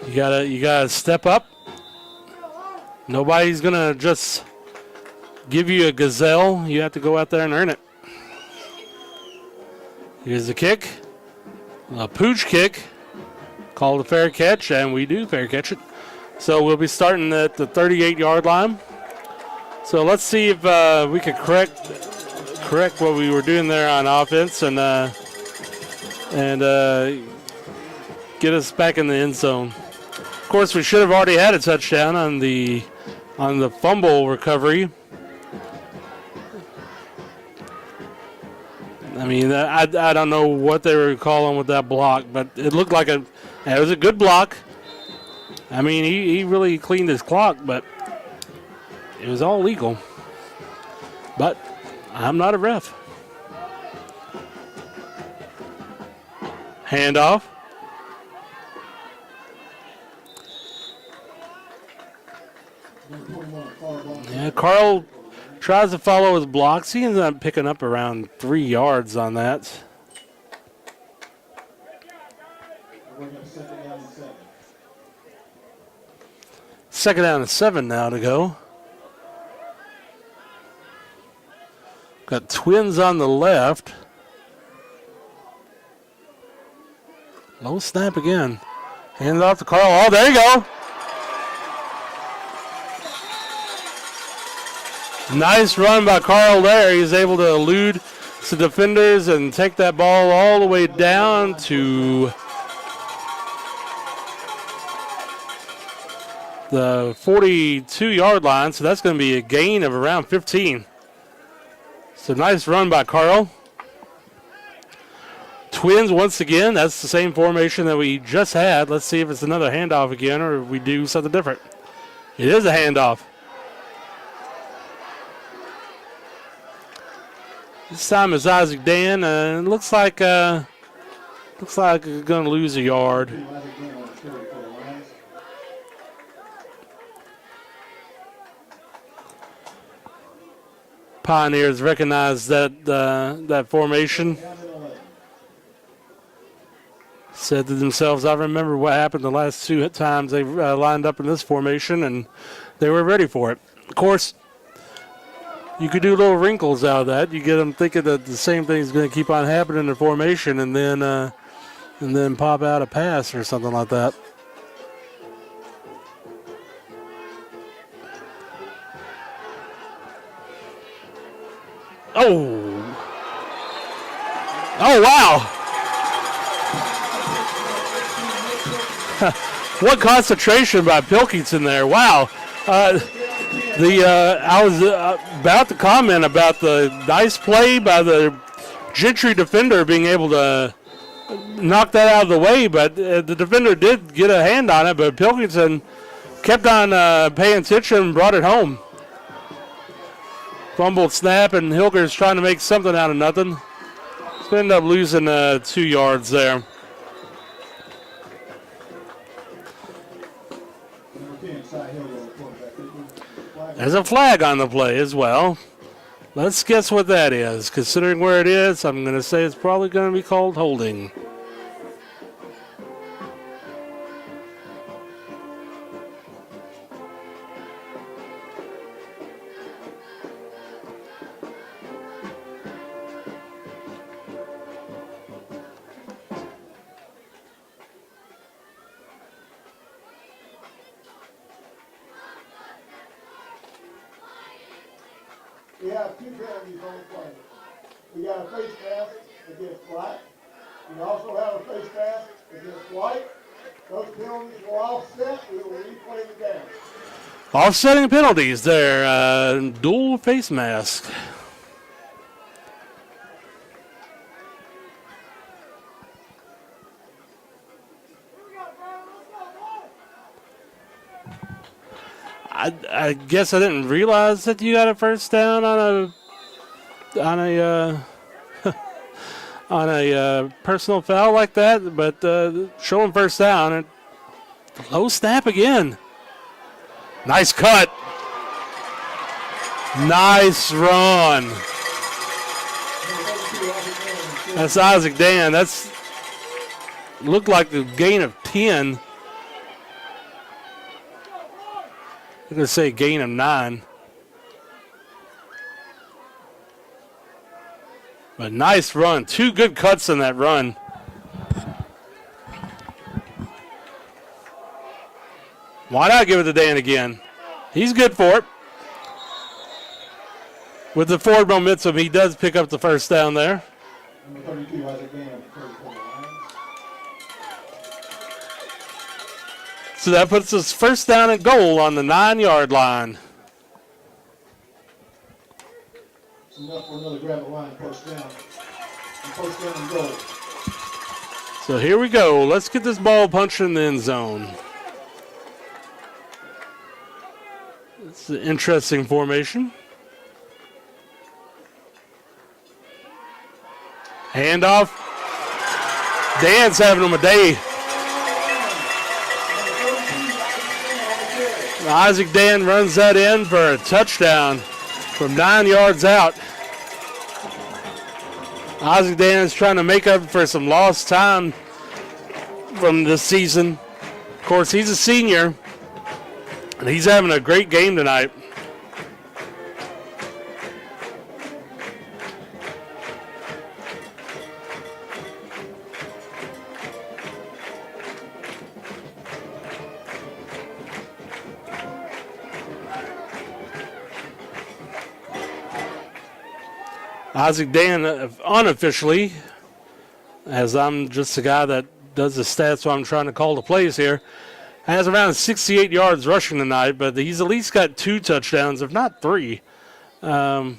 S4: You gotta step up. Nobody's gonna just give you a gazelle. You have to go out there and earn it. Here's the kick. A pooch kick. Called a fair catch, and we do fair catch it. So we'll be starting at the 38-yard line. So let's see if we can correct what we were doing there on offense and get us back in the end zone. Of course, we should have already had a touchdown on the fumble recovery. I mean, I don't know what they were calling with that block, but it looked like it was a good block. I mean, he really cleaned his clock, but it was all legal. But I'm not a ref. Handoff. Yeah, Carl tries to follow his blocks. He ends up picking up around 3 yards on that. Second down and 7 now to go. Got Twins on the left. Low snap again. Hand it off to Carl. Oh, there you go. Nice run by Carl there. He's able to elude some defenders and take that ball all the way down to the 42-yard line. So that's going to be a gain of around 15. So nice run by Carl. Twins once again. That's the same formation that we just had. Let's see if it's another handoff again or if we do something different. It is a handoff. This time it's Isaac Dan, and looks like we're going to lose a yard. Pioneers recognize that formation. Said to themselves, I remember what happened the last 2 times they lined up in this formation, and they were ready for it. Of course, you could do little wrinkles out of that. You get them thinking that the same thing is going to keep on happening in the formation, and then pop out a pass or something like that. Oh! Oh, wow. What concentration by Pilkington there. Wow. I was about to comment about the nice play by the Gentry defender being able to knock that out of the way, but the defender did get a hand on it, but Pilkington kept on paying attention and brought it home. Fumbled snap, and Hilger's trying to make something out of nothing. They end up losing 2 yards there. There's a flag on the play as well. Let's guess what that is. Considering where it is, I'm going to say it's probably going to be called holding.
S5: We have 2 penalties on the play. We got a face mask against black. We also have a face mask against white. Those penalties will offset. We will replay the down.
S4: Offsetting penalties there. Dual face mask. I guess I didn't realize that you got a first down on a on a personal foul like that, but showing first down and low snap again. Nice cut. Nice run. That's Isaac Dan. That's looked like the gain of 10. I'm going to say gain of 9. But nice run. 2 good cuts in that run. Why not give it to Dan again? He's good for it. With the forward momentum, he does pick up the first down there.
S5: Number 32 has a gain of 34 lines.
S4: So that puts us first down and goal on the 9-yard line.
S5: It's enough for another grab a line first down. And first down and goal.
S4: So here we go. Let's get this ball punched in the end zone. It's an interesting formation. Handoff. Dan's having him a day. Isaac Dan runs that in for a touchdown from 9 yards out. Isaac Dan is trying to make up for some lost time from this season. Of course, he's a senior, and he's having a great game tonight. Isaac Dan, unofficially, as I'm just the guy that does the stats, so I'm trying to call the plays here, has around 68 yards rushing tonight, but he's at least got 2 touchdowns, if not 3. So,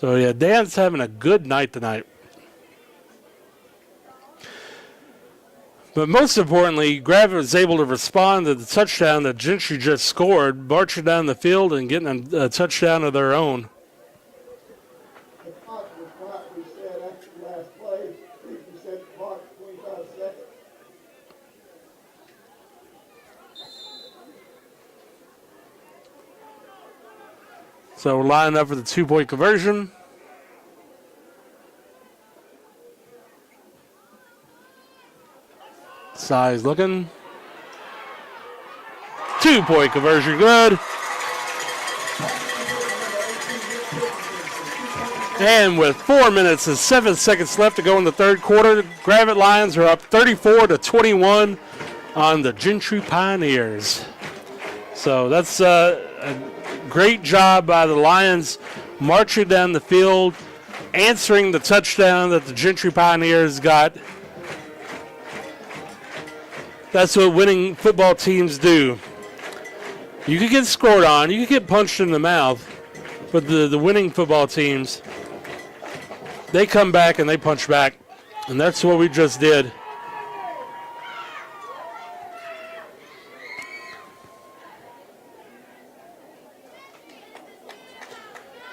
S4: yeah, Dan's having a good night tonight. But most importantly, Gravette was able to respond to the touchdown that Gentry just scored, marching down the field and getting a touchdown of their own.
S5: The clock was not reset after the last play. Please reset the clock for 25 seconds.
S4: So we're lining up for the 2-point conversion. Size looking. 2-point conversion good. And with 4 minutes and 7 seconds left to go in the third quarter, Gravette Lions are up 34-21 on the Gentry Pioneers. So that's a great job by the Lions marching down the field answering the touchdown that the Gentry Pioneers got. That's what winning football teams do. You could get scored on, you could get punched in the mouth, but the winning football teams, they come back and they punch back. And that's what we just did.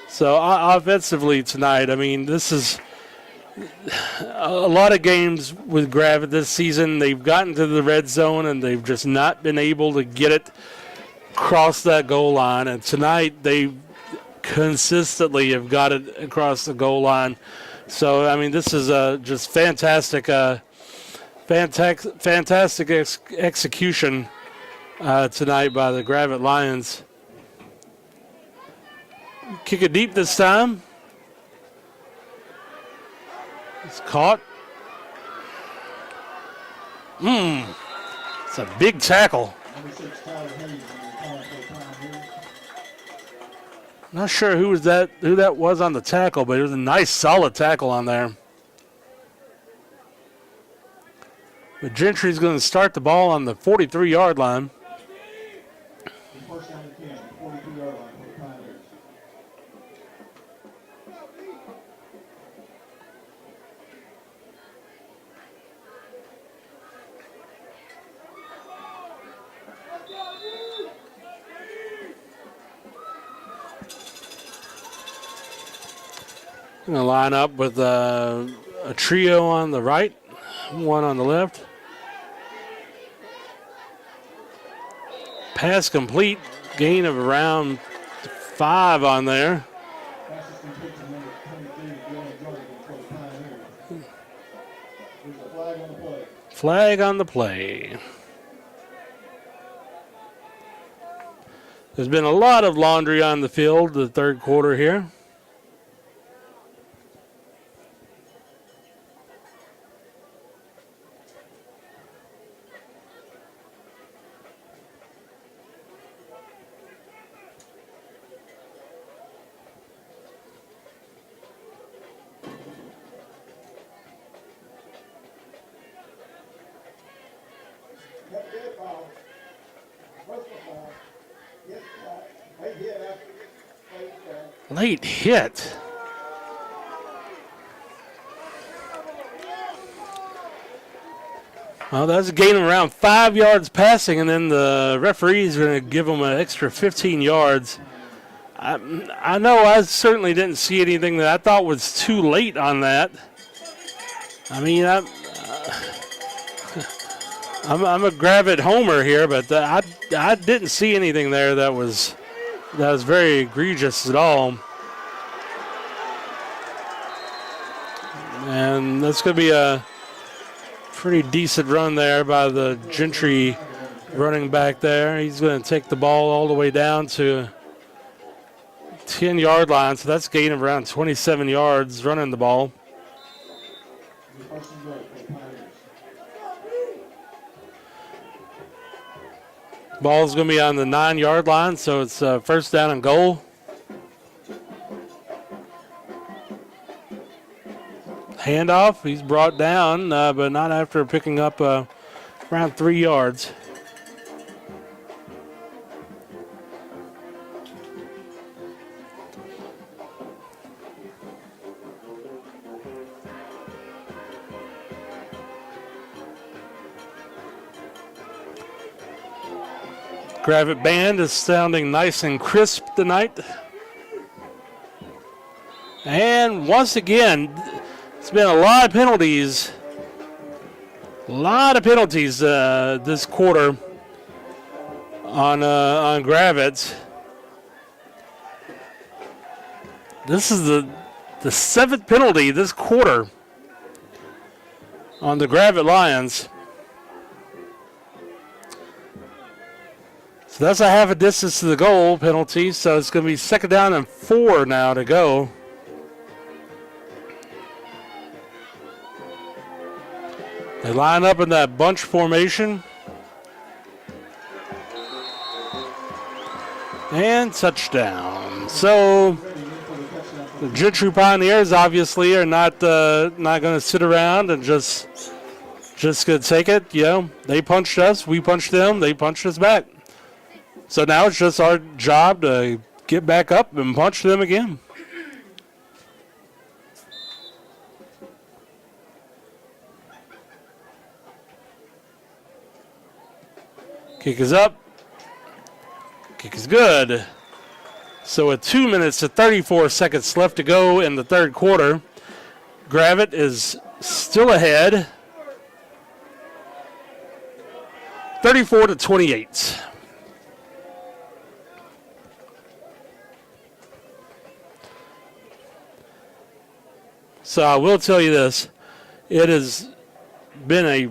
S4: So offensively tonight, I mean, this is a lot of games with Gravette this season. They've gotten to the red zone and they've just not been able to get it across that goal line. And tonight they consistently have got it across the goal line. So, I mean, this is just fantastic, fantastic execution tonight by the Gravette Lions. Kick it deep this time. It's caught. It's a big tackle. Not sure who that was on the tackle, but it was a nice solid tackle on there. But Gentry's going to start the ball on the 43-yard line.
S5: First down and 10, 42-yard line for the Pioneers.
S4: Going to line up with a trio on the right, one on the left. Pass complete, gain of around 5 on there.
S5: Passes complete to number 23, Dylan Jordan for the Pioneers. There's a flag on the play.
S4: Flag on the play. There's been a lot of laundry on the field the third quarter here. Late hit. Well, that's a gain of around 5 yards passing, and then the referee's going to give them an extra 15 yards. I know I certainly didn't see anything that I thought was too late on that. I mean, I'm a Gravette homer here, but I didn't see anything there that was very egregious at all. And that's going to be a pretty decent run there by the Gentry running back there. He's going to take the ball all the way down to 10-yard line, so that's a gain of around 27 yards running the ball. Ball's going to be on the 9-yard line, so it's first down and goal. Handoff, he's brought down, but not after picking up around 3 yards. Gravette band is sounding nice and crisp tonight. And once again, it's been a lot of penalties. This quarter on Gravette. This is the 7th penalty this quarter on the Gravette Lions. So that's a half a distance to the goal penalty, so it's going to be second down and 4 now to go. They line up in that bunch formation. And touchdown. So The Gentry Pioneers obviously are not going to sit around and just going to take it. You know, they punched us, we punched them, they punched us back. So now it's just our job to get back up and punch them again. Kick is up. Kick is good. So with 2 minutes to 34 seconds left to go in the third quarter, Gravette is still ahead. 34-28. So I will tell you this. It has been a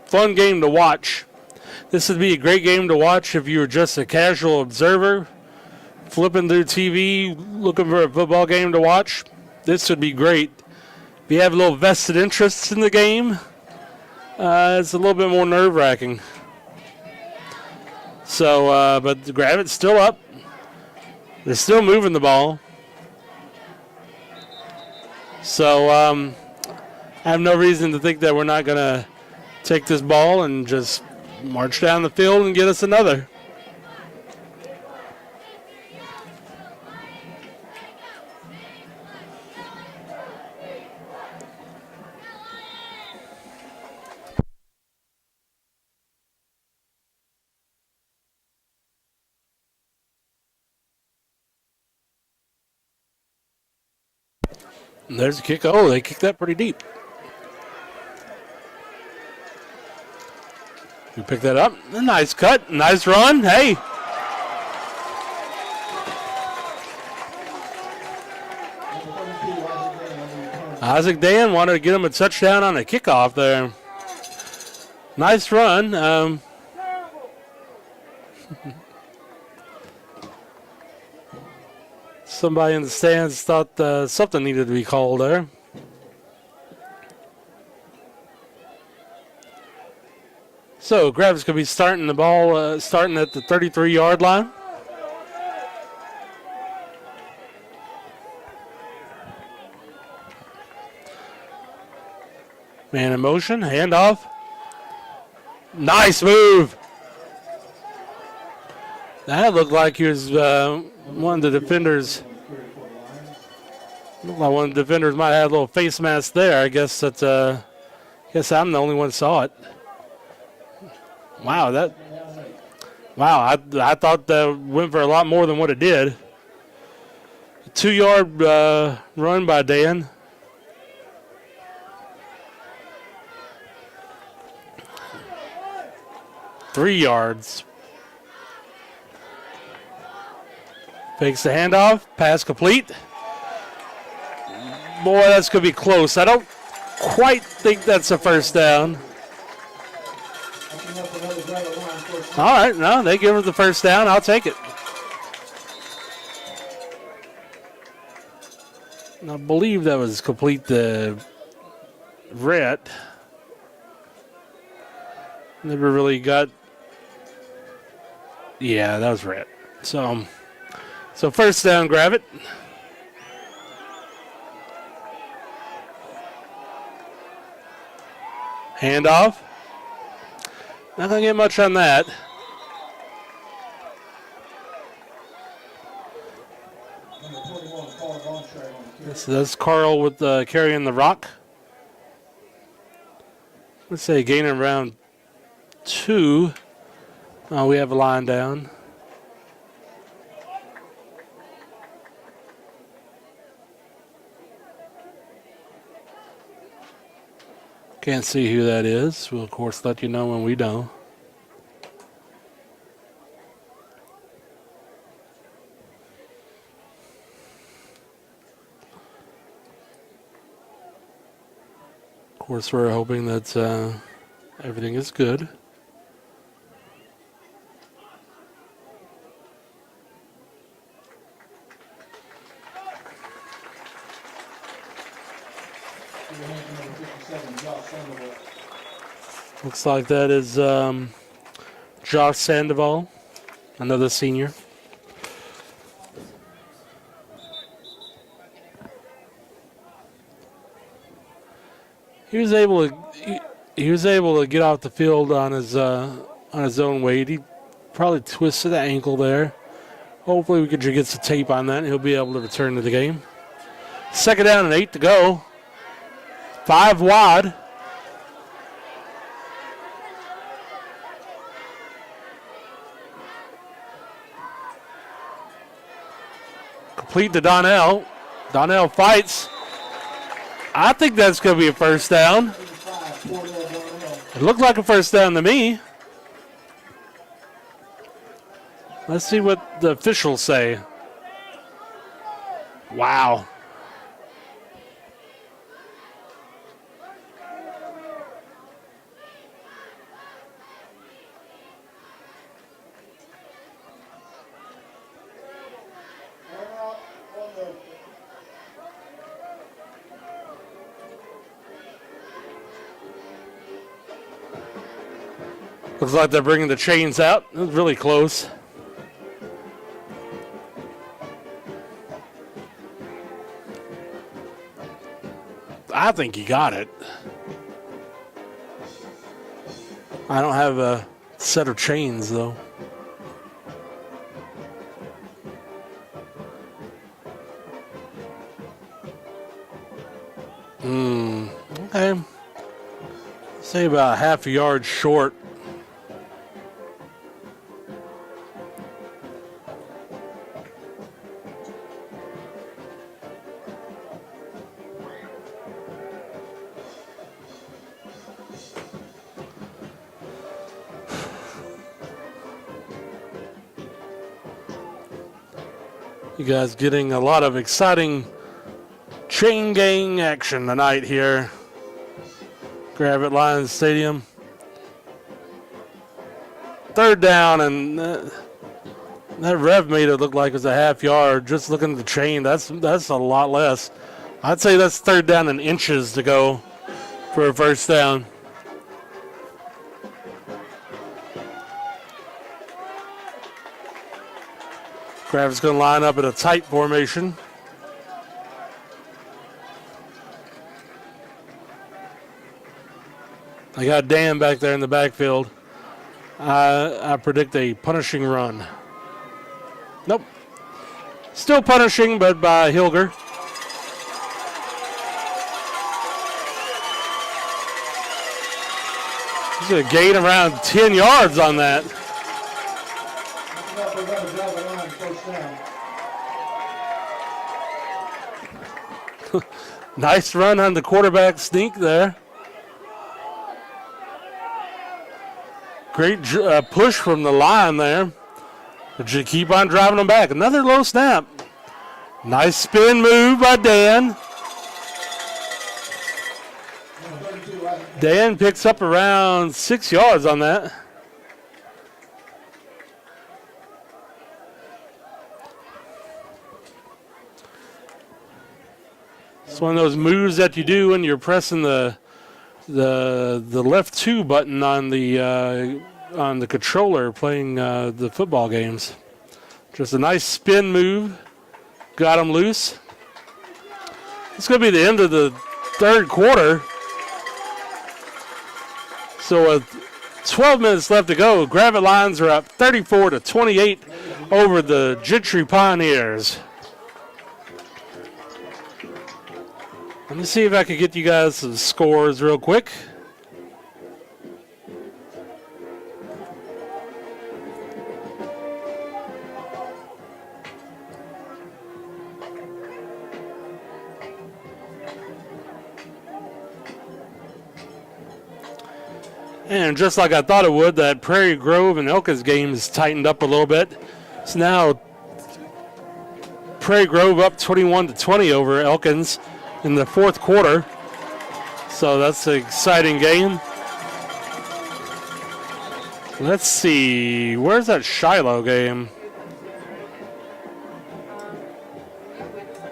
S4: fun game to watch. This would be a great game to watch if you were just a casual observer, flipping through TV, looking for a football game to watch. This would be great. If you have a little vested interest in the game, it's a little bit more nerve-wracking. So, but the Gravette's still up. They're still moving the ball. So, I have no reason to think that we're not going to take this ball and just march down the field and get us another. And there's a kick. Oh, they kicked that pretty deep. We pick that up. A nice cut. Nice run. Hey. Isaac Dan wanted to get him a touchdown on a kickoff there. Nice run. Somebody in the stands thought something needed to be called there. So Gravette's going to be starting the ball, starting at the 33-yard line. Man in motion, handoff. Nice move. That looked like he was one of the defenders. Looked like one of the defenders might have a little face mask there. I guess that. Guess I'm the only one that saw it. Wow, I thought that went for a lot more than what it did. 2-yard run by Dan. Three yards. Fakes the handoff. Pass complete. Boy, that's going to be close. I don't quite think that's a first down. All right, no, they give us the first down. I'll take it. I believe that was complete the Rhett. Never really got. Yeah, that was Rhett. So first down, Gravette. Handoff. Not going to get much on that. So that's Carl with carrying the rock. Let's say gaining around 2. Oh, we have a line down. Can't see who that is. We'll, of course, let you know when we know. Of course, we're hoping that everything is good. Looks like that is Josh Sandoval, another senior. He was able to he was able to get off the field on his own weight. He probably twisted the ankle there. Hopefully we could get some tape on that and he'll be able to return to the game. 2nd down and 8 to go. 5 wide. Complete to Donnell. Donnell fights. I think that's going to be a first down. It looked like a first down to me. Let's see what the officials say. Wow. Looks like they're bringing the chains out. It was really close. I think he got it. I don't have a set of chains, though. Okay. Say about half a yard short. You guys getting a lot of exciting chain gang action tonight here. Gravette Lions Stadium. 3rd down, and that rev made it look like it was a half yard. Just looking at the chain, that's a lot less. I'd say that's 3rd down and inches to go for a first down. Gravette's going to line up in a tight formation. I got Dan back there in the backfield. I predict a punishing run. Nope. Still punishing, but by Hilger. He's going to gain around 10 yards on that. Nice run on the quarterback sneak there. Great push from the line there. But you keep on driving them back. Another low snap. Nice spin move by Dan. Dan picks up around 6 yards on that. It's one of those moves that you do when you're pressing the left 2 button on the controller playing the football games. Just a nice spin move. Got him loose. It's going to be the end of the 3rd quarter. So with 12 minutes left to go, Gravette Lions are up 34-28 over the Gentry Pioneers. Let me see if I can get you guys some scores real quick. And just like I thought it would, that Prairie Grove and Elkins game has tightened up a little bit. It's now Prairie Grove up 21-20 over Elkins in the 4th quarter. So that's an exciting game. Let's see. Where's that Shiloh game?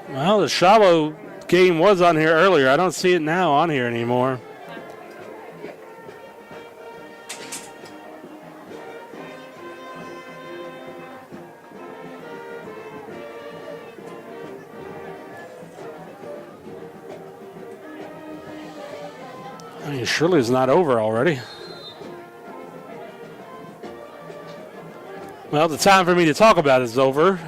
S4: Well, the Shiloh game was on here earlier. I don't see it now on here anymore. I mean, surely it's not over already. Well, the time for me to talk about it is over.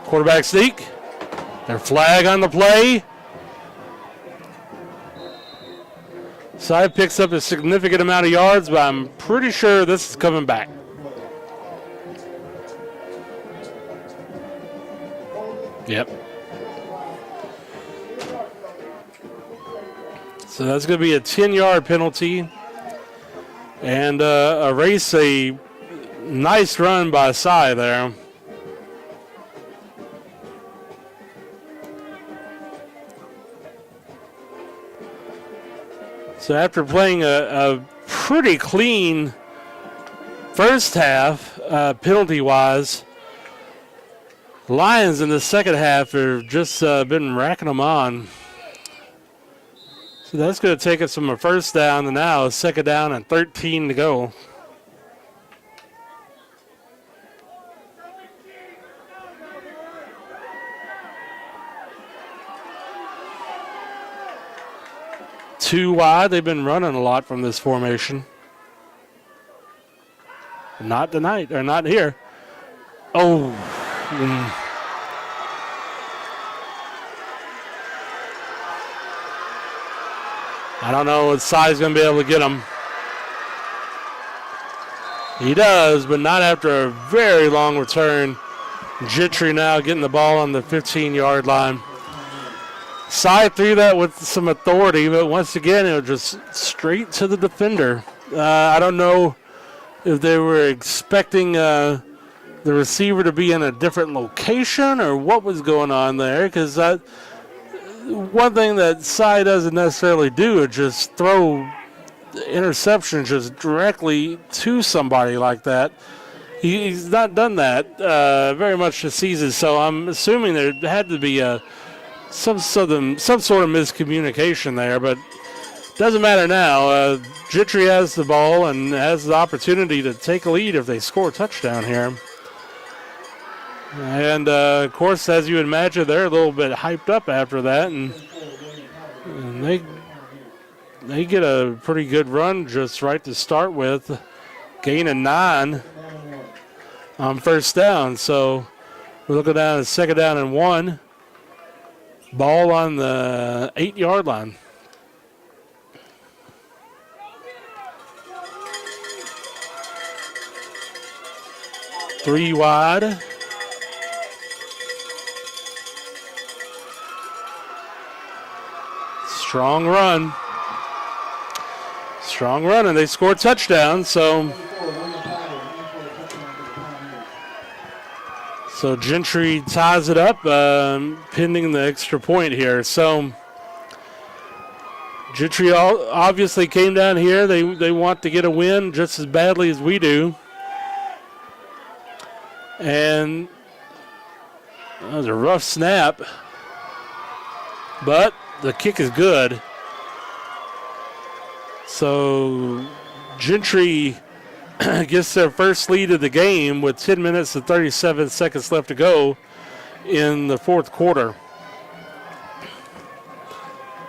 S4: Quarterback sneak. Their flag on the play. Side picks up a significant amount of yards, but I'm pretty sure this is coming back. Yep. So that's going to be a 10-yard penalty. And erase a nice run by Cy there. So after playing a pretty clean first half, penalty-wise, Lions in the second half have just been racking them on. So that's going to take us from a first down to now a second down and 13 to go. Too wide. They've been running a lot from this formation. Not tonight, or not here. Oh. I don't know if Cy's going to be able to get him. He does, but not after a very long return. Gentry now getting the ball on the 15-yard line. Cy threw that with some authority, but once again, it was just straight to the defender. I don't know if they were expecting the receiver to be in a different location or what was going on there, because one thing that Cy doesn't necessarily do is just throw interceptions just directly to somebody like that. He's not done that very much this season, so I'm assuming there had to be some sort of miscommunication there, but doesn't matter now. Gentry has the ball and has the opportunity to take a lead if they score a touchdown here. And, of course, as you would imagine, they're a little bit hyped up after that, and they get a pretty good run just right to start with, gain of 9 on first down. So we're looking down at second down and 1. Ball on the 8-yard line. Three wide. Strong run. Strong run, and they score a touchdown, so Gentry ties it up, pending the extra point here. So Gentry obviously came down here. They want to get a win just as badly as we do. And that was a rough snap, but the kick is good. So Gentry gets their first lead of the game with 10 minutes and 37 seconds left to go in the fourth quarter.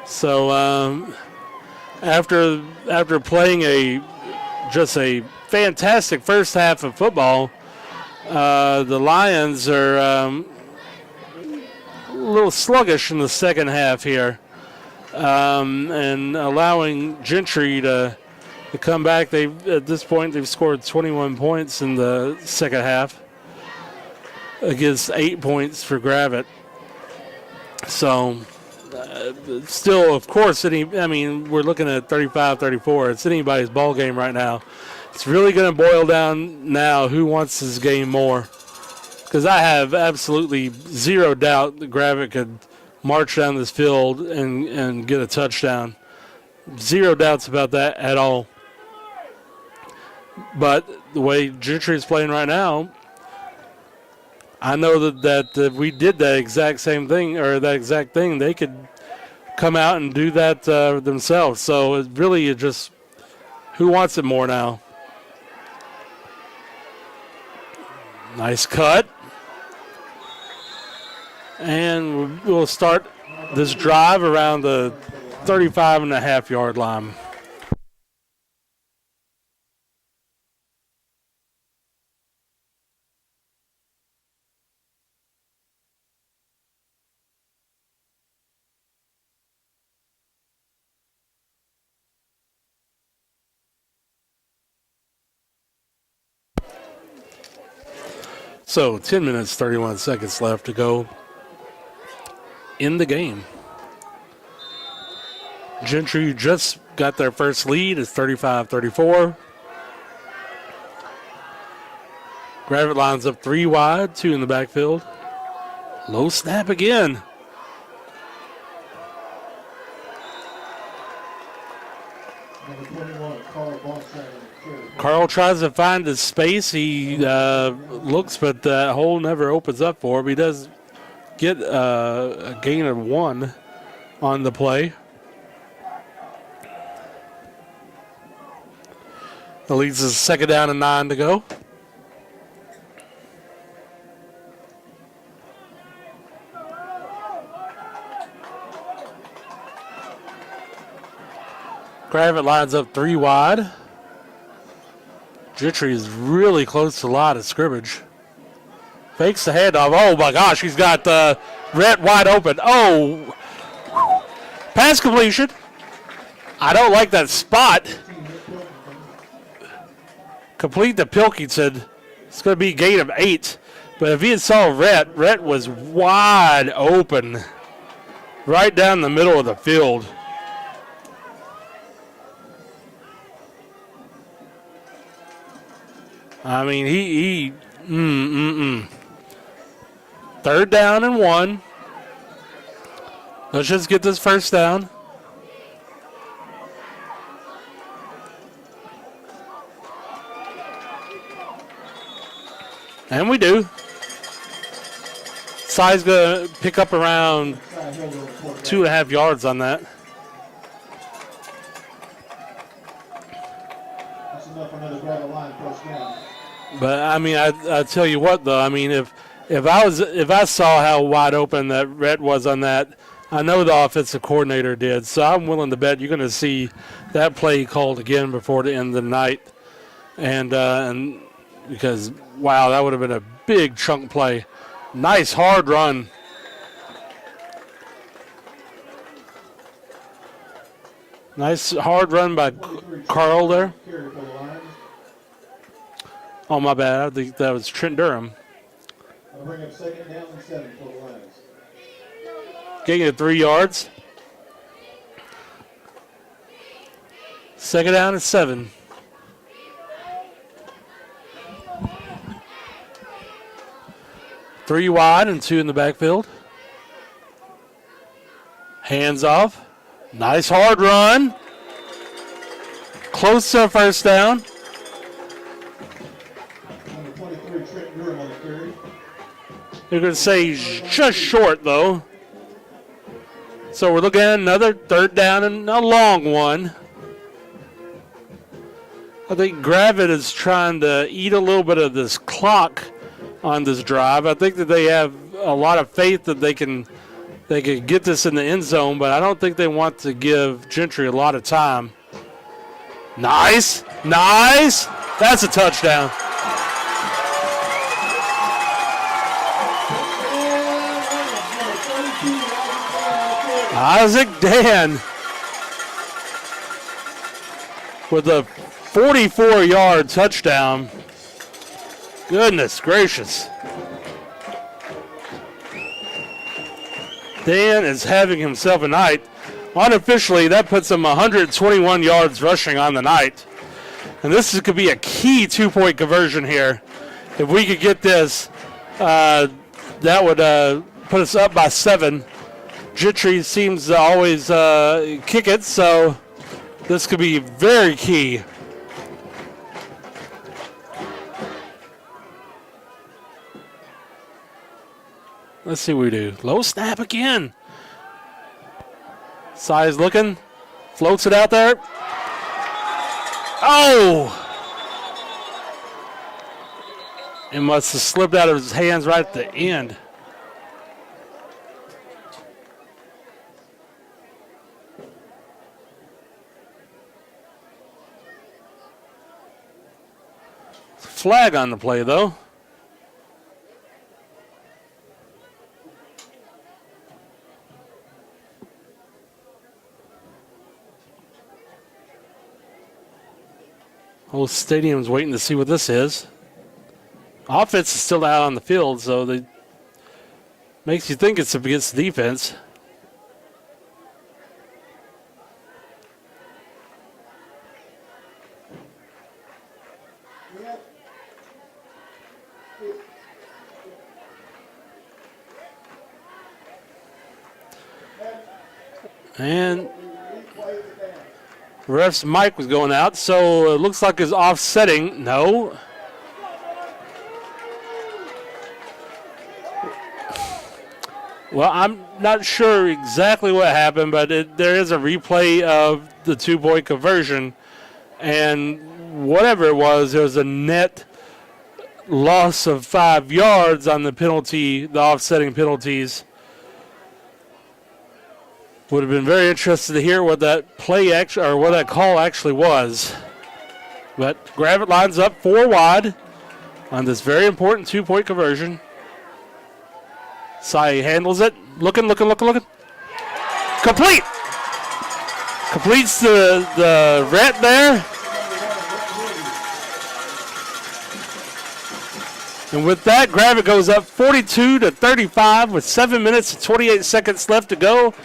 S4: So after playing a fantastic first half of football, the Lions are a little sluggish in the second half here, and allowing Gentry to come back. At this point, they've scored 21 points in the second half against 8 points for Gravette. So, still, of course, we're looking at 35-34. It's anybody's ball game right now. It's really going to boil down now who wants this game more. Because I have absolutely zero doubt that Gravette could march down this field and get a touchdown. Zero doubts about that at all. But the way Gentry is playing right now, I know that if we did that exact same thing or that exact thing, they could come out and do that themselves. So it really is just who wants it more now. Nice cut. And we'll start this drive around the 35.5-yard line. So 10 minutes, 31 seconds left to go in the game. Gentry just got their first lead. It's 35-34. Gravette lines up 3 wide, 2 in the backfield. Low snap again.
S5: Number 21, Carl Bonsack.
S4: Carl tries to find his space. He looks, but that hole never opens up for him. He does get a gain of 1 on the play. That leads us 2nd down and 9 to go. Gravette lines up 3 wide. Gentry is really close to the line of scrimmage. Fakes the handoff. Oh my gosh, he's got Rhett wide open. Oh, pass completion. I don't like that spot. Complete to Pilkington. It's going to be a gain of 8. But if he had saw Rhett was wide open. Right down the middle of the field. I mean, he 3rd down and 1. Let's just get this first down. And we do. Side's going to pick up around 2.5 yards on that.
S5: That's enough for another Gravette line first down.
S4: But I mean, I tell you what though. I mean, if I saw how wide open that Rhett was on that, I know the offensive coordinator did. So I'm willing to bet you're going to see that play called again before the end of the night. And because wow, that would have been a big chunk play. Nice hard run. Nice hard run by Carl there. Oh, my bad. I think that was Trent Durham.
S5: I'll bring up 2nd down and 7 for the Lions.
S4: Getting it 3 yards. 2nd down and 7. Three wide and 2 in the backfield. Hands off. Nice hard run. Close to a first down.
S5: Number 23, Trent Durham on the carry.
S4: They're going to say he's just short, though. So we're looking at another 3rd down and a long one. I think Gravette is trying to eat a little bit of this clock on this drive. I think that they have a lot of faith that they can get this in the end zone, but I don't think they want to give Gentry a lot of time. Nice. Nice. That's a touchdown. Isaac Dan with a 44-yard touchdown. Goodness gracious. Dan is having himself a night. Unofficially, that puts him 121 yards rushing on the night. And this could be a key 2-point conversion here. If we could get this, that would put us up by 7. Gentry seems to always kick it, so this could be very key. Let's see what we do. Low snap again. Size looking. Floats it out there. Oh! It must have slipped out of his hands right at the end. flag on the play, though. Whole stadium's waiting to see what this is. Offense is still out on the field, so they makes you think it's against defense. And ref's mic was going out, so it looks like it's offsetting. No. Well, I'm not sure exactly what happened, but there is a replay of the 2-point conversion. And whatever it was a net loss of 5 yards on the penalty, the offsetting penalties. Would have been very interested to hear what that play actually, or what that call actually was. But Gravette lines up 4 wide on this very important 2-point conversion. Sai handles it. Looking. Complete. Completes the ret there. And with that, Gravette goes up 42-35 with 7 minutes and 28 seconds left to go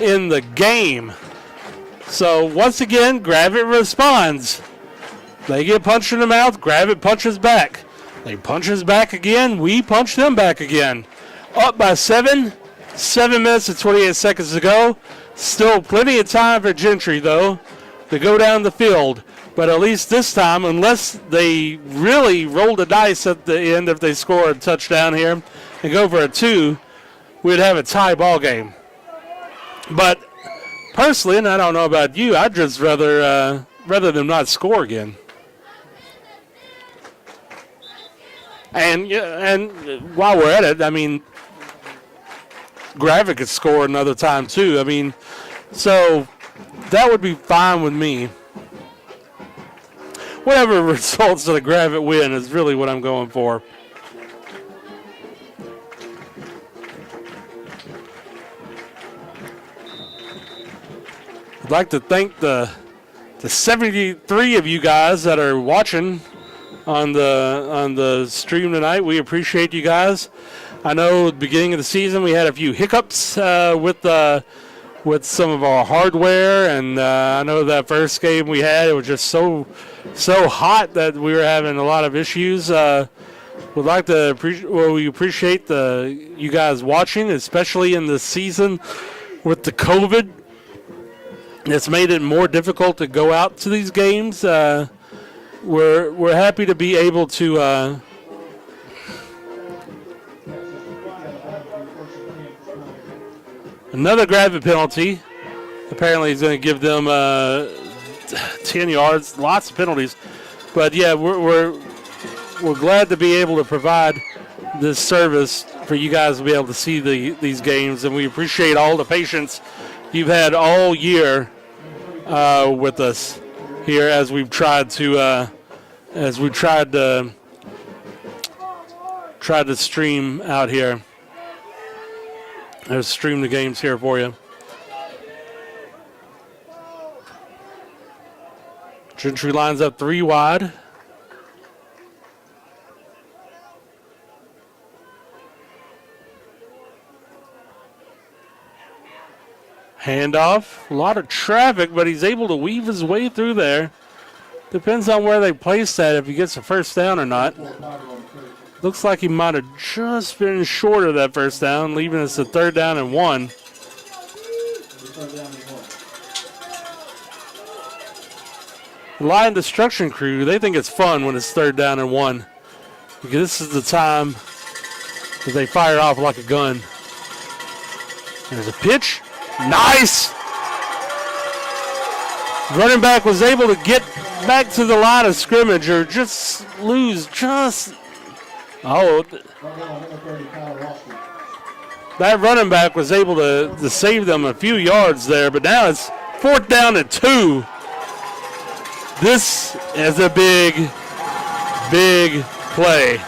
S4: in the game. So once again, Gravette responds. They get punched in the mouth, Gravette punches back. They punch us back again, we punch them back again. Up by 7 minutes and 28 seconds to go. Still plenty of time for Gentry, though, to go down the field. But at least this time, unless they really roll the dice at the end, if they score a touchdown here and go for a 2, we'd have a tie ball game. But personally, and I don't know about you, I'd just rather them not score again. And while we're at it, I mean, Gravette could score another time too. I mean, so that would be fine with me. Whatever results in a Gravette win is really what I'm going for. I'd like to thank the 73 of you guys that are watching on the stream tonight. We appreciate you guys. I know at the beginning of the season we had a few hiccups with some of our hardware, and I know that first game we had, it was just so hot that we were having a lot of issues. Would like to we appreciate you guys watching, especially in the season with the COVID. It's made it more difficult to go out to these games. We're happy to be able to. Another Gravette penalty. Apparently, he's going to give them 10 yards. Lots of penalties, but yeah, we're glad to be able to provide this service for you guys to be able to see these games, and we appreciate all the patience you've had all year with us here as we've tried to stream out here. Let's stream the games here for you. Gentry lines up 3 wide. Handoff. A lot of traffic, but he's able to weave his way through there. Depends on where they place that, if he gets a first down or not. Looks like he might have just been short of that first down, leaving us a 3rd down and 1. The line destruction crew, they think it's fun when it's 3rd down and 1. Because this is the time that they fire off like a gun. There's a pitch. Nice! Running back was able to get back to the line of scrimmage or just lose just... Oh, that running back was able to save them a few yards there, but now it's 4th down and 2. This is a big big play.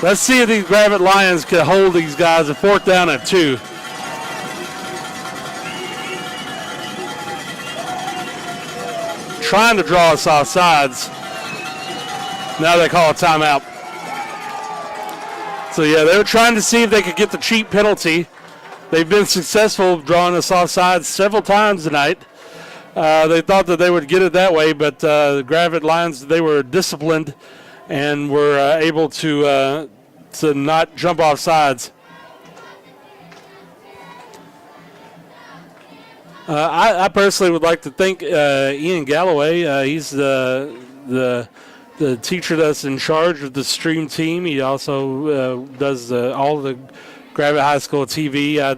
S4: Let's see if these Gravette Lions can hold these guys. A 4th down and 2. Trying to draw us off sides. Now they call a timeout. So yeah, they were trying to see if they could get the cheap penalty. They've been successful drawing us off sides several times tonight. They thought that they would get it that way, but the Gravette Lions, they were disciplined and were able to not jump off sides. I personally would like to thank Ian Galloway. He's the teacher that's in charge of the stream team. He also does all the Gravette High School TV. I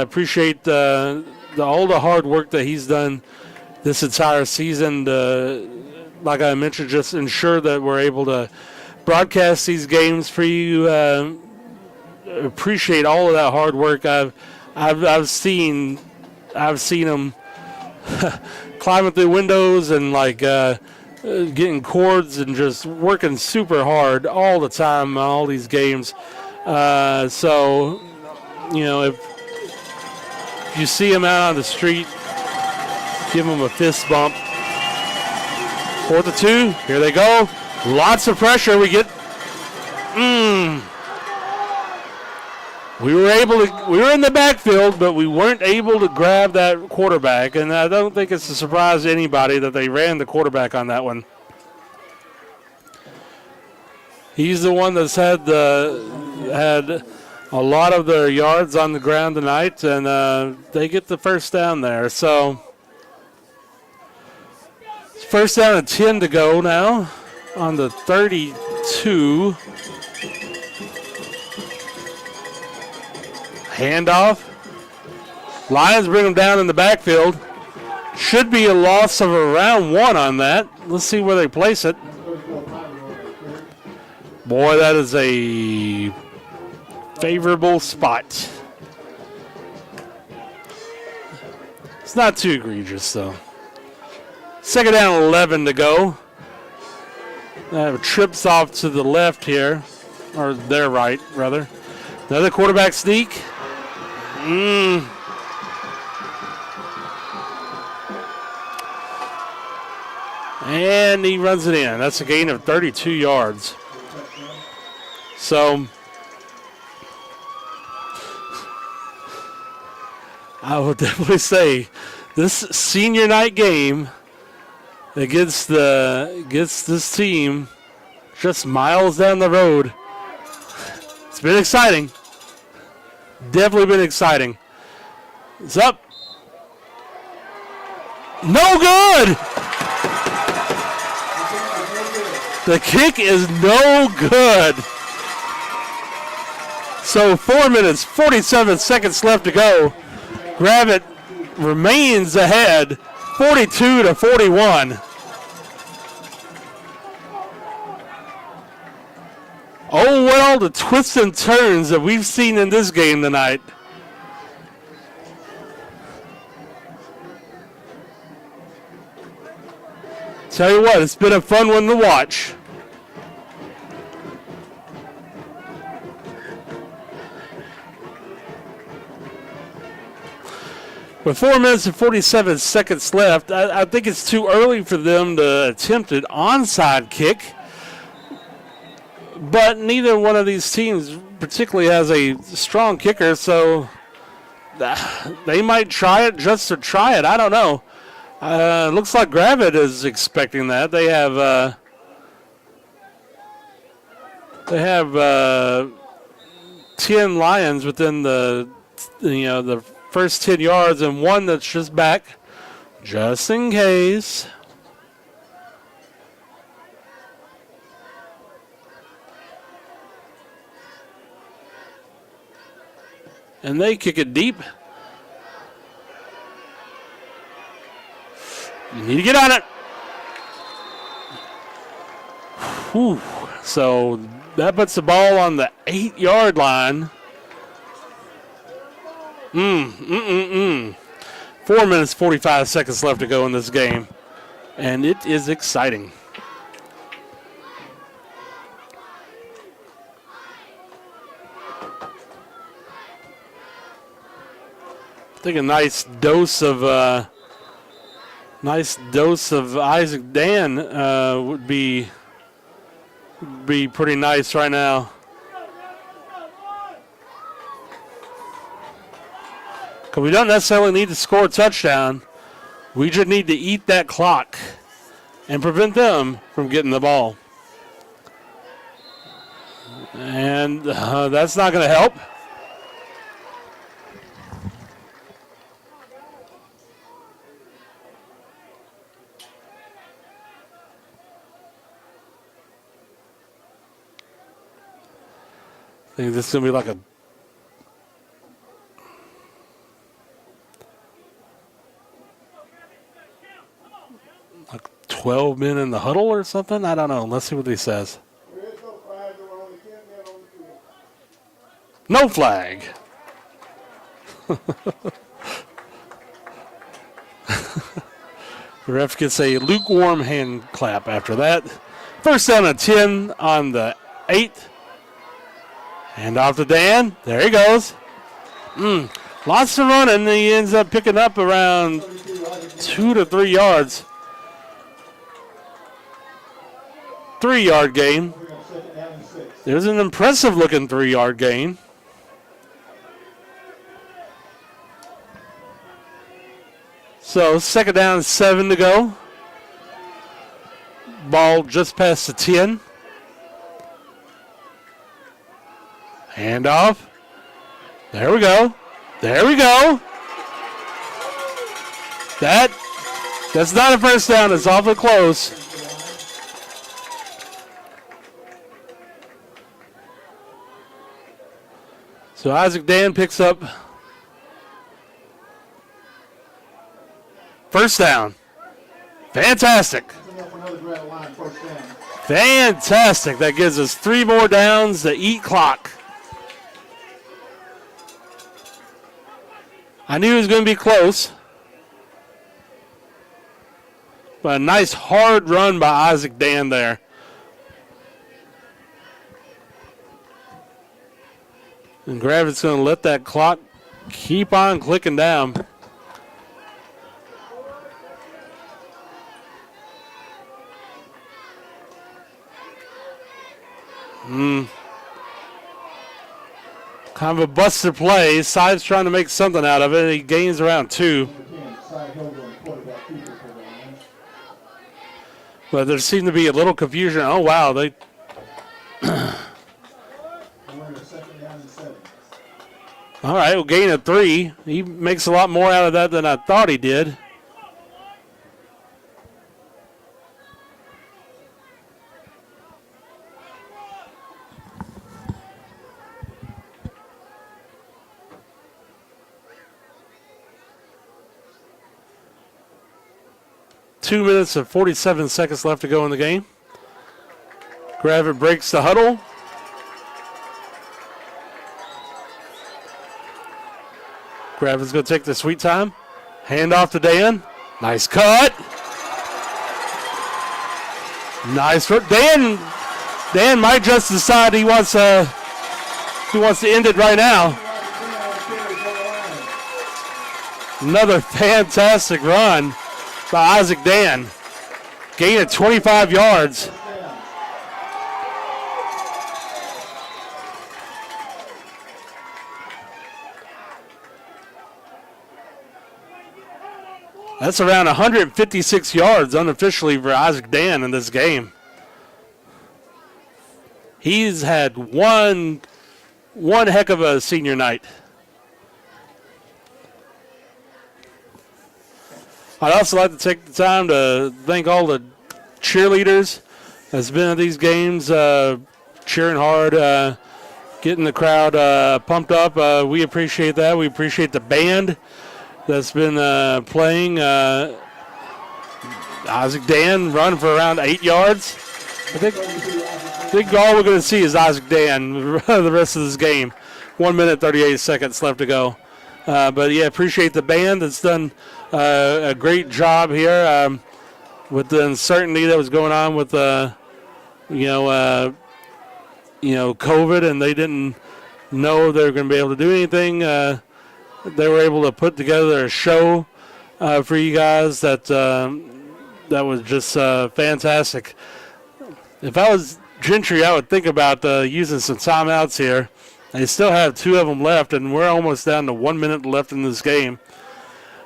S4: appreciate all the hard work that he's done this entire season to, like I mentioned, just ensure that we're able to broadcast these games for you. Appreciate all of that hard work. I've seen them climbing through windows and getting cords and just working super hard all the time on all these games. So, if you see them out on the street, give them a fist bump. 4th and 2. Here they go. Lots of pressure. We get. We were in the backfield, but we weren't able to grab that quarterback, and I don't think it's a surprise to anybody that they ran the quarterback on that one. He's the one that's had a lot of their yards on the ground tonight, and they get the first down there. So, 1st down and 10 to go now on the 32. Handoff. Lions bring them down in the backfield. Should be a loss of around 1 on that. Let's see where they place it. Boy, that is a favorable spot. It's not too egregious, though. 2nd down and 11 to go. Trips off to the left here, or their right, rather. Another quarterback sneak. And he runs it in. That's a gain of 32 yards. So, I would definitely say this senior night game against this team just miles down the road. It's been exciting. Definitely been exciting. It's up. No good! The kick is no good. So 4 minutes, 47 seconds left to go. Gravette remains ahead, 42-41. Oh, what all the twists and turns that we've seen in this game tonight. Tell you what, it's been a fun one to watch. With 4 minutes and 47 seconds left, I think it's too early for them to attempt an onside kick. But neither one of these teams particularly has a strong kicker, so they might try it just to try it. I don't know. Looks like Gravette is expecting that. They have 10 Lions within the first 10 yards, and one that's just back, just in case. And they kick it deep. You need to get on it. Whew. So that puts the ball on the 8-yard line. 4 minutes, 45 seconds left to go in this game. And it is exciting. I think a nice dose of Isaac Dan would be pretty nice right now. Because we don't necessarily need to score a touchdown. We just need to eat that clock and prevent them from getting the ball. And that's not going to help. I think this is going to be like a 12 men in the huddle or something. I don't know. Let's see what he says. No flag. The ref gets a lukewarm hand clap after that. First down and 10 on the 8th. Hand off to Dan. There he goes. Lots of running. He ends up picking up around 2 to 3 yards. 3-yard gain. There's an impressive looking 3-yard gain. So second down, 7 to go. Ball just past the 10. Handoff. There we go. There we go. That's not a first down. It's awfully close. So Isaac Dan picks up first down. Fantastic. Fantastic. That gives us 3 more downs to eat clock. I knew it was going to be close. But a nice hard run by Isaac Dan there. And Gravette's going to let that clock keep on clicking down. Kind of a busted play. Side's trying to make something out of it. He gains around 2. But there seemed to be a little confusion. Oh, wow. They. All right, we'll gain a 3. He makes a lot more out of that than I thought he did. Two minutes and 47 seconds left to go in the game. Gravette breaks the huddle. Gravette's going to take the sweet time. Hand off to Dan. Nice cut. Nice work. Dan might just decide he wants to end it right now. Another fantastic run by Isaac Dan. Gain of 25 yards. That's around 156 yards unofficially for Isaac Dan in this game. He's had one heck of a senior night. I'd also like to take the time to thank all the cheerleaders that's been at these games, cheering hard, getting the crowd pumped up. We appreciate that. We appreciate the band that's been playing. Isaac Dan run for around 8 yards. I think all we're going to see is Isaac Dan the rest of this game. 1 minute, 38 seconds left to go. But, yeah, appreciate the band that's done a great job here with the uncertainty that was going on with, COVID, and they didn't know they were going to be able to do anything. they were able to put together a show for you guys that was just fantastic. If I was Gentry, I would think about using some timeouts here. They still have 2 of them left, and we're almost down to 1 minute left in this game.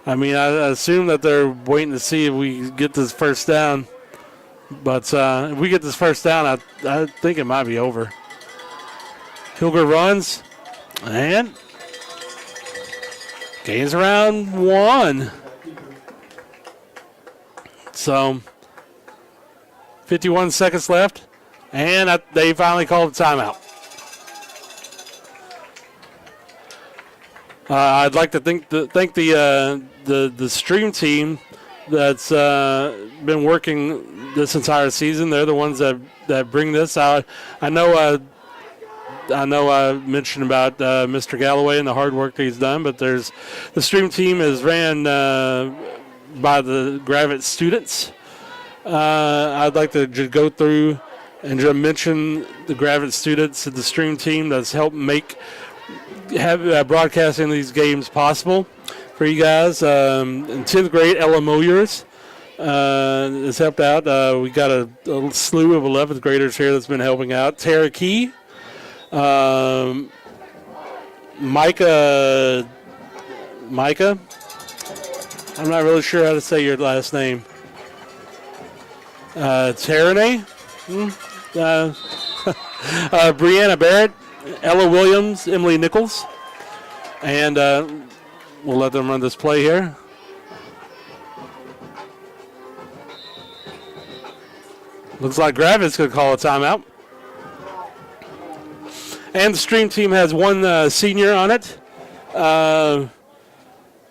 S4: I mean, I assume that they're waiting to see if we get this first down. But if we get this first down, I think it might be over. Hilger runs and gains around 1. So 51 seconds left, and they finally called a timeout. I'd like to thank the stream team that's been working this entire season. They're the ones that bring this out. I know I mentioned about Mr. Galloway and the hard work that he's done, but the stream team is ran by the Gravette students. I'd like to just go through and just mention the Gravette students and the stream team that's helped have broadcasting these games possible for you guys. In 10th grade, Ella Moyers has helped out. We got a slew of 11th graders here that's been helping out. Tara Key, Micah, I'm not really sure how to say your last name. Tarane, Brianna Barrett, Ella Williams, Emily Nichols, and we'll let them run this play here. Looks like Gravette's going to call a timeout. And the stream team has one senior on it. Her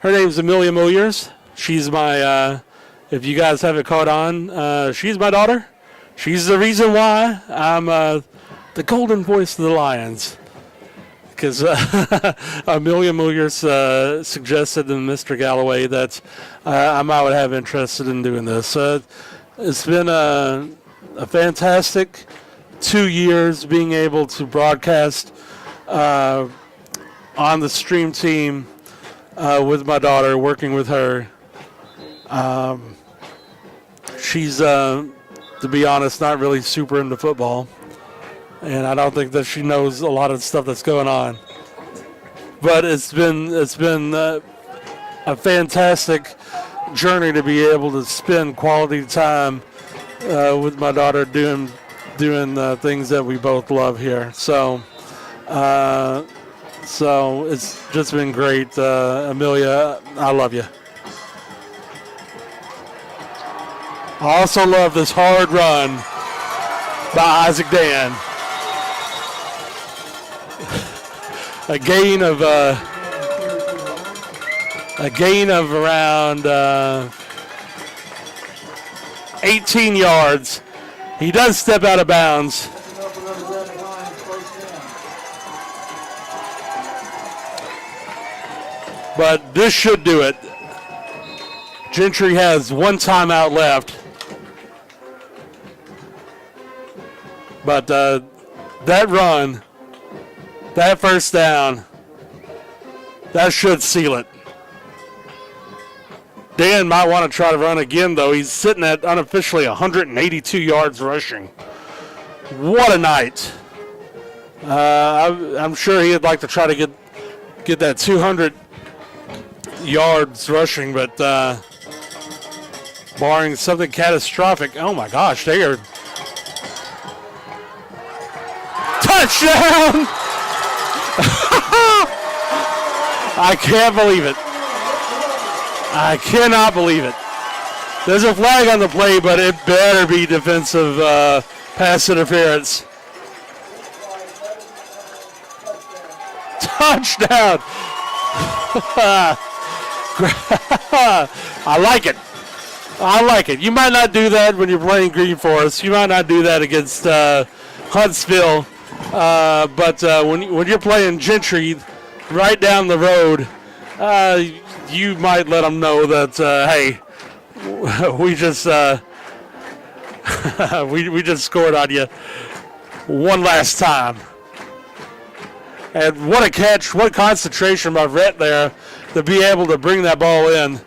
S4: name's Amelia Moyers. She's my, if you guys haven't caught on, she's my daughter. She's the reason why I'm the golden voice of the Lions. Because Amelia Moyers suggested to Mr. Galloway that I might have interested in doing this. It's been a fantastic 2 years being able to broadcast on the stream team with my daughter, working with her. She's, to be honest, not really super into football. And I don't think that she knows a lot of stuff that's going on. But it's been a fantastic journey to be able to spend quality time with my daughter doing things that we both love here. So it's just been great. Amelia, I love you. I also love this hard run by Isaac Dan. A gain of around 18 yards. He does step out of bounds. But this should do it. Gentry has one timeout left. But that run, that first down, that should seal it. Dan might want to try to run again, though. He's sitting at unofficially 182 yards rushing. What a night. I'm sure he'd like to try to get that 200 yards rushing, but barring something catastrophic, oh my gosh, they are. Touchdown! I can't believe it. I cannot believe it. There's a flag on the play, but it better be defensive pass interference. Touchdown! I like it. I like it. You might not do that when you're playing Green Forest. You might not do that against Huntsville. But when you're playing Gentry right down the road, you might let them know that, hey, we just we just scored on you one last time. And what a catch, what concentration by Rhett there. to be able to bring that ball in.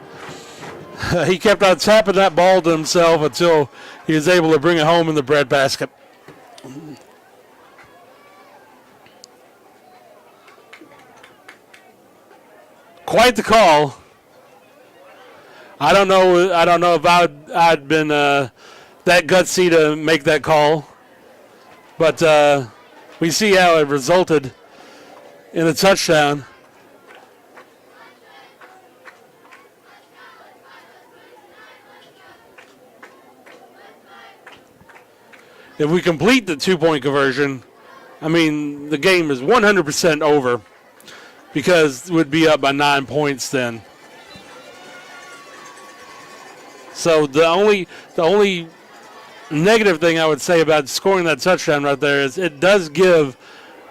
S4: He kept on tapping that ball to himself until he was able to bring it home in the breadbasket. Quite the call. I don't know if I'd been that gutsy to make that call, but we see how it resulted in a touchdown. If we complete the 2-point conversion, I mean, the game is 100% over because we'd be up by 9 points then. So the only negative thing I would say about scoring that touchdown right there is it does give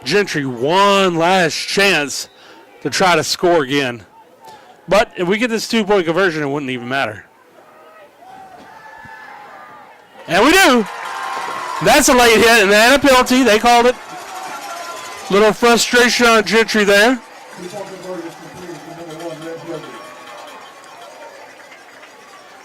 S4: Gentry one last chance to try to score again. But if we get this 2-point conversion, it wouldn't even matter. And we do. That's a late hit and a penalty. They called it. Little frustration on Gentry there.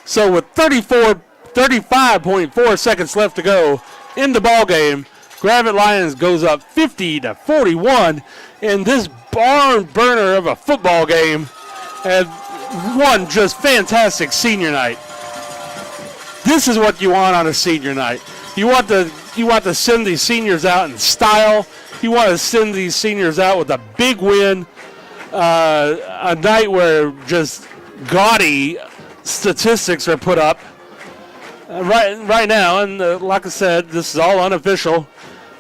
S4: So with 35.4 seconds left to go in the ball game, Gravette Lions goes up 50-41 in this barn burner of a football game, and one just fantastic senior night. This is what you want on a senior night. You want to send these seniors out in style. You want to send these seniors out with a big win, a night where just gaudy statistics are put up right now, and like I said, this is all unofficial.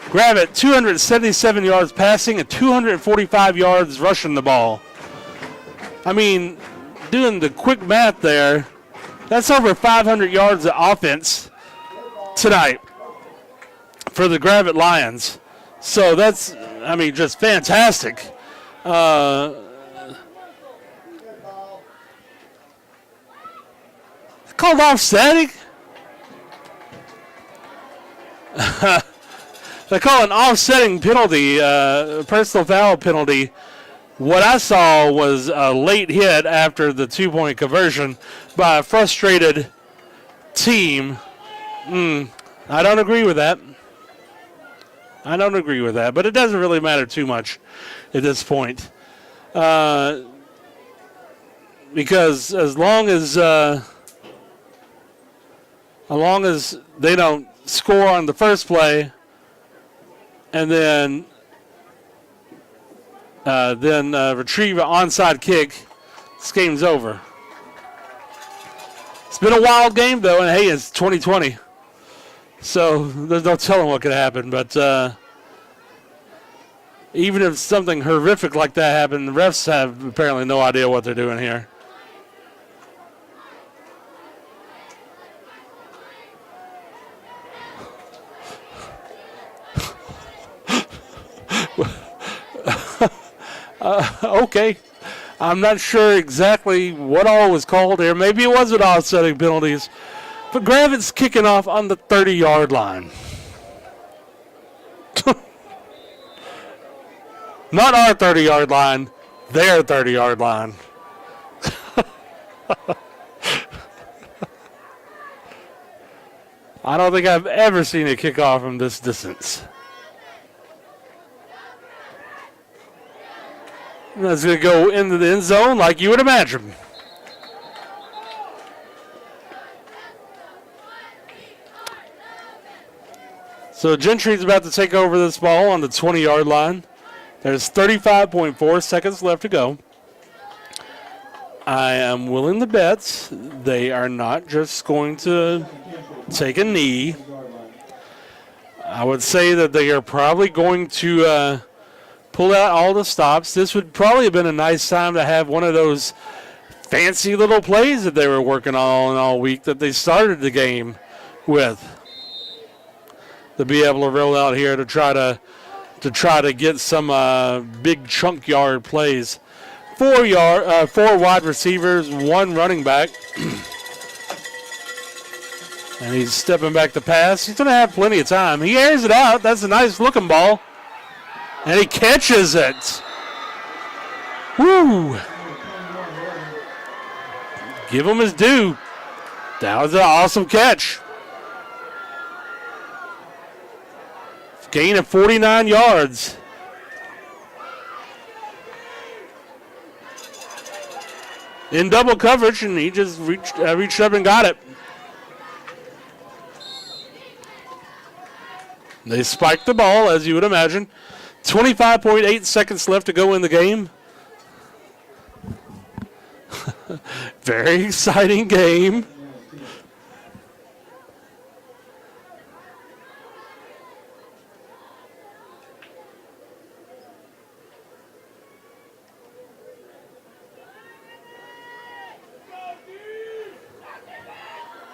S4: Gravette 277 yards passing and 245 yards rushing the ball. I mean, doing the quick math there, that's over 500 yards of offense tonight for the Gravette Lions. So that's, I mean, just fantastic. Called offsetting? They call an offsetting penalty, personal foul penalty. What I saw was a late hit after the 2-point conversion by a frustrated team. I don't agree with that. But it doesn't really matter too much at this point. Because as long as they don't score on the first play and then retrieve an onside kick, this game's over. It's been a wild game, though, and hey, it's 2020. So there's no telling what could happen. But even if something horrific like that happened, the refs have apparently no idea what they're doing here. Okay. I'm not sure exactly what all was called here. Maybe it wasn't offsetting penalties. But Gravette's kicking off on the 30-yard line. Not our 30-yard line, their 30-yard line. I don't think I've ever seen a kickoff from this distance. That's going to go into the end zone like you would imagine. So Gentry's about to take over this ball on the 20-yard line. There's 35.4 seconds left to go. I am willing to bet they are not just going to take a knee. I would say that they are probably going to pull out all the stops. This would probably have been a nice time to have one of those fancy little plays that they were working on all week that they started the game with. To be able to roll out here to try to get some big chunk yard plays. 4 wide receivers, 1 running back. And he's stepping back to pass. He's going to have plenty of time. He airs it out. That's a nice looking ball. And he catches it. Woo! Give him his due. That was an awesome catch. Gain of 49 yards. In double coverage, and he just reached up and got it. They spiked the ball, as you would imagine. 25.8 seconds left to go in the game. Very exciting game.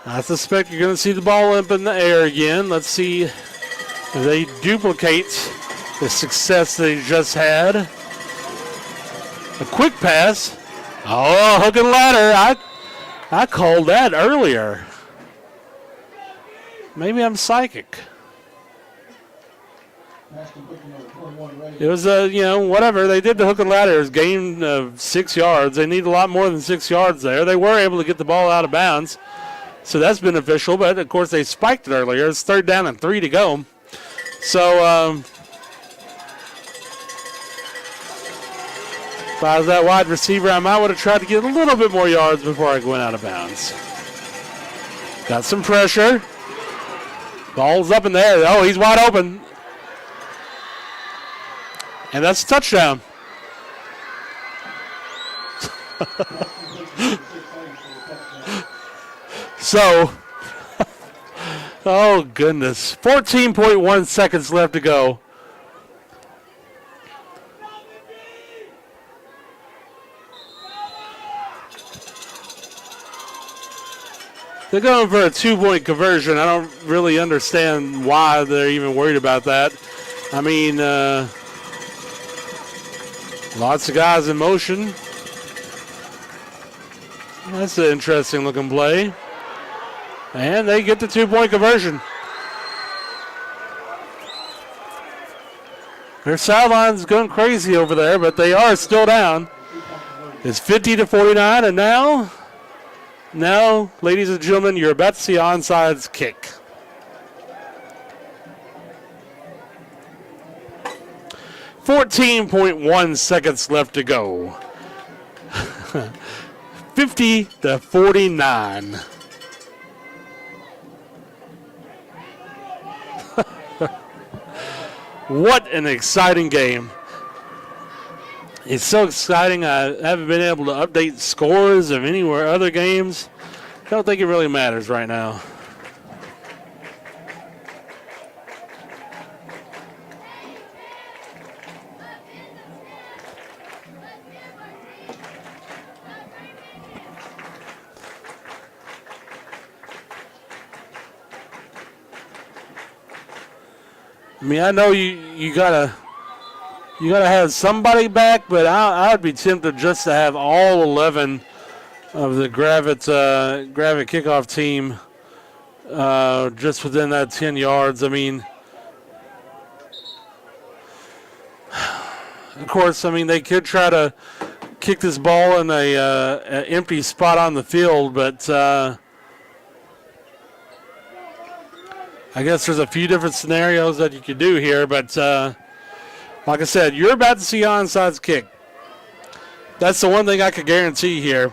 S4: I suspect you're going to see the ball up in the air again. Let's see if they duplicate the success they just had. A quick pass. Oh, hook and ladder. I called that earlier. Maybe I'm psychic. It was whatever. They did the hook and ladder. It was gain of 6 yards. They need a lot more than 6 yards there. They were able to get the ball out of bounds. So that's beneficial, but of course they spiked it earlier. It's 3rd down and 3 to go. So if I was that wide receiver, I might would have tried to get a little bit more yards before I went out of bounds. Got some pressure. Ball's up in the air. Oh, he's wide open. And that's a touchdown. So, oh goodness, 14.1 seconds left to go. They're going for a 2-point conversion. I don't really understand why they're even worried about that. I mean, lots of guys in motion. That's an interesting looking play. And they get the 2-point conversion. Their sideline's going crazy over there, but they are still down. It's 50-49, and now, ladies and gentlemen, you're about to see onside kick. .1 seconds left to go. 50-49. What an exciting game. It's so exciting. I haven't been able to update scores of anywhere other games. I don't think it really matters right now. I mean, I know you gotta have somebody back, but I'd be tempted just to have all 11 of the Gravette kickoff team just within that 10 yards. I mean, of course, they could try to kick this ball in an empty spot on the field, but I guess there's a few different scenarios that you could do here, but like I said, you're about to see onside kick. That's the one thing I could guarantee here.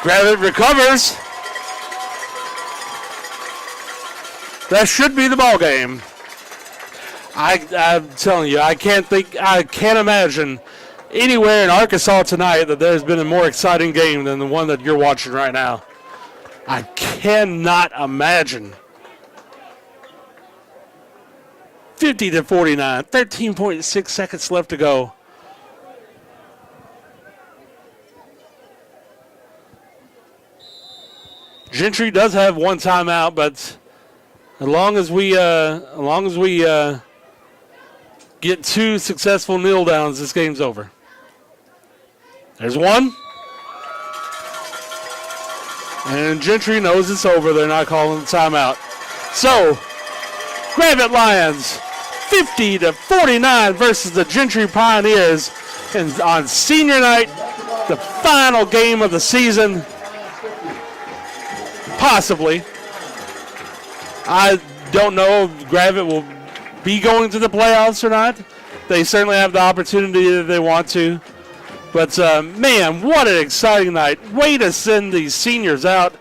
S4: Gravette recovers. That should be the ball game. I'm telling you, I can't imagine anywhere in Arkansas tonight that there's been a more exciting game than the one that you're watching right now. I cannot imagine. 50-49, 13.6 seconds left to go. Gentry does have one timeout, but As long as we get 2 successful kneel downs, this game's over. There's one. And Gentry knows it's over. They're not calling the timeout. So, Gravette Lions 50-49 versus the Gentry Pioneers. And on senior night, the final game of the season. Possibly. I don't know if Gravette will be going to the playoffs or not. They certainly have the opportunity if they want to. But, man, what an exciting night. Way to send these seniors out.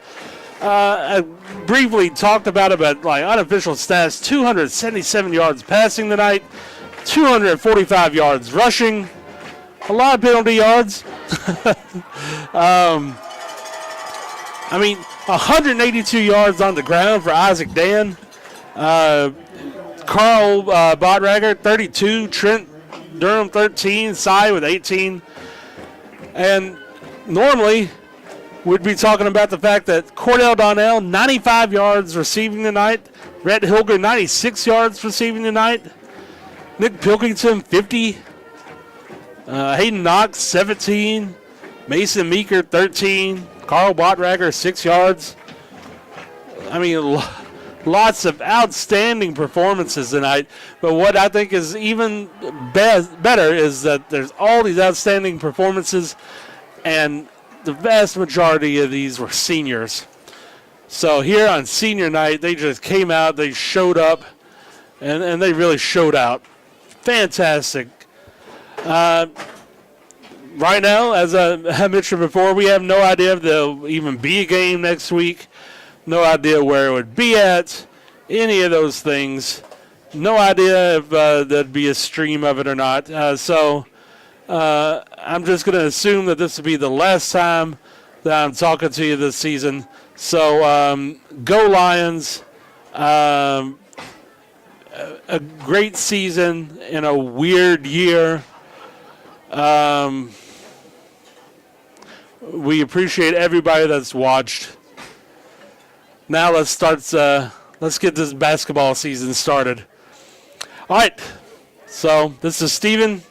S4: I briefly talked about it, but like unofficial stats, 277 yards passing tonight, 245 yards rushing, a lot of penalty yards. 182 yards on the ground for Isaac Dan. Carl Botrager, 32. Trent Durham, 13. Cy with 18. And normally, we'd be talking about the fact that Cordell Donnell, 95 yards receiving tonight. Rhett Hilger, 96 yards receiving tonight. Nick Pilkington, 50. Hayden Knox, 17. Mason Meeker, 13. Carl Botrager, 6 yards. I mean, lots of outstanding performances tonight. But what I think is even better is that there's all these outstanding performances, and the vast majority of these were seniors. So here on senior night, they just came out, they showed up, and they really showed out. Fantastic. Right now, as I mentioned before, we have no idea if there'll even be a game next week. No idea where it would be at. Any of those things. No idea if there'd be a stream of it or not. So I'm just going to assume that this will be the last time that I'm talking to you this season. So go Lions. A great season in a weird year. We appreciate everybody that's watched. Now let's get this basketball season started. All right. So this is Steven.